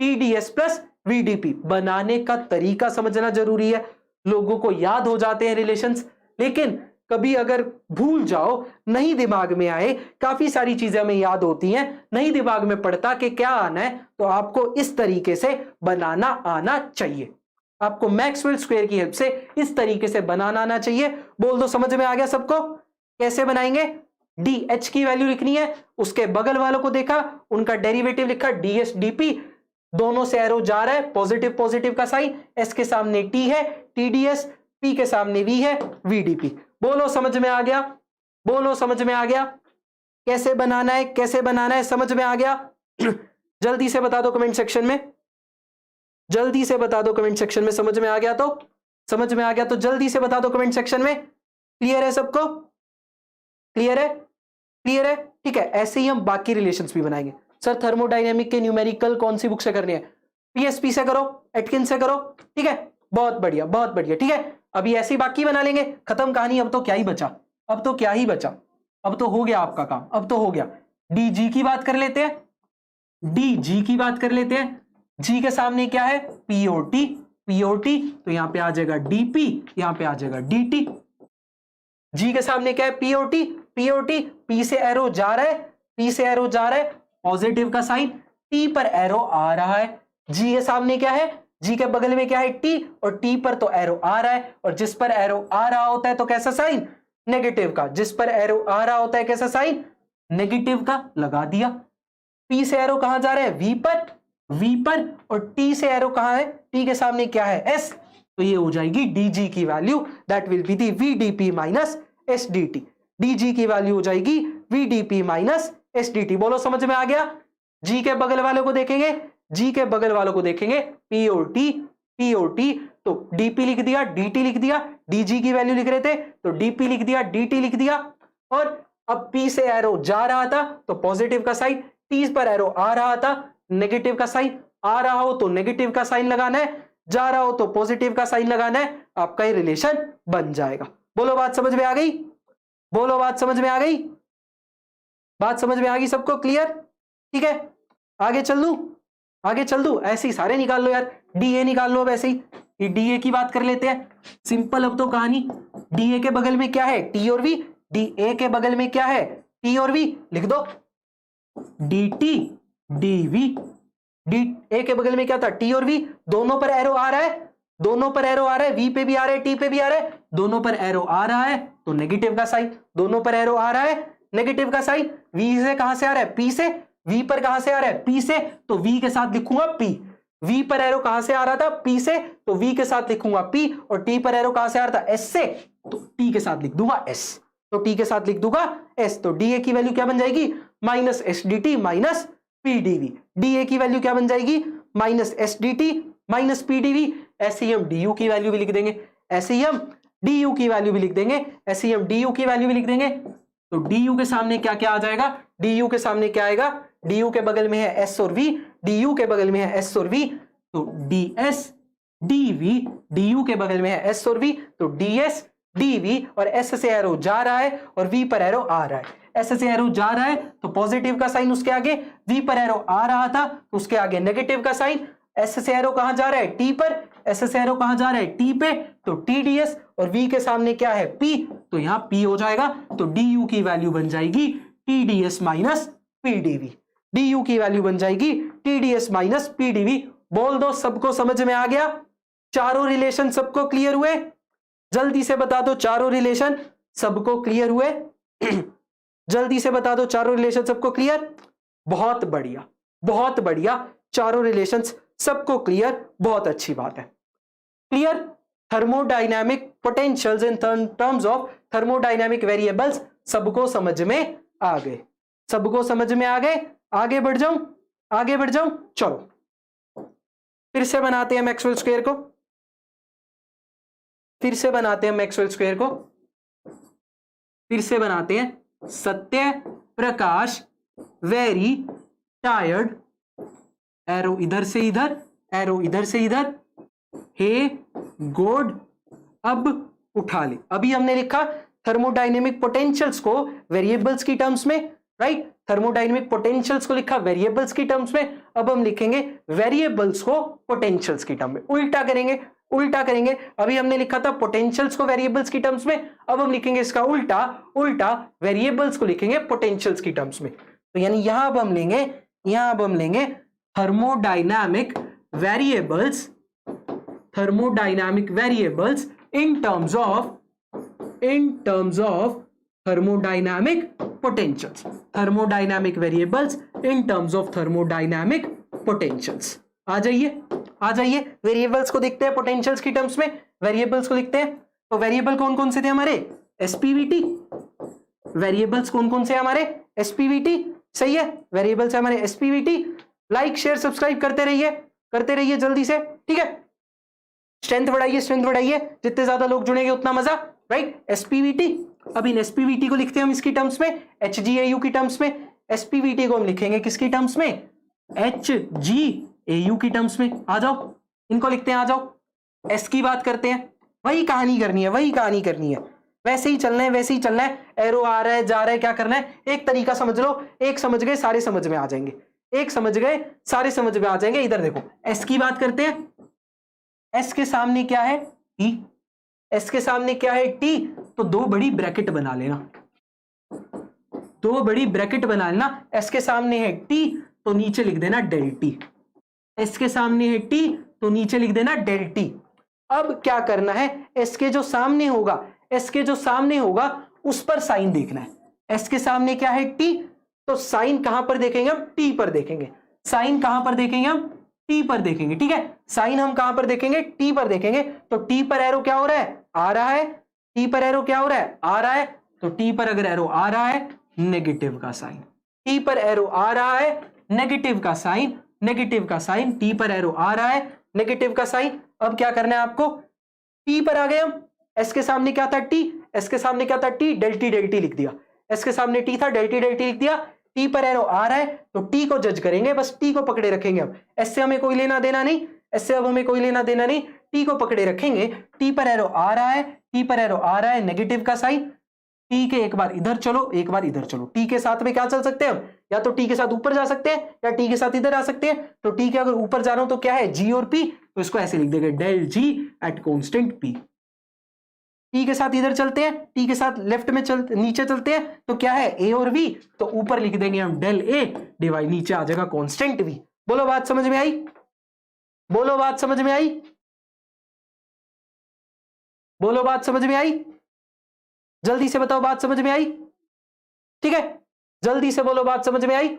TDS plus VDP। बनाने का तरीका समझना जरूरी है। लोगों को याद हो जाते हैं रिलेशंस, लेकिन कभी अगर भूल जाओ, नहीं दिमाग में आए, काफी सारी चीजें हमें याद होती हैं, नहीं दिमाग में पड़ता कि क्या आना है, तो आपको इस तरीके से बनाना आना चाहिए। आपको मैक्सवेल स्क्वायर की हेल्प से इस तरीके से बनाना आना चाहिए। बोल दो, समझ में आ गया सबको? कैसे बनाएंगे? DH की वैल्यू लिखनी है, उसके बगल वालों को देखा, उनका डेरिवेटिव लिखा DS DP, दोनों से एरो जा रहा है, पॉजिटिव पॉजिटिव का साइन। S के सामने T है TDS, P के सामने V है VDP। बोलो समझ में आ गया? बोलो समझ में आ गया? कैसे बनाना है, कैसे बनाना है, समझ में आ गया? जल्दी से बता दो कमेंट सेक्शन में, जल्दी से बता दो कमेंट सेक्शन में। समझ में आ गया तो समझ में आ गया तो जल्दी से बता दो कमेंट सेक्शन में। क्लियर है सबको? क्लियर है? क्लियर है? ठीक है, ऐसे ही हम बाकी रिलेशंस भी बनाएंगे। सर थर्मोडायनेमिक के न्यूमेरिकल कौन सी बुक से करनी है? PSP से करो, एटकिन से करो। ठीक है, बहुत बढ़िया, बहुत बढ़िया। ठीक है, अभी ऐसे ही बाकी बना लेंगे, खत्म कहानी। अब तो क्या ही बचा, अब तो क्या ही बचा, अब तो हो गया आपका काम, अब तो हो गया। DG की बात कर लेते हैं, DG की बात कर लेते हैं। G के सामने क्या है? POT, POT, तो यहां पे आ जाएगा DP, यहां पे आ जाएगा DT। G के सामने क्या है? POT, POT, P से एरो जा रहा है, P से एरो जा रहा है, पॉजिटिव का साइन, T पर एरो आ रहा है। G के सामने क्या है? G के बगल में क्या है? T, और T पर तो एरो आ रहा है, और जिस पर एरो आ रहा होता है तो कैसा साइन? नेगेटिव का, जिस पर एरो आ रहा होता है कैसा साइन, नेगेटिव का, लगा दिया। पी से एरो कहां जा रहा है, वी पर, वी पर, और टी से एरो कहां है, टी के सामने क्या है, एस, तो ये हो जाएगी dg की value, that will be the vdp minus sdt। dg की वैल्यू हो जाएगी vdp माइनस sdt। बोलो समझ में आ गया। g के बगल वालों को देखेंगे, g के बगल वालों को देखेंगे, p और t, तो dp लिख दिया, dt लिख दिया, dg की वैल्यू लिख रहे थे तो dp लिख दिया, dt लिख दिया। और अब p से एरो जा रहा था तो पॉजिटिव का साइन, t पर एरो आ रहा था नेगेटिव का साइन, आ रहा हो तो नेगेटिव का साइन लगाना है, जा रहा हो तो पॉजिटिव का साइन लगाना है, आपका ये रिलेशन बन जाएगा। बोलो बात समझ में आ गई, बोलो बात समझ में आ गई, बात समझ में आ गई सबको, क्लियर, ठीक है। आगे चल लूं, आगे चल दूं, ऐसे ही सारे निकाल लो यार, डी ए निकाल लो। अब ऐसे ही डी ए की बात कर लेते हैं, सिंपल। अब तो कहानी, डी ए के बगल में क्या है, टी और वी, डी ए के बगल में क्या है, टी और वी, लिख दो D T D V. D A के बगल में क्या था, टी और वी, दोनों पर एरो आ रहा है, दोनों पर एरो आ रहा है, वी पे भी आ रहा है, टी पे भी आ रहा है, दोनों पर एरो आ रहा है तो नेगेटिव का साइन, दोनों पर एरो आ रहा है नेगेटिव का साइन। वी से कहां से आ रहा है, पी से, वी पर कहां से आ रहा है, पी से, तो वी के साथ लिखूंगा पी। वी पर एरो कहां से आ रहा था, पी से, तो वी के साथ लिखूंगा पी, और टी पर एरो कहां से आ रहा था, एस से, तो टी के साथ लिख दूंगा एस, तो टी के साथ लिख दूंगा एस। तो डी ए की वैल्यू क्या बन जाएगी, minus S D T minus P D V. D A की वैल्यू क्या बन जाएगी, minus S D T minus P D V. ऐसे ही हम डी यू की वैल्यू भी लिख देंगे, ऐसे ही हम डी यू की वैल्यू भी लिख देंगे, ऐसे ही हम डी यू की वैल्यू भी लिख देंगे। तो डी यू के सामने क्या क्या आ जाएगा, डी यू के सामने क्या आएगा, डी यू के बगल में है एस और वी, डी यू के बगल में है एस और वी, तो D S D V, D U के बगल में है एस और वी, तो डी एस डी वी, और एस से एरो जा रहा है और वी पर एरो आ रहा है, एस से एरो जा रहा है तो पॉजिटिव का साइन उसके आगे, वी पर एरो आ रहा था तो उसके आगे नेगेटिव का साइन। एस से एरो कहां जा रहा है, टी पर, एस से एरो कहां जा रहा है, टी पे, तो टी डी एस, और वी के सामने क्या है, पी, तो यहां पी हो जाएगा, तो डी यू की वैल्यू बन जाएगी T D S minus P D V. D U की वैल्यू बन जाएगी T D S minus P D V. बोल दो सबको समझ में आ गया, चारों रिलेशन सबको क्लियर हुए, जल्दी से बता दो चारों रिलेशन सबको क्लियर हुए जल्दी से बता दो चारों रिलेशन सबको क्लियर। बहुत बढ़िया, बहुत बढ़िया, चारों रिलेशंस सबको क्लियर, बहुत अच्छी बात है। Clear, thermodynamic potentials in terms of thermodynamic variables सबको समझ में आ गए, सबको समझ में आ गए। आगे बढ़ जाऊं, आगे बढ़ जाऊं, चलो फिर से बनाते हैं मैक्सवेल स्क्वायर को, फिर से बनाते हैं मैक्सवेल स्क्वायर को, फिर से बनाते हैं। Satya Prakash very tired, arrow इधर से इधर, एरो इधर से इधर, हे गोड अब उठा ले। अभी हमने लिखा थर्मोडायनेमिक पोटेंशियल्स को वेरिएबल्स की टर्म्स में, राइट, थर्मोडायनेमिक पोटेंशियल्स को लिखा वेरिएबल्स की टर्म्स में, अब हम लिखेंगे वेरिएबल्स को पोटेंशियल्स की टर्म में, उल्टा करेंगे, उल्टा करेंगे। अभी हमने लिखा था पोटेंशियल्स को वेरिएबल्स की टर्म्स में, अब हम लिखेंगे इसका उल्टा, उल्टा वेरिएबल्स को लिखेंगे पोटेंशियल्स की टर्म्स में। तो यानी यहां अब हम लेंगे, यहां अब हम लेंगे thermodynamic variables, thermodynamic variables in terms of thermodynamic potentials, thermodynamic variables in terms of thermodynamic potentials। आ जाइए, आ जाइए, वेरिएबल्स को देखते हैं पोटेंशियल्स की टर्म्स में, वेरिएबल्स को लिखते हैं। तो वेरिएबल कौन कौन से थे हमारे, एसपीवीटी, वेरिएबल्स कौन कौन से हमारे, एसपीवीटी, सही है, वेरिएबल्स है हमारे एसपीवीटी। लाइक शेयर सब्सक्राइब करते रहिए, करते रहिए जल्दी से, ठीक है, स्ट्रेंथ बढ़ाइए, स्ट्रेंथ बढ़ाइए, जितने ज्यादा लोग जुड़ेंगे उतना मजा, राइट। एसपीवीटी, अब इन एसपीवीटी को लिखते हैं हम इसकी टर्म्स में, एचजीएयू की टर्म्स में। एसपीवीटी को हम लिखेंगे किसकी टर्म्स में, एचजीएयू की टर्म्स में। आ जाओ, इनको लिखते हैं, आ जाओ। एस की बात करते हैं, वही कहानी करनी है, वही कहानी करनी है, वैसे ही चलना है, वैसे ही चलना है। एरो आ रहा है, जा रहा है, क्या करना है, एक तरीका समझ लो, एक समझ गए सारे समझ में आ जाएंगे, एक समझ गए सारे समझ में आ जाएंगे। इधर देखो, एस की बात करते हैं, एस के सामने क्या है, टी, एस के सामने क्या है, टी, तो दो बड़ी ब्रैकेट बना लेना, दो बड़ी ब्रैकेट बना लेना। एस के सामने है टी तो नीचे लिख देना डेल टी, एस के सामने है टी तो नीचे लिख देना डेल टी। अब क्या करना है, एस के जो सामने होगा, एस के जो सामने होगा उस पर साइन देखना है। एस के सामने क्या है टी, तो साइन कहां पर देखेंगे हम, टी पर देखेंगे। साइन कहां पर देखेंगे हम, टी पर देखेंगे, ठीक है। साइन हम कहां पर देखेंगे, टी पर देखेंगे। तो टी पर एरो क्या हो रहा है, आ रहा है। टी पर एरो क्या हो रहा है, आ रहा है। तो टी पर अगर एरो आ रहा है, नेगेटिव का साइन। टी पर एरो आ रहा है, नेगेटिव का साइन, नेगेटिव का साइन। टी पर एरो आ रहा है, नेगेटिव का साइन। अब क्या करना है आपको, टी पर आ गए हम। एस के सामने क्या था, टी। एस के सामने क्या था, टी। डेल टी लिख दिया। एस के सामने टी था, डेल टी लिख दिया। टी पर एरो आ रहा है तो टी को जज करेंगे, बस टी को पकड़े रखेंगे हम। एस से हमें कोई लेना देना नहीं, एस से अब हमें कोई लेना देना नहीं, टी को पकड़े रखेंगे। टी पर एरो आ रहा है, टी पर एरो आ रहा है, नेगेटिव का साइन। टी के एक बार इधर चलो, एक बार इधर चलो। टी के साथ में क्या चल सकते हैं हम, या तो टी के साथ ऊपर जा सकते हैं या टी के साथ इधर आ सकते हैं। तो टी के अगर ऊपर जा रहा हूं तो क्या है, जी और पी, तो इसको ऐसे लिख देंगे, del G at constant P. T के साथ इधर चलते हैं, टी के साथ लेफ्ट में नीचे चलते हैं, तो क्या है, ए और वी, तो ऊपर लिख देंगे हम डेल ए डिवाइड, नीचे आ जाएगा कांस्टेंट वी। बोलो बात समझ में आई, बोलो बात समझ में आई, बोलो बात समझ में आई, जल्दी से बताओ बात समझ में आई, ठीक है, जल्दी से बोलो बात समझ में आई,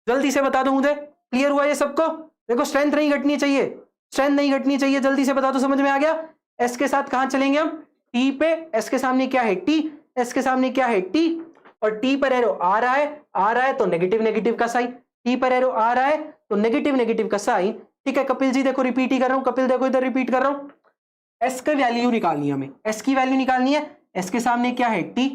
जल्दी से बता दो मुझे, क्लियर हुआ ये सबको। देखो स्ट्रेंथ नहीं घटनी चाहिए, स्ट्रेंथ नहीं घटनी चाहिए, जल्दी से बता दो समझ में आ गया। एस के साथ कहां चलेंगे हम, टी पे। एस के सामने क्या है, टी। एस के सामने क्या है, टी। और टी पर एरो आ रहा है, आ रहा है तो नेगेटिव नेगेटिव का साइन। टी पर एरो आ रहा है तो नेगेटिव नेगेटिव का साइन, ठीक है। कपिल जी देखो रिपीट ही कर रहा हूं, कपिल देखो इधर रिपीट कर रहा हूं। एस की वैल्यू निकालनी है हमें, एस की वैल्यू निकालनी है। एस के सामने क्या है, टी।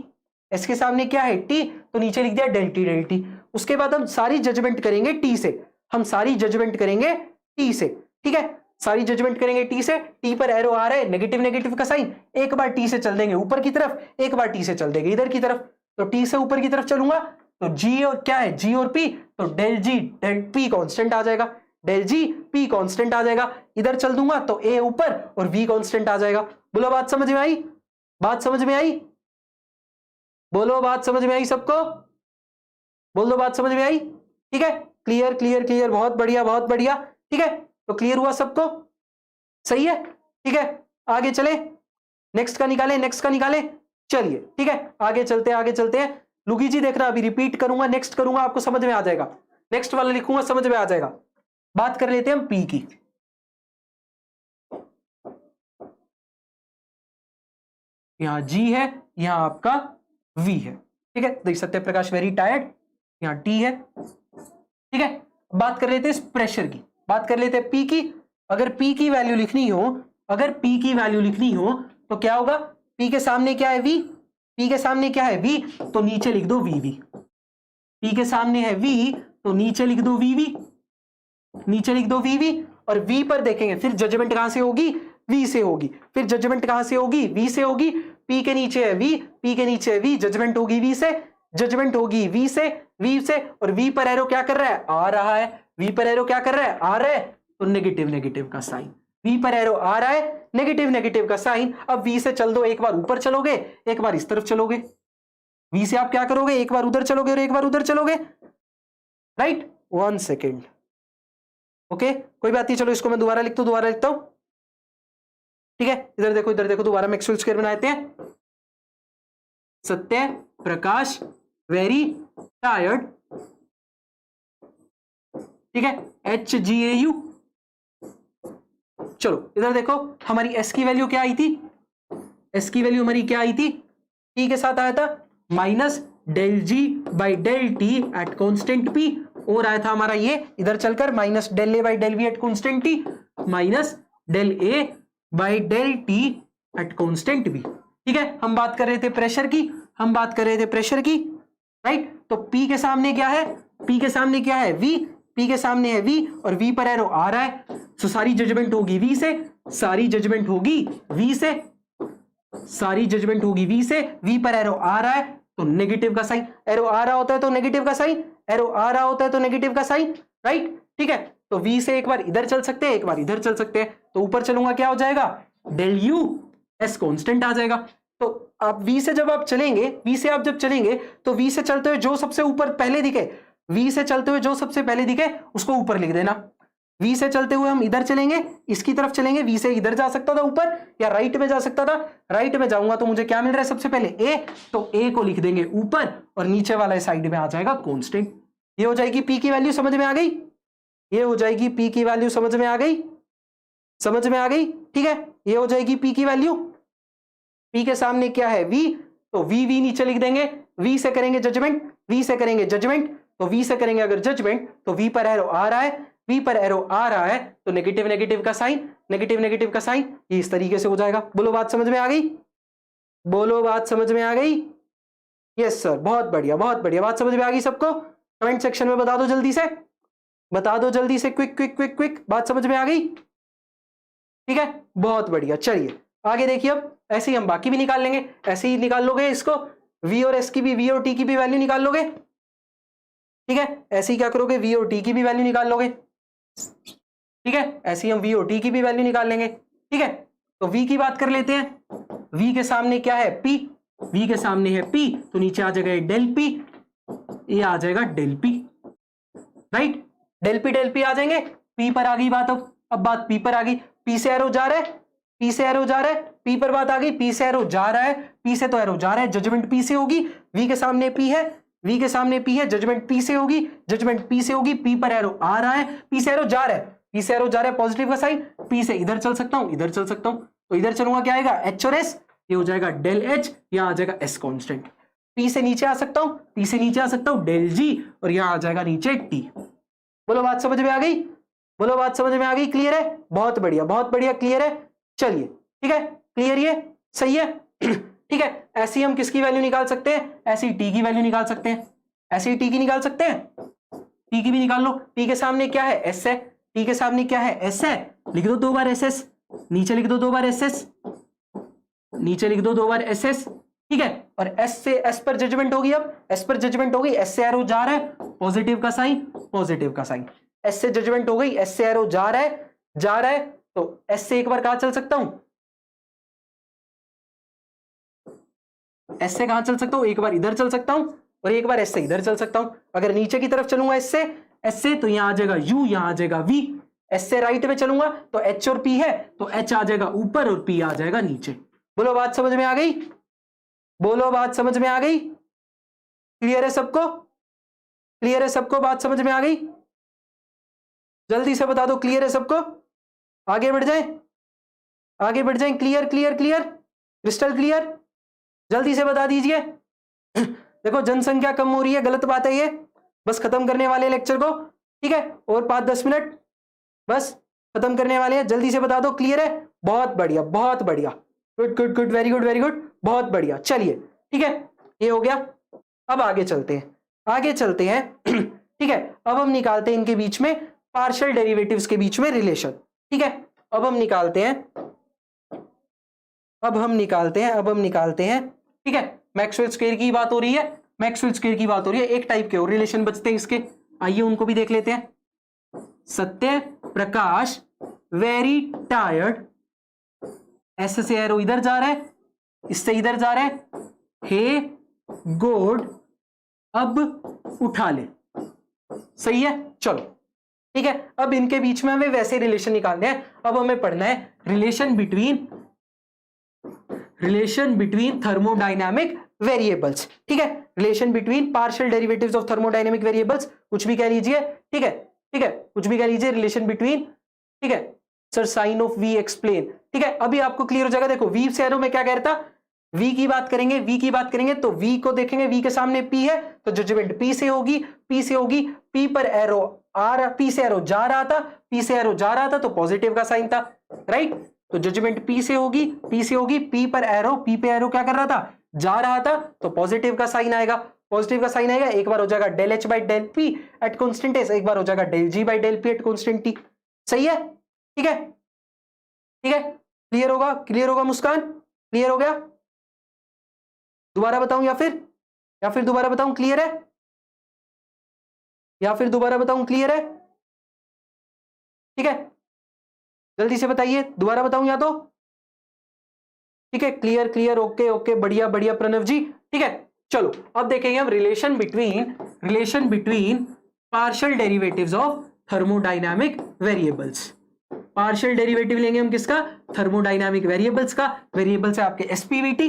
एस के सामने क्या है, टी, तो नीचे लिख दिया डेल टी। उसके बाद हम सारी जजमेंट करेंगे टी से, हम सारी जजमेंट करेंगे टी से, ठीक है। सारी जजमेंट करेंगे टी से। टी पर एरो आ रहा है, नेगेटिव नेगेटिव का साइन। एक बार टी से चल देंगे ऊपर की तरफ, एक बार टी से चल देंगे इधर की तरफ। तो टी से ऊपर की तरफ चलूंगा तो जी और क्या है, जी और पी, तो डेल जी डेल पी कांस्टेंट आ जाएगा, डेल जी पी कांस्टेंट आ जाएगा। इधर चल दूंगा तो ए ऊपर और वी कांस्टेंट आ जाएगा। बोलो बात समझ में आई, बात समझ में आई, बोलो बात समझ में आई सबको, बोल दो बात समझ में आई, ठीक है। क्लियर क्लियर क्लियर, बहुत बढ़िया बहुत बढ़िया, ठीक है। तो क्लियर हुआ सबको, सही है, ठीक है। आगे चले, नेक्स्ट का निकाले, नेक्स्ट का निकाले, चलिए ठीक है, आगे चलते हैं आगे चलते हैं। लुगी जी देखना, अभी रिपीट करूंगा, नेक्स्ट करूंगा, आपको समझ में आ जाएगा। नेक्स्ट वाला लिखूंगा, समझ में आ जाएगा। बात कर लेते हैं हम पी की। यहां जी है, यहां आपका वी है, ठीक है। देख सकते हैं प्रकाश वेरी टायर्ड, यहां टी है, ठीक है। बात कर लेते हैं इस प्रेशर की, बात कर लेते हैं पी की। अगर पी की वैल्यू लिखनी हो, अगर पी की वैल्यू लिखनी हो तो क्या होगा, पी के सामने क्या है, वी। पी के सामने क्या है, वी, तो नीचे लिख दो वी वी। पी के सामने है वी तो नीचे लिख दो वी वी, नीचे लिख दो वी वी। और वी पर देखेंगे फिर जजमेंट कहां से होगी, वी से होगी। फिर जजमेंट कहां से होगी, वी से होगी। पी के नीचे है वी, पी के नीचे है वी, जजमेंट होगी वी से, जजमेंट होगी वी से, वी से। और वी पर एरो क्या कर रहा है, आ रहा है। वी पर एरो क्या कर रहा है, आ रहा है, तो नेगेटिव नेगेटिव का साइन। वी पर एरो आ रहा है, नेगेटिव नेगेटिव का साइन। अब वी से चल दो, एक बार ऊपर चलोगे, एक बार इस तरफ चलोगे। वी से आप क्या करोगे, एक बार उधर चलोगे और एक बार उधर चलोगे, राइट। 1 सेकेंड, ओके, कोई बात नहीं, चलो इसको मैं दोबारा लिखता हूं, दोबारा लिखता हूं, ठीक है। इधर देखो, इधर देखो, दोबारा मैक्सवेल स्क्वायर बनाते हैं। सत्य प्रकाश वेरी टायर्ड, ठीक है, HGAU। चलो इधर देखो, हमारी एस की वैल्यू क्या आई थी, एस की वैल्यू हमारी क्या आई थी, टी के साथ आया था minus del G by del T at constant P. और आया था हमारा ये इधर चलकर minus del A by del V at constant T, minus del A by del T at constant B, ठीक है। हम बात कर रहे थे प्रेशर की, हम बात कर रहे थे प्रेशर की, राइट। तो P के सामने क्या है, P के सामने क्या है, V। P के सामने है V और V पर एरो आ रहा है, तो सारी जजमेंट होगी V से, सारी जजमेंट होगी V से, सारी जजमेंट होगी V से। V पर एरो आ रहा है तो नेगेटिव का साइन, एरो आ रहा होता है तो नेगेटिव का साइन, एरो आ रहा होता है तो नेगेटिव का साइन, राइट, ठीक है। तो V से एक बार इधर चल सकते हैं, एक बार इधर चल सकते हैं। तो ऊपर चलूंगा क्या हो जाएगा, डेल यू एस कांस्टेंट आ जाएगा। तो आप V से जब आप चलेंगे, V से आप जब चलेंगे तो V से चलते हुए जो सबसे ऊपर पहले दिखे, V से चलते हुए जो सबसे पहले दिखे उसको ऊपर लिख देना। V से चलते हुए हम इधर चलेंगे, इसकी तरफ चलेंगे, V से इधर जा सकता था ऊपर या राइट में जा सकता था। राइट में जाऊंगा तो मुझे क्या मिल रहा है सबसे पहले A, तो A को लिख देंगे ऊपर और नीचे वाला साइड में आ जाएगा कांस्टेंट। ये हो जाएगी P की वैल्यू, समझ में आ गई? ये हो जाएगी P की वैल्यू, समझ में आ गई? समझ में आ गई? ठीक है, ये हो जाएगी P की वैल्यू। P के सामने क्या है? V, तो V नीचे लिख देंगे। V से करेंगे जजमेंट, V से करेंगे जजमेंट, तो V से करेंगे अगर जजमेंट तो V पर एरो आ रहा है, V पर एरो आ रहा है तो नेगेटिव नेगेटिव का साइन, नेगेटिव नेगेटिव का साइन, ये इस तरीके से हो जाएगा। बोलो बात समझ में आ गई? बोलो बात समझ में आ गई? यस सर, बहुत बढ़िया बहुत बढ़िया, बात समझ में आ गई सबको? कमेंट सेक्शन में बता दो जल्दी से, बता दो जल्दी से, क्विक क्विक क्विक क्विक, बात समझ में आ गई? ठीक है, बहुत बढ़िया। चलिए आगे देखिए, अब ऐसे ही हम बाकी भी निकाल लेंगे। ऐसे ही निकाल लोगे इसको, V और S की भी, V और T की भी वैल्यू निकाल लोगे। ठीक है, ऐसे ही क्या करोगे, V और T की भी वैल्यू निकाल लोगे। ठीक है, ऐसे ही हम V और T की भी वैल्यू निकाल लेंगे। ठीक है, तो V की बात कर लेते हैं। V के सामने क्या है? P, V के सामने है P, तो नीचे आ जाएगा डेल P, ये आ जाएगा del P, right? Del P आ जाएंगे। P पर आ गई बात, अब बात P पर आ गई। P से एरो जा रहा है, P से एरो जा रहा है, P पर बात आ गई। P से एरो जा रहा है, P से तो एरो जा रहा है, जजमेंट P से होगी। V के सामने P है, V के सामने P है, जजमेंट P से होगी, जजमेंट P से होगी। P पर एरो आ रहा है, P से एरो जा रहा है, P से एरो जा रहा है, पॉजिटिव का साइन। P से इधर चल सकता हूं, इधर चल सकता हूं, तो इधर चलूंगा क्या आएगा? H और S, ये हो जाएगा डेल H, यहां आ जाएगा S कांस्टेंट। P से नीचे आ सकता हूं, P से नीचे आ सकता हूं, डेल G, और यहां आ जाएगा नीचे T। बोलो बात समझ में आ गई? बोलो बात समझ में आ गई? क्लियर है? बहुत बढ़िया बहुत बढ़िया, क्लियर है। चलिए ठीक है, क्लियर, ये सही है। ठीक है, ऐसे ही हम किसकी वैल्यू निकाल सकते हैं? ऐसे ही T की वैल्यू निकाल सकते हैं, ऐसे ही T की निकाल सकते हैं। T की भी निकाल लो। T के सामने क्या है? S है, T के सामने क्या है? S है, लिख दो 2 बार SS, नीचे लिख दो 2 बार SS, नीचे लिख दो 2 बार SS। ठीक है, और S से S पर जजमेंट होगी, अब S पर जजमेंट होगी, S से एरो जा रहा है, पॉजिटिव का साइन, पॉजिटिव का साइन। S से जजमेंट हो गई, S से एरो जा रहा है, जा रहा है, तो S से एक बार कहां चल सकता हूं? S से कहां चल सकता हूं? एक बार इधर चल सकता हूं और एक बार S से इधर चल सकता हूं। अगर नीचे की तरफ चलूंगा S से तो यहां आ जाएगा U, यहां आ जाएगा V। S से राइट में चलूंगा तो H और P है, तो H आ जाएगा ऊपर और P आ जाएगा नीचे। बोलो बात समझ में आ गई? बोलो बात समझ में आ गई? क्लियर है सबको? क्लियर है सबको? बात समझ में आ गई? जल्दी से बता दो, क्लियर है सबको? आगे बढ़ जाएं, आगे बढ़ जाएं। Clear clear clear, crystal clear, जल्दी से बता दीजिए। देखो जनसंख्या कम हो रही है, गलत बात है ये। बस खत्म करने वाले लेक्चर को, ठीक है, और 5-10 मिनट बस खत्म करने वाले हैं। जल्दी से बता दो, क्लियर है? बहुत बढ़िया बहुत बढ़िया, good good good, very good very good, बहुत बढ़िया। चलिए ठीक है, ये हो गया। अब आगे चलते हैं, आगे चलते हैं। ठीक है, अब हम निकालते हैं इनके बीच में, पार्शियल डेरिवेटिव्स के बीच में रिलेशन। ठीक है, अब हम निकालते हैं, अब हम निकालते हैं। ठीक है, मैक्सवेल स्क्वायर की बात हो रही है, मैक्सवेल स्क्वायर की बात हो रही है। एक टाइप के और रिलेशन बचते हैं इसके, आइए उनको भी देख लेते हैं। Satya Prakash very tired, S से एरो इधर जा रहा है, इससे इधर जा रहा है। हे गुड अब उठा ले, सही है। चलो ठीक है, अब इनके बीच में हमें वैसे रिलेशन निकालने हैं। अब हमें पढ़ना है रिलेशन बिटवीन थर्मोडायनामिक वेरिएबल्स। ठीक है, relation between partial derivatives of thermodynamic variables, कुछ भी कह लीजिए। ठीक है, ठीक है, कुछ भी कह लीजिए, रिलेशन बिटवीन। ठीक है sir, sign of V explain. ठीक है, अभी आपको क्लियर हो जाएगा। देखो वी से एरो में क्या कह रहा था, V की बात करेंगे, V की बात करेंगे तो V को देखेंगे, V के सामने P है तो जजमेंट P से होगी, P से होगी। P पर एरो आ रहा, P से एरो जा रहा था, P से एरो जा रहा था तो पॉजिटिव का साइन था, राइट। तो जजमेंट P से होगी, P से होगी। P पर एरो, P पे एरो क्या कर रहा था, जा रहा था, तो पॉजिटिव का साइन आएगा, पॉजिटिव का साइन आएगा। एक बार हो जाएगा del H by del P at constant S, एक बार हो जाएगा del G by del P at constant T। सही है, ठीक है, ठीक है, क्लियर होगा, क्लियर होगा मुस्कान, क्लियर हो गया? दोबारा बताऊं या फिर दोबारा बताऊं, क्लियर है? या फिर दोबारा बताऊं, क्लियर है? ठीक है, जल्दी से बताइए, दोबारा बताऊं या तो? ठीक है, क्लियर क्लियर, ओके ओके, बढ़िया बढ़िया प्रणव जी। ठीक है, चलो अब देखेंगे हम relation between partial derivatives of thermodynamic variables. Partial derivative लेंगे हम किसका? थर्मोडाइनमिक वेरिएबल्स का। वेरिएबल्स है आपके एसपीवीटी,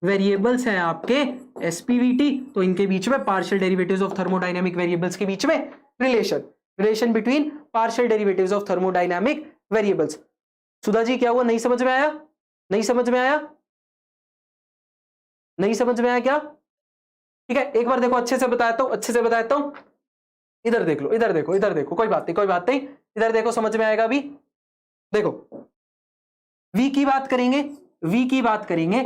वेरिएबल्स हैं आपके एसपीवीटी, तो इनके बीच में partial derivatives of thermodynamic variables के बीच में relation between partial derivatives of thermodynamic variables. Sudha ji क्या हुआ? नहीं समझ में आया? नहीं समझ में आया? नहीं समझ में आया क्या? ठीक है, एक बार देखो, अच्छे से बताता हूं, अच्छे से बताता हूं। इधर देख लो, इधर देखो, इधर देखो, कोई बात नहीं, कोई बात नहीं, इधर देखो, समझ में आएगा अभी। देखो, v की बात करेंगे, v की बात करेंगे,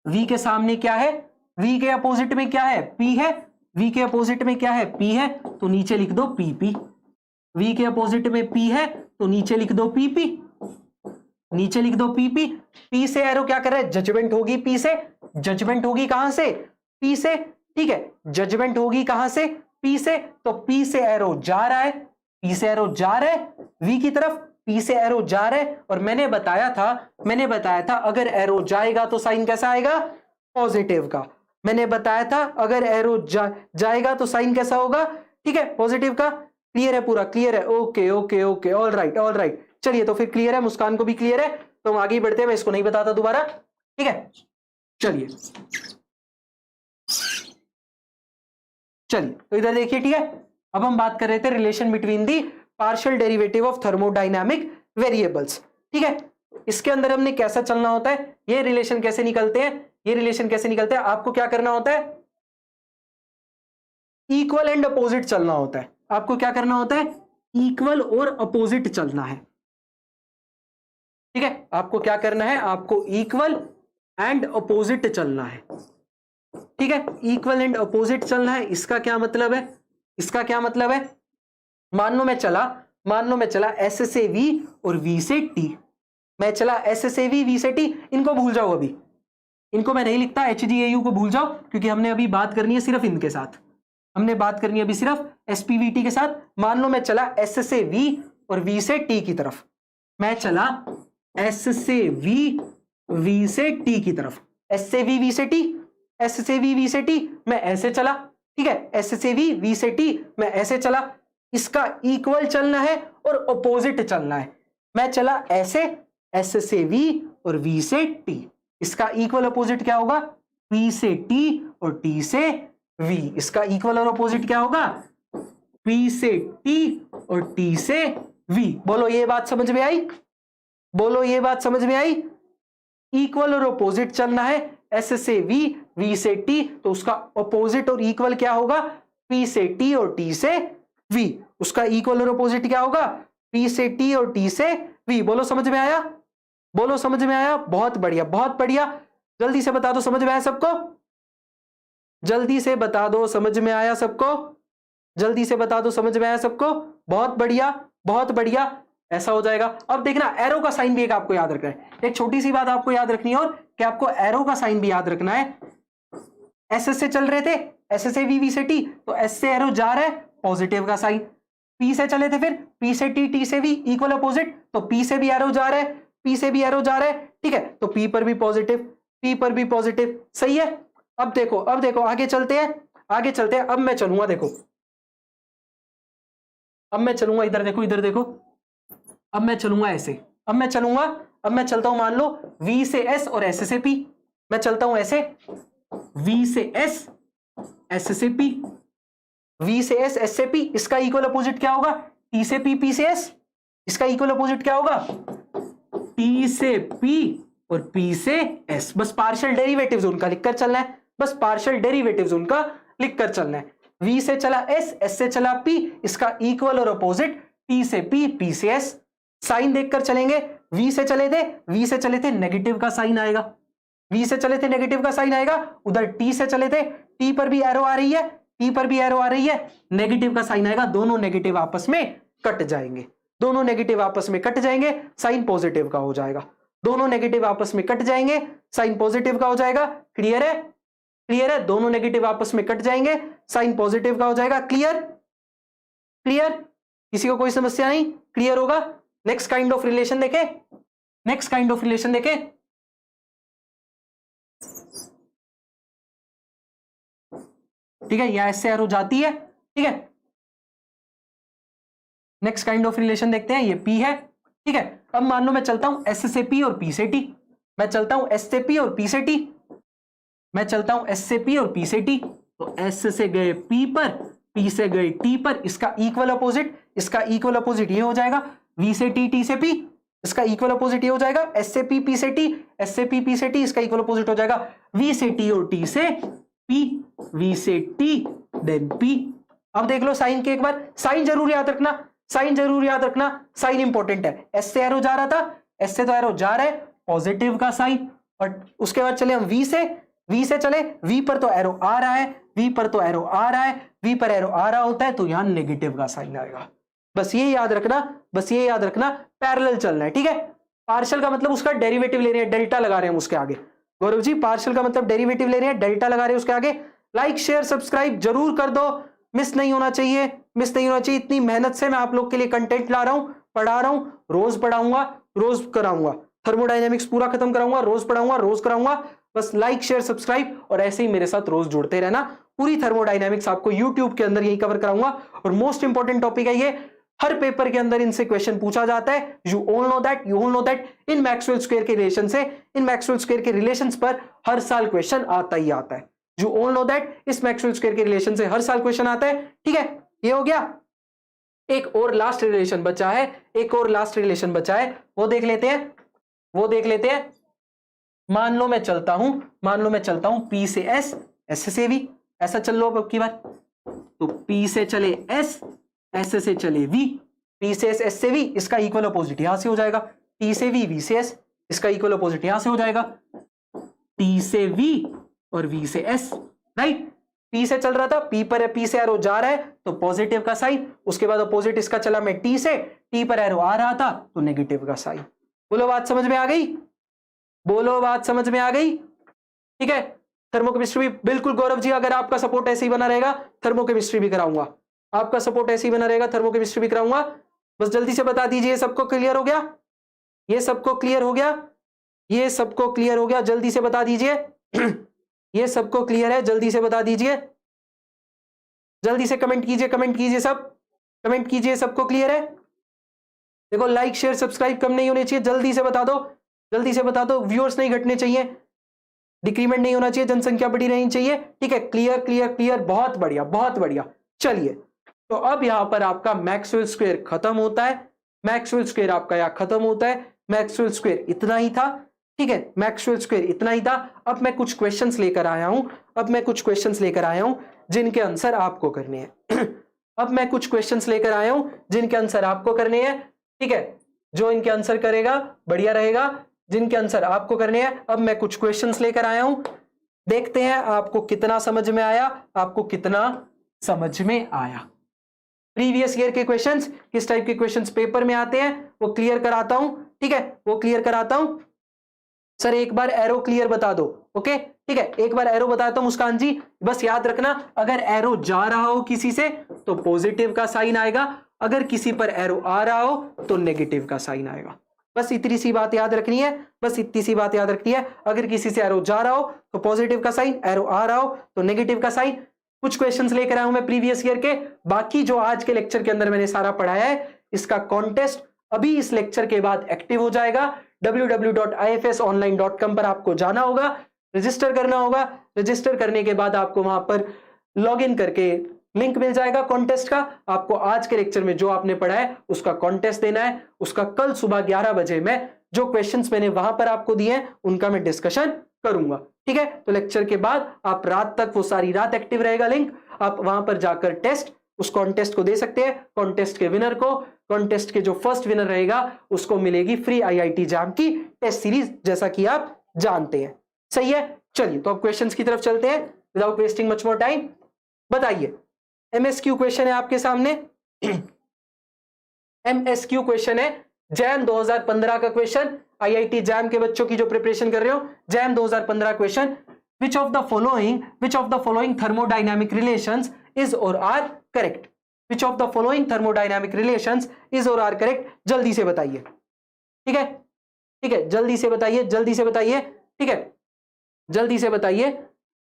v के सामने क्या है? v के अपोजिट में क्या है? p है। v के अपोजिट में क्या है? p है, तो नीचे लिख दो pp। v के अपोजिट में p है, तो नीचे लिख दो pp, नीचे लिख दो pp। p से एरो क्या कर रहा है? जजमेंट होगी p से, जजमेंट होगी कहां से? p से, ठीक है, जजमेंट होगी कहां से? p से, तो p से एरो जा रहा है, p से एरो जा रहा है v की तरफ, p से एरो जा रहा है, और मैंने बताया था अगर एरो जाएगा तो साइन कैसा आएगा? पॉजिटिव का। मैंने बताया था अगर एरो जाएगा तो साइन कैसा होगा? ठीक है, पॉजिटिव का। क्लियर है? पूरा क्लियर है? Okay okay okay, all right all right. चलिए, तो फिर क्लियर है, मुस्कान को भी क्लियर है, तो हम आगे बढ़ते हैं, मैं इसको नहीं बताता दोबारा। ठीक है, चलिए चलिए, तो इधर देखिए, ठीक है, अब हम बात कर रहे थे relation between the partial derivative of thermodynamic variables. ठीक है, इसके अंदर हमने कैसा चलना होता है, ये रिलेशन कैसे निकलते हैं, ये रिलेशन कैसे निकलते हैं, आपको क्या करना होता है? इक्वल एंड अपोजिट चलना होता है। आपको क्या करना होता है? इक्वल और अपोजिट चलना है। ठीक है, आपको क्या करना है? आपको इक्वल एंड अपोजिट चलना है। ठीक है, इक्वल एंड अपोजिट चलना है। इसका क्या मतलब है? इसका क्या मतलब है? मान लो मैं चला एस से वी और वी से टी, मैं चला एस से वी, वी से टी, इनको भूल जाओ, अभी इनको मैं नहीं लिखता, एच जी ए यू को भूल जाओ, क्योंकि हमने अभी बात करनी है सिर्फ इनके साथ, हमने बात करनी है अभी सिर्फ एसपीवीटी के साथ। मान लो मैं चला एस से वी और वी से टी की तरफ, मैं चला एस से वी, वी से टी की तरफ, एस से वी, वी से टी, एस से वी, वी से टी, मैं ऐसे चला। ठीक है, एस से वी, वी से टी, मैं ऐसे चला। इसका इक्वल चलना है और अपोजिट चलना है। मैं चला ऐसे, एस से वी और वी से टी, इसका इक्वल अपोजिट क्या होगा? पी से टी और टी से वी। इसका इक्वल और अपोजिट क्या होगा? पी से टी और टी से वी। बोलो ये बात समझ में आई? बोलो ये बात समझ में आई? इक्वल और अपोजिट चलना है, एस से वी, वी से टी, तो उसका अपोजिट और इक्वल क्या होगा? पी से टी और टी से वी। उसका इक्वल और अपोजिट क्या होगा? पी से टी और टी से वी। बोलो समझ में आया? बोलो समझ में आया? बहुत बढ़िया, बहुत बढ़िया। जल्दी से बता दो समझ में आया सबको? जल्दी से बता दो समझ में आया सबको? जल्दी से बता दो समझ में आया सबको? बहुत बढ़िया, बहुत बढ़िया। ऐसा हो जाएगा। अब देखना, एरो का साइन भी एक आपको याद रखना है। एक छोटी सी बात आपको याद रखनी है, और कि आपको एरो का साइन भी याद रखना है। एस से चल रहे थे, एस से वी, वी से टी, तो एस से एरो जा रहा है, पॉजिटिव का साइन। पी से चले थे, फिर पी से टी, टी से वी, इक्वल अपोजिट, तो पी से भी एरो जा रहा है, पी से भी एरो जा रहा है। ठीक है, तो पी पर भी पॉजिटिव, पी पर भी पॉजिटिव। सही है। अब देखो, अब देखो, आगे चलते हैं, आगे चलते हैं। अब मैं चलूंगा, देखो, अब मैं चलूंगा, इधर देखो, इधर देखो, अब मैं चलूंगा ऐसे, अब मैं चलूंगा, अब मैं चलता हूं, मान लो V से S और S से P, मैं चलता हूं ऐसे, V से S, S से P, V से S, S से P, इसका इक्वल अपोजिट क्या होगा? T से P, P से S, इसका इक्वल अपोजिट क्या होगा? T से P और P से S। बस पार्शियल डेरिवेटिव्स उनका लिखकर चलना है, बस पार्शियल डेरिवेटिव्स उनका लिखकर चलना है। V से चला S, S से चला P, इसका इक्वल और अपोजिट T से P, P से S। साइन देखकर चलेंगे, V से चले थे, V से चले थे, नेगेटिव का साइन आएगा, V से चले थे, नेगेटिव का साइन आएगा। उधर T से चले थे, T पर भी एरो आ रही है, T पर भी एरो आ रही है, नेगेटिव का साइन आएगा। दोनों नेगेटिव आपस में कट जाएंगे, दोनों नेगेटिव आपस में कट जाएंगे, साइन पॉजिटिव का हो जाएगा। दोनों नेगेटिव आपस में कट जाएंगे, साइन पॉजिटिव का हो जाएगा। क्लियर है? क्लियर है? दोनों नेगेटिव आपस में कट जाएंगे, साइन पॉजिटिव का हो जाएगा। क्लियर? क्लियर? किसी को कोई समस्या नहीं? क्लियर होगा? नेक्स्ट काइंड ऑफ रिलेशन देखें, नेक्स्ट काइंड ऑफ रिलेशन देखें। ठीक है, या ऐसे एरो जाती है, ठीक है, नेक्स्ट काइंड ऑफ रिलेशन देखते हैं, ये P है, ठीक है। अब मान लो मैं चलता हूं S से P और P से T, मैं चलता हूं S से P और P से T, मैं चलता हूं S से P और P से T, तो S से गए P पर, P से गए T पर, इसका इक्वल अपोजिट, इसका इक्वल अपोजिट ये हो जाएगा V से T, T से P, इसका इक्वल अपोजिट ये हो जाएगा S से P, P से T, S से P, P से T, इसका इक्वल अपोजिट हो जाएगा V से T और T से P, V से T देन P। अब देख लो साइन के एक बार, साइन जरूर याद रखना, साइन जरूर याद रखना, साइन इंपॉर्टेंट है। S से एरो जा रहा था, S से तो एरो जा रहा है, पॉजिटिव का साइन, और उसके बाद चले हम V से चले, V पर तो एरो आ रहा है, V पर तो एरो आ रहा है, V पर एरो आ रहा होता है तो यहां नेगेटिव का साइन आएगा। बस ये याद रखना, बस ये याद रखना, पैरेलल चलना है, ठीक है। पार्शियल का मतलब उसका डेरिवेटिव ले रहे हैं, डेल्टा लगा रहे हैं उसके आगे। गौरव जी पार्शियल का मतलब डेरिवेटिव ले रहे हैं, डेल्टा लगा रहे हैं उसके आगे। लाइक शेयर सब्सक्राइब जरूर कर दो, मिस नहीं होना चाहिए, मिस नहीं होना चाहिए। इतनी मेहनत से मैं आप लोग के लिए कंटेंट ला रहा हूं, पढ़ा रहा हूं, रोज पढ़ाऊंगा, रोज कराऊंगा, थर्मोडायनेमिक्स पूरा खत्म कराऊंगा, रोज पढ़ाऊंगा, रोज कराऊंगा। बस लाइक शेयर सब्सक्राइब और ऐसे ही मेरे साथ रोज जुड़ते रहना। पूरी थर्मोडायनेमिक्स आपको यूट्यूब के अंदर यही कवर कराऊंगा। और मोस्ट इंपॉर्टेंट टॉपिक है ये, हर पेपर के अंदर इनसे क्वेश्चन पूछा जाता है। You all know that in Maxwell square के रिलेशन से, इन मैक्सवेल स्क्वायर के रिलेशंस पर हर साल क्वेश्चन आता ही आता है। यू ऑल नो दैट इस मैक्सवेल स्क्वायर के रिलेशन से हर साल क्वेश्चन आता है, ठीक है। ये हो गया। एक और लास्ट रिलेशन बचा है, एक और लास्ट रिलेशन बचा है, वो देख लेते हैं, वो देख लेते हैं। मान लो मैं चलता हूं, मान लो मैं चलता हूं P से S, S से V, ऐसा चल लो अब की बार। तो P से चले S, S से चले V, P से S, S से V, इसका इक्वल अपोजिट यहां से हो जाएगा T से V, V से S, इसका इक्वल अपोजिट यहां से हो जाएगा T से V और V से S, राइट। P से चल रहा था, P पर P से एरो जा रहा है तो पॉजिटिव का साइन, उसके बाद अपोजिट इसका चला मैं T से, T पर एरो आ रहा था तो नेगेटिव का साइन। बोलो बात समझ में आ गई, बोलो बात समझ में आ गई, ठीक है। थर्मोकेमिस्ट्री भी बिल्कुल गौरव जी, अगर आपका सपोर्ट ऐसे ही बना रहेगा थर्मोकेमिस्ट्री भी कराऊंगा, आपका सपोर्ट ऐसे ही बना रहेगा थर्मोकेमिस्ट्री भी कराऊंगा। बस जल्दी से बता दीजिए, सबको क्लियर हो गया, ये सबको क्लियर हो गया, ये सबको क्लियर हो गया, जल्दी से बता दीजिए ये सबको क्लियर है, जल्दी से बता दीजिए, जल्दी से कमेंट कीजिए, कमेंट कीजिए, सब कमेंट कीजिए, सबको क्लियर है। देखो लाइक शेयर सब्सक्राइब कम नहीं होने चाहिए, जल्दी से बता दो, जल्दी से बता दो। व्यूअर्स नहीं घटने चाहिए, डिक्रीमेंट नहीं होना चाहिए, जनसंख्या बढ़ी रहनी चाहिए, ठीक है। क्लियर क्लियर क्लियर, बहुत बढ़िया बहुत बढ़िया। चलिए तो अब यहां पर आपका मैक्सवेल स्क्वायर खत्म होता है, मैक्सवेल स्क्वायर आपका यहां खत्म होता है। मैक्सवेल स्क्वायर इतना ही था, ठीक है, मैक्सवेल स्क्वायर इतना ही था। अब मैं कुछ क्वेश्चंस लेकर आया हूं, अब मैं कुछ क्वेश्चंस लेकर आया हूं जिनके आंसर आपको करने हैं अब मैं कुछ क्वेश्चंस लेकर आया हूं जिनके आंसर आपको करने हैं, ठीक है। जो इनके आंसर करेगा बढ़िया रहेगा, जिनके आंसर आपको करने हैं। अब मैं कुछ क्वेश्चंस लेकर आया हूं, देखते हैं आपको कितना समझ में आया, आपको कितना समझ में आया। प्रीवियस ईयर के क्वेश्चंस, किस टाइप के क्वेश्चंस पेपर में आते हैं वो क्लियर कराता हूं, ठीक है, वो क्लियर कराता हूं। सर एक बार एरो क्लियर बता दो, ओके, ठीक है, एक बार एरो बताता हूं मुस्कान जी। बस याद रखना, अगर एरो जा रहा हो किसी से तो पॉजिटिव का साइन आएगा, अगर किसी पर एरो आ रहा हो तो नेगेटिव का साइन आएगा। बस इतनी सी बात याद रखनी है, बस इतनी सी बात याद रखनी है। अगर किसी से एरो जा रहा हो तो पॉजिटिव का साइन, एरो आ रहा हो तो नेगेटिव का साइन। कुछ क्वेश्चंस लेकर आया हूं मैं प्रीवियस ईयर के, बाकी जो आज के लेक्चर के अंदर मैंने सारा पढ़ाया है इसका कॉन्टेस्ट अभी इस लेक्चर के बाद एक्टिव हो जाएगा। www.ifsonline.com पर आपको जाना होगा, रजिस्टर करना होगा, रजिस्टर करने के बाद आपको वहां पर लॉग इन करके लिंक मिल जाएगा कॉन्टेस्ट का। आपको आज के लेक्चर में जो आपने पढ़ा है उसका कॉन्टेस्ट देना है, उसका कल सुबह 11 बजे मैं जो क्वेश्चंस मैंने वहां पर आपको दिए हैं उनका मैं डिस्कशन करूंगा, ठीक है। तो लेक्चर के बाद आप रात तक, वो सारी रात एक्टिव रहेगा लिंक, आप वहां पर जाकर टेस्ट उस कॉन्टेस्ट को दे सकते हैं। कॉन्टेस्ट के विनर को, कॉन्टेस्ट के जो फर्स्ट विनर रहेगा उसको मिलेगी फ्री IIT जैम की टेस्ट सीरीज, जैसा कि आप जानते हैं, सही है। चलिए तो अब क्वेश्चंस की तरफ चलते हैं without wasting much more time. बताइए, MSQ क्वेश्चन है आपके सामने MSQ क्वेश्चन है, जैम 2015 का क्वेश्चन, IIT जैम के बच्चों की जो प्रिपरेशन कर रहे हो, jam 2015 question. Which of the following thermodynamic relations is or are correct? Which of the following thermodynamic relations is or are correct? जल्दी से बताइए, ठीक है, ठीक है, जल्दी से बताइए, जल्दी से बताइए, ठीक है, जल्दी से बताइए,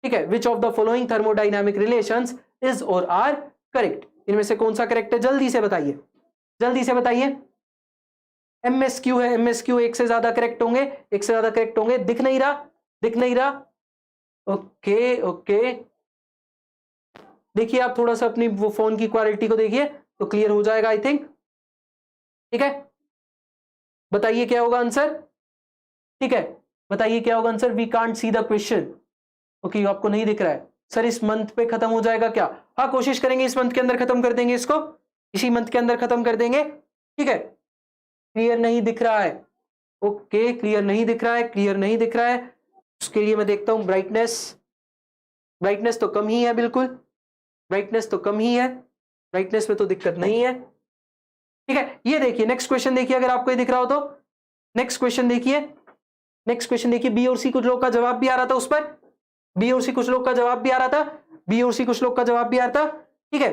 ठीक है। Which of the following thermodynamic relations is or are correct? इनमें से कौन सा करेक्ट है, जल्दी से बताइए, जल्दी से बताइए। एमएसक्यू है, एमएसक्यू एक से ज्यादा करेक्ट होंगे, एक से ज्यादा करेक्ट होंगे। दिख नहीं रहा, दिख नहीं रहा। ओके ओके, देखिए आप थोड़ा सा अपनी वो फोन की क्वालिटी को देखिए तो क्लियर हो जाएगा आई थिंक। ठीक है, बताइए क्या होगा आंसर। ठीक है, बताइए क्या होगा answer. We can't see the question. Okay, आपको नहीं दिख रहा है सर, इस मंथ पे खत्म हो जाएगा क्या? हाँ, कोशिश करेंगे इस मंथ के अंदर खत्म कर देंगे इसको, इसी मंथ के अंदर खत्म कर देंगे। ठीक है, क्लियर नहीं दिख रहा है। ओके, क्लियर नहीं दिख रहा है, क्लियर नहीं दिख रहा है। उसके लिए मैं देखता हूं ब्राइटनेस, ब्राइटनेस तो कम ही है, बिल्कुल ब्राइटनेस तो कम ही है, ब्राइटनेस में तो दिक्कत नहीं है। ठीक है, ये देखिए नेक्स्ट क्वेश्चन देखिए, अगर आपको ये दिख रहा हो तो नेक्स्ट क्वेश्चन देखिए, नेक्स्ट क्वेश्चन देखिए। बी और सी कुछ लोग का जवाब भी आ रहा था उस पर, बी और सी कुछ लोग का जवाब भी आ रहा था, बी और सी कुछ लोग का जवाब भी आ रहा था। ठीक है,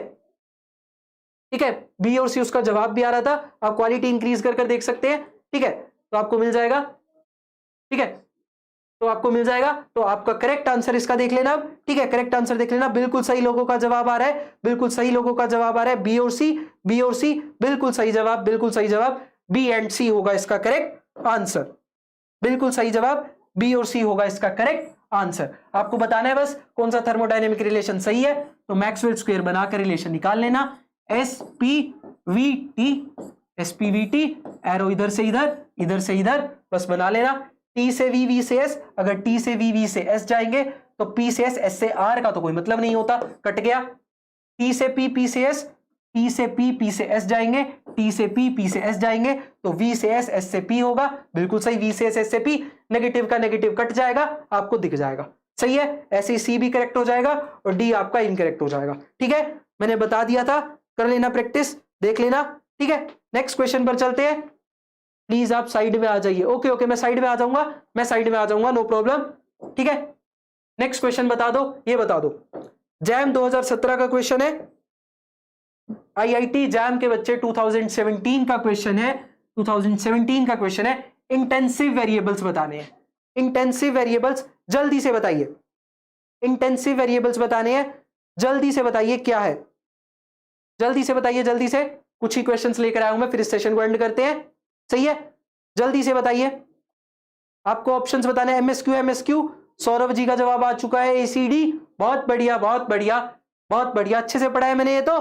ठीक है, बी और सी उसका जवाब भी आ रहा था। आप क्वालिटी इंक्रीज कर कर देख सकते हैं। ठीक है, तो आपको मिल जाएगा। ठीक है, तो आपको मिल जाएगा। तो आपका करेक्ट आंसर इसका देख लेना अब। ठीक है, करेक्ट आंसर देख लेना, बिल्कुल सही लोगों का जवाब आ रहा है, बिल्कुल सही लोगों का जवाब आ रहा है। बी और सी, बी और सी, बिल्कुल सही जवाब, बिल्कुल सही जवाब। बी एंड सी होगा इसका करेक्ट आंसर, बिल्कुल सही जवाब बी और सी होगा इसका करेक्ट आंसर। आपको बताना है बस कौन सा थर्मोडायनेमिक रिलेशन सही है। तो मैक्सवेल स्क्वायर बनाकर रिलेशन निकाल लेना। S P V T, S P V T, arrow इधर से इधर, इधर से इधर, बस बना लेना। टी से वी, वी से एस, अगर टी से वी, वी से एस जाएंगे तो पी से एस, एस से आर का तो कोई मतलब नहीं होता, कट गया। टी से पी, पी से एस, टी से पी, पी से एस जाएंगे, टी से पी, पी से एस जाएंगे, तो वी से एस, एस से पी होगा, बिल्कुल सही। वी से एस, एस से पी, नेगेटिव का नेगेटिव कट जाएगा, आपको दिख जाएगा। सही है, ऐसे सी भी करेक्ट हो जाएगा और डी आपका इनकरेक्ट हो जाएगा। ठीक है, मैंने बता दिया था, कर लेना प्रैक्टिस, देख लेना। ठीक है, नेक्स्ट क्वेश्चन पर चलते हैं। प्लीज आप साइड में आ जाइए। ओके ओके, मैं साइड में आ जाऊंगा, मैं साइड में आ जाऊंगा, नो प्रॉब्लम। ठीक है, नेक्स्ट क्वेश्चन बता दो, ये बता दो। जैम 2017 का क्वेश्चन है, आईआईटी जैम के बच्चे 2017 का क्वेश्चन है, 2017 का क्वेश्चन है। इंटेंसिव वेरिएबल्स बताने हैं, इंटेंसिव वेरिएबल्स, जल्दी से बताइए। इंटेंसिव वेरिएबल्स बताने हैं, जल्दी से बताइए क्या है, जल्दी से बताइए, जल्दी से। कुछ ही क्वेश्चंस लेकर आया हूं मैं, फिर इस सेशन को एंड करते हैं। सही है, जल्दी से बताइए। आपको ऑप्शंस बताने हैं, एमएसक्यू, एमएसक्यू। सौरभ जी का जवाब आ चुका है, एसीडी। बहुत बढ़िया, बहुत बढ़िया, बहुत बढ़िया, अच्छे से पढ़ा है मैंने ये तो।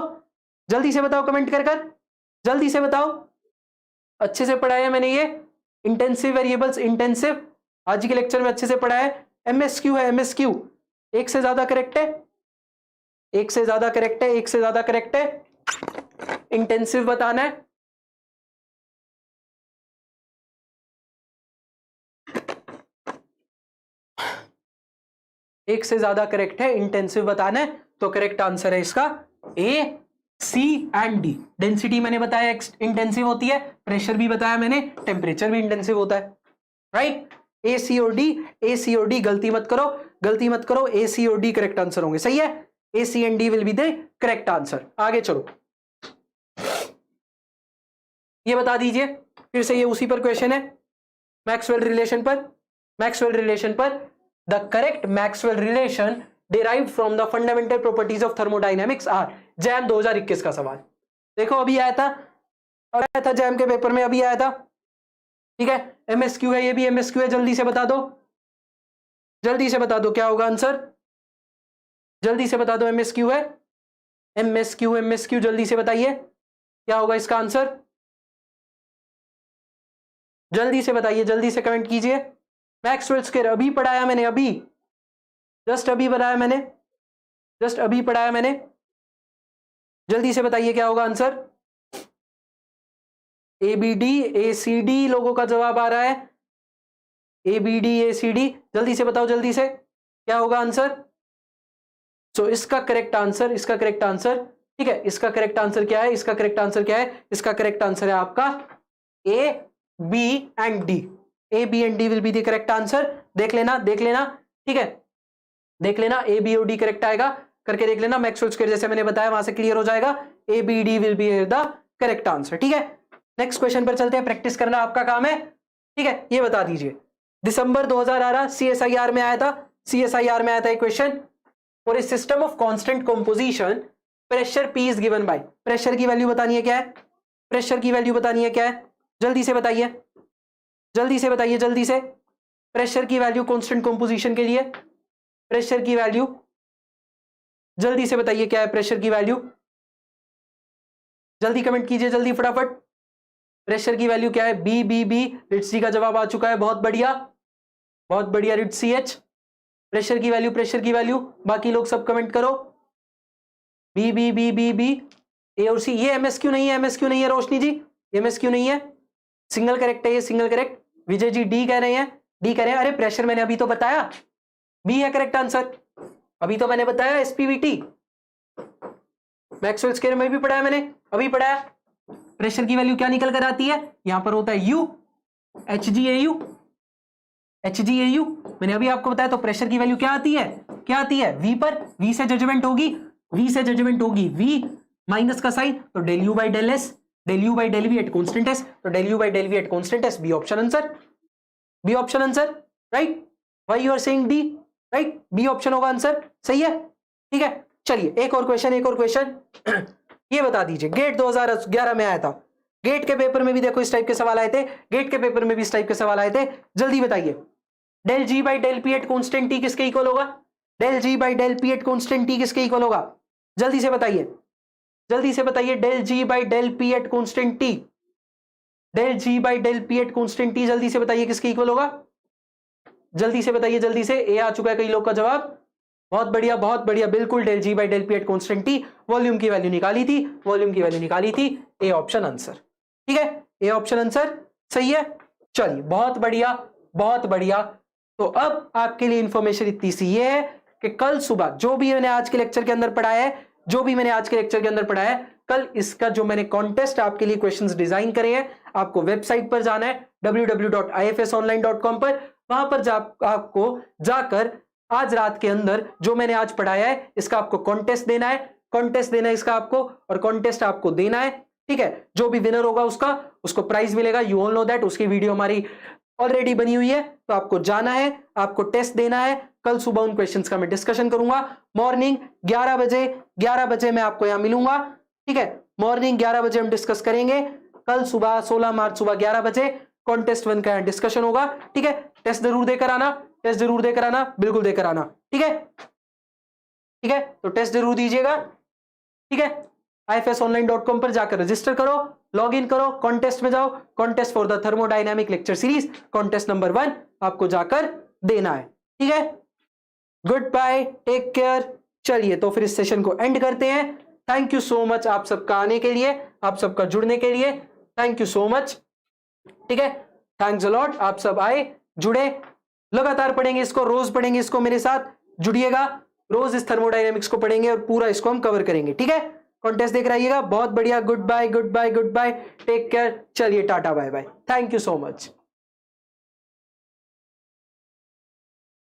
जल्दी से बताओ कमेंट कर कर, जल्दी से बताओ, अच्छे से पढ़ा है मैंने ये। इंटेंसिव वेरिएबल्स, इंटेंसिव, आज के लेक्चर में अच्छे से पढ़ा है। एमएसक्यू है, एमएसक्यू, एक से ज्यादा करेक्ट है, एक से ज्यादा करेक्ट है, एक से ज्यादा करेक्ट है। इंटेंसिव बताना है। एक से ज्यादा करेक्ट है, इंटेंसिव बताना है। तो करेक्ट आंसर है इसका ए, सी एंड डी। डेंसिटी मैंने बताया इंटेंसिव होती है, प्रेशर भी बताया मैंने, टेम्परेचर भी इंटेंसिव होता है। राइट, ए सी और डी, ए सी और डी, गलती मत करो, गलती मत करो, ए सी और डी करेक्ट आंसर होंगे। सही है, A C and D will be the correct answer. आगे चलो, ये बता दीजिए फिर से, ये उसी पर क्वेश्चन है, मैक्सवेल रिलेशन पर, मैक्सवेल रिलेशन पर। The correct Maxwell relation derived from the fundamental properties of thermodynamics are, jam 2021 का सवाल। देखो अभी आया था, और आया था जैम के पेपर में, अभी आया था। ठीक है, एमएसक्यू है, ये भी एमएसक्यू है, जल्दी से बता दो, जल्दी से बता दो क्या होगा आंसर, जल्दी से बता दो। एमएसक्यू है, एमएसक्यू, एमएसक्यू, जल्दी से बताइए क्या होगा इसका आंसर, जल्दी से बताइए, जल्दी से कमेंट कीजिए। मैक्सवेल स्क्वायर अभी पढ़ाया मैंने, अभी जस्ट अभी बनाया मैंने, जस्ट अभी पढ़ाया मैंने, जल्दी से बताइए क्या होगा आंसर। एबीडी, एसीडी लोगों का जवाब आ रहा है, एबीडी, एसीडी, जल्दी से बताओ, जल्दी से क्या होगा आंसर। सो इसका करेक्ट आंसर, इसका करेक्ट आंसर, ठीक है, इसका करेक्ट आंसर क्या है, इसका करेक्ट आंसर क्या है, इसका करेक्ट आंसर है आपका A, B and D. A, B and D will be the correct answer. देख लेना, देख लेना, ठीक है, देख लेना, ए, बी और डी करेक्ट आएगा, करके देख लेना। मैक्सवेल स्क्वायर जैसे मैंने बताया वहां से क्लियर हो जाएगा, A, B, D will be the correct answer. ठीक है, नेक्स्ट क्वेश्चन पर चलते हैं, प्रैक्टिस करना आपका काम है। ठीक है, ये बता दीजिए, दिसंबर 2018 सीएसआईआर में आया था, सीएसआईआर में आया था एक question, for a system of constant composition pressure P is given by, pressure की वैल्यू बतानी है क्या है, प्रेशर की वैल्यू बतानी है, क्या है, जल्दी से बताइए, जल्दी से बताइए, जल्दी से। प्रेशर की वैल्यू कांस्टेंट कंपोजिशन के लिए, प्रेशर की वैल्यू जल्दी से बताइए, क्या है प्रेशर की वैल्यू, जल्दी कमेंट कीजिए, जल्दी फटाफट। प्रेशर की वैल्यू क्या है, B B B, Rits ji का जवाब आ चुका है, बहुत बढ़िया, बहुत बढ़िया रिट्स सी एच। प्रेशर की वैल्यू, प्रेशर की वैल्यू, बाकी लोग सब कमेंट करो, B B B B B, A और सी। ये एमएसक्यू नहीं है, एमएसक्यू नहीं है रोशनी जी, एमएसक्यू नहीं है, सिंगल करेक्ट है ये, single correct. Vijay G D कह रहे हैं, डी कह रहे हैं, अरे प्रेशर मैंने अभी तो बताया, बी है करेक्ट आंसर, अभी तो मैंने बताया एसपीवीटी, मैक्सवेल स्क्वायर में भी पढ़ाया मैंने, अभी पढ़ाया। प्रेशर की वैल्यू क्या निकल कर आती है, यहां पर होता है you, H G A you, H G A you, मैंने अभी आपको बताया। तो प्रेशर की वैल्यू क्या आती है, क्या आती है, वी पर, वी से जजमेंट होगी, वी से जजमेंट होगी, वी माइनस का साइन, तो del U by del S, del U by del V at constant S, तो del U by del V at constant S, B option answer, B option answer, right, why you are saying D, right, B option होगा answer, सही है, ठीक है। चलिए एक और question, एक और क्वेश्चन ये बता दीजिए, गेट 2011 में आया था, गेट के पेपर में भी देखो इस टाइप के सवाल आए थे, गेट के पेपर में भी इस टाइप के सवाल आए थे, जल्दी बताइए, del G by del P at constant T किसके इक्वल होगा, del G by del P at constant T किसके इक्वल होगा, जल्दी से बताइए, जल्दी से बताइए, del G by del P at constant T, del G by del P at constant T, जल्दी से बताइए किसके इक्वल होगा, जल्दी से बताइए, जल्दी से। ए आ चुका है कई लोग का जवाब, बहुत बढ़िया, बहुत बढ़िया, बिल्कुल del G by del P at constant T, volume की वैल्यू निकाली थी, वॉल्यूम की वैल्यू निकाली थी, ए ऑप्शन आंसर, ठीक है, ए ऑप्शन आंसर सही है। चलिए बहुत बढ़िया, बहुत बढ़िया। तो अब आपके लिए इंफॉर्मेशन इतनी सी ये है कि कल सुबह जो भी मैंने आज के लेक्चर के अंदर पढ़ाया है, जो भी मैंने आज के लेक्चर के अंदर पढ़ाया है, कल इसका जो मैंने कॉन्टेस्ट आपके लिए क्वेश्चंस डिजाइन करे हैं, आपको वेबसाइट पर जाना है www.ifsonline.com पर, वहां पर आपको जाकर आज रात के अंदर जो मैंने आज पढ़ाया है इसका आपको कॉन्टेस्ट देना है, कॉन्टेस्ट देना है इसका आपको, और कॉन्टेस्ट आपको देना है, ठीक है। जो भी विनर होगा उसको प्राइज मिलेगा, यू ऑल नो दैट, उसकी वीडियो हमारी ऑलरेडी बनी हुई है। तो आपको जाना है, आपको टेस्ट देना है, कल सुबह उन क्वेश्चंस का मैं डिस्कशन करूंगा, मॉर्निंग 11 बजे, 11 बजे मैं आपको यहां मिलूंगा, ठीक है, मॉर्निंग 11 बजे हम डिस्कस करेंगे, कल सुबह 16 मार्च सुबह 11 बजे कॉन्टेस्ट 1 का डिस्कशन होगा, ठीक है। टेस्ट जरूर देकर आना, टेस्ट जरूर देकर आना, बिल्कुल देकर आना, ठीक है, ठीक है, तो टेस्ट जरूर दीजिएगा, ठीक है। ifsonline.com पर जाकर रजिस्टर करो, लॉग इन करो, कॉन्टेस्ट में जाओ, contest for the thermodynamic lecture series, contest number 1 आपको जाकर देना है, ठीक है। Good bye, take care. चलिए तो फिर इस सेशन को एंड करते हैं। थैंक यू सो मच आप सबका आने के लिए, आप सबका जुड़ने के लिए, थैंक यू सो मच, ठीक है, थैंक्स अ लॉट, आप सब आए, जुड़े, लगातार पढ़ेंगे इसको, रोज पढ़ेंगे इसको, मेरे साथ जुड़िएगा, रोज इस थर्मोडायनेमिक्स को पढ़ेंगे और पूरा इसको हम कवर करेंगे, ठीक है। कॉन्टेस्ट देख रहिएगा, बहुत बढ़िया, good bye, good bye, good bye, take care, चलिए tata bye bye, thank you so much.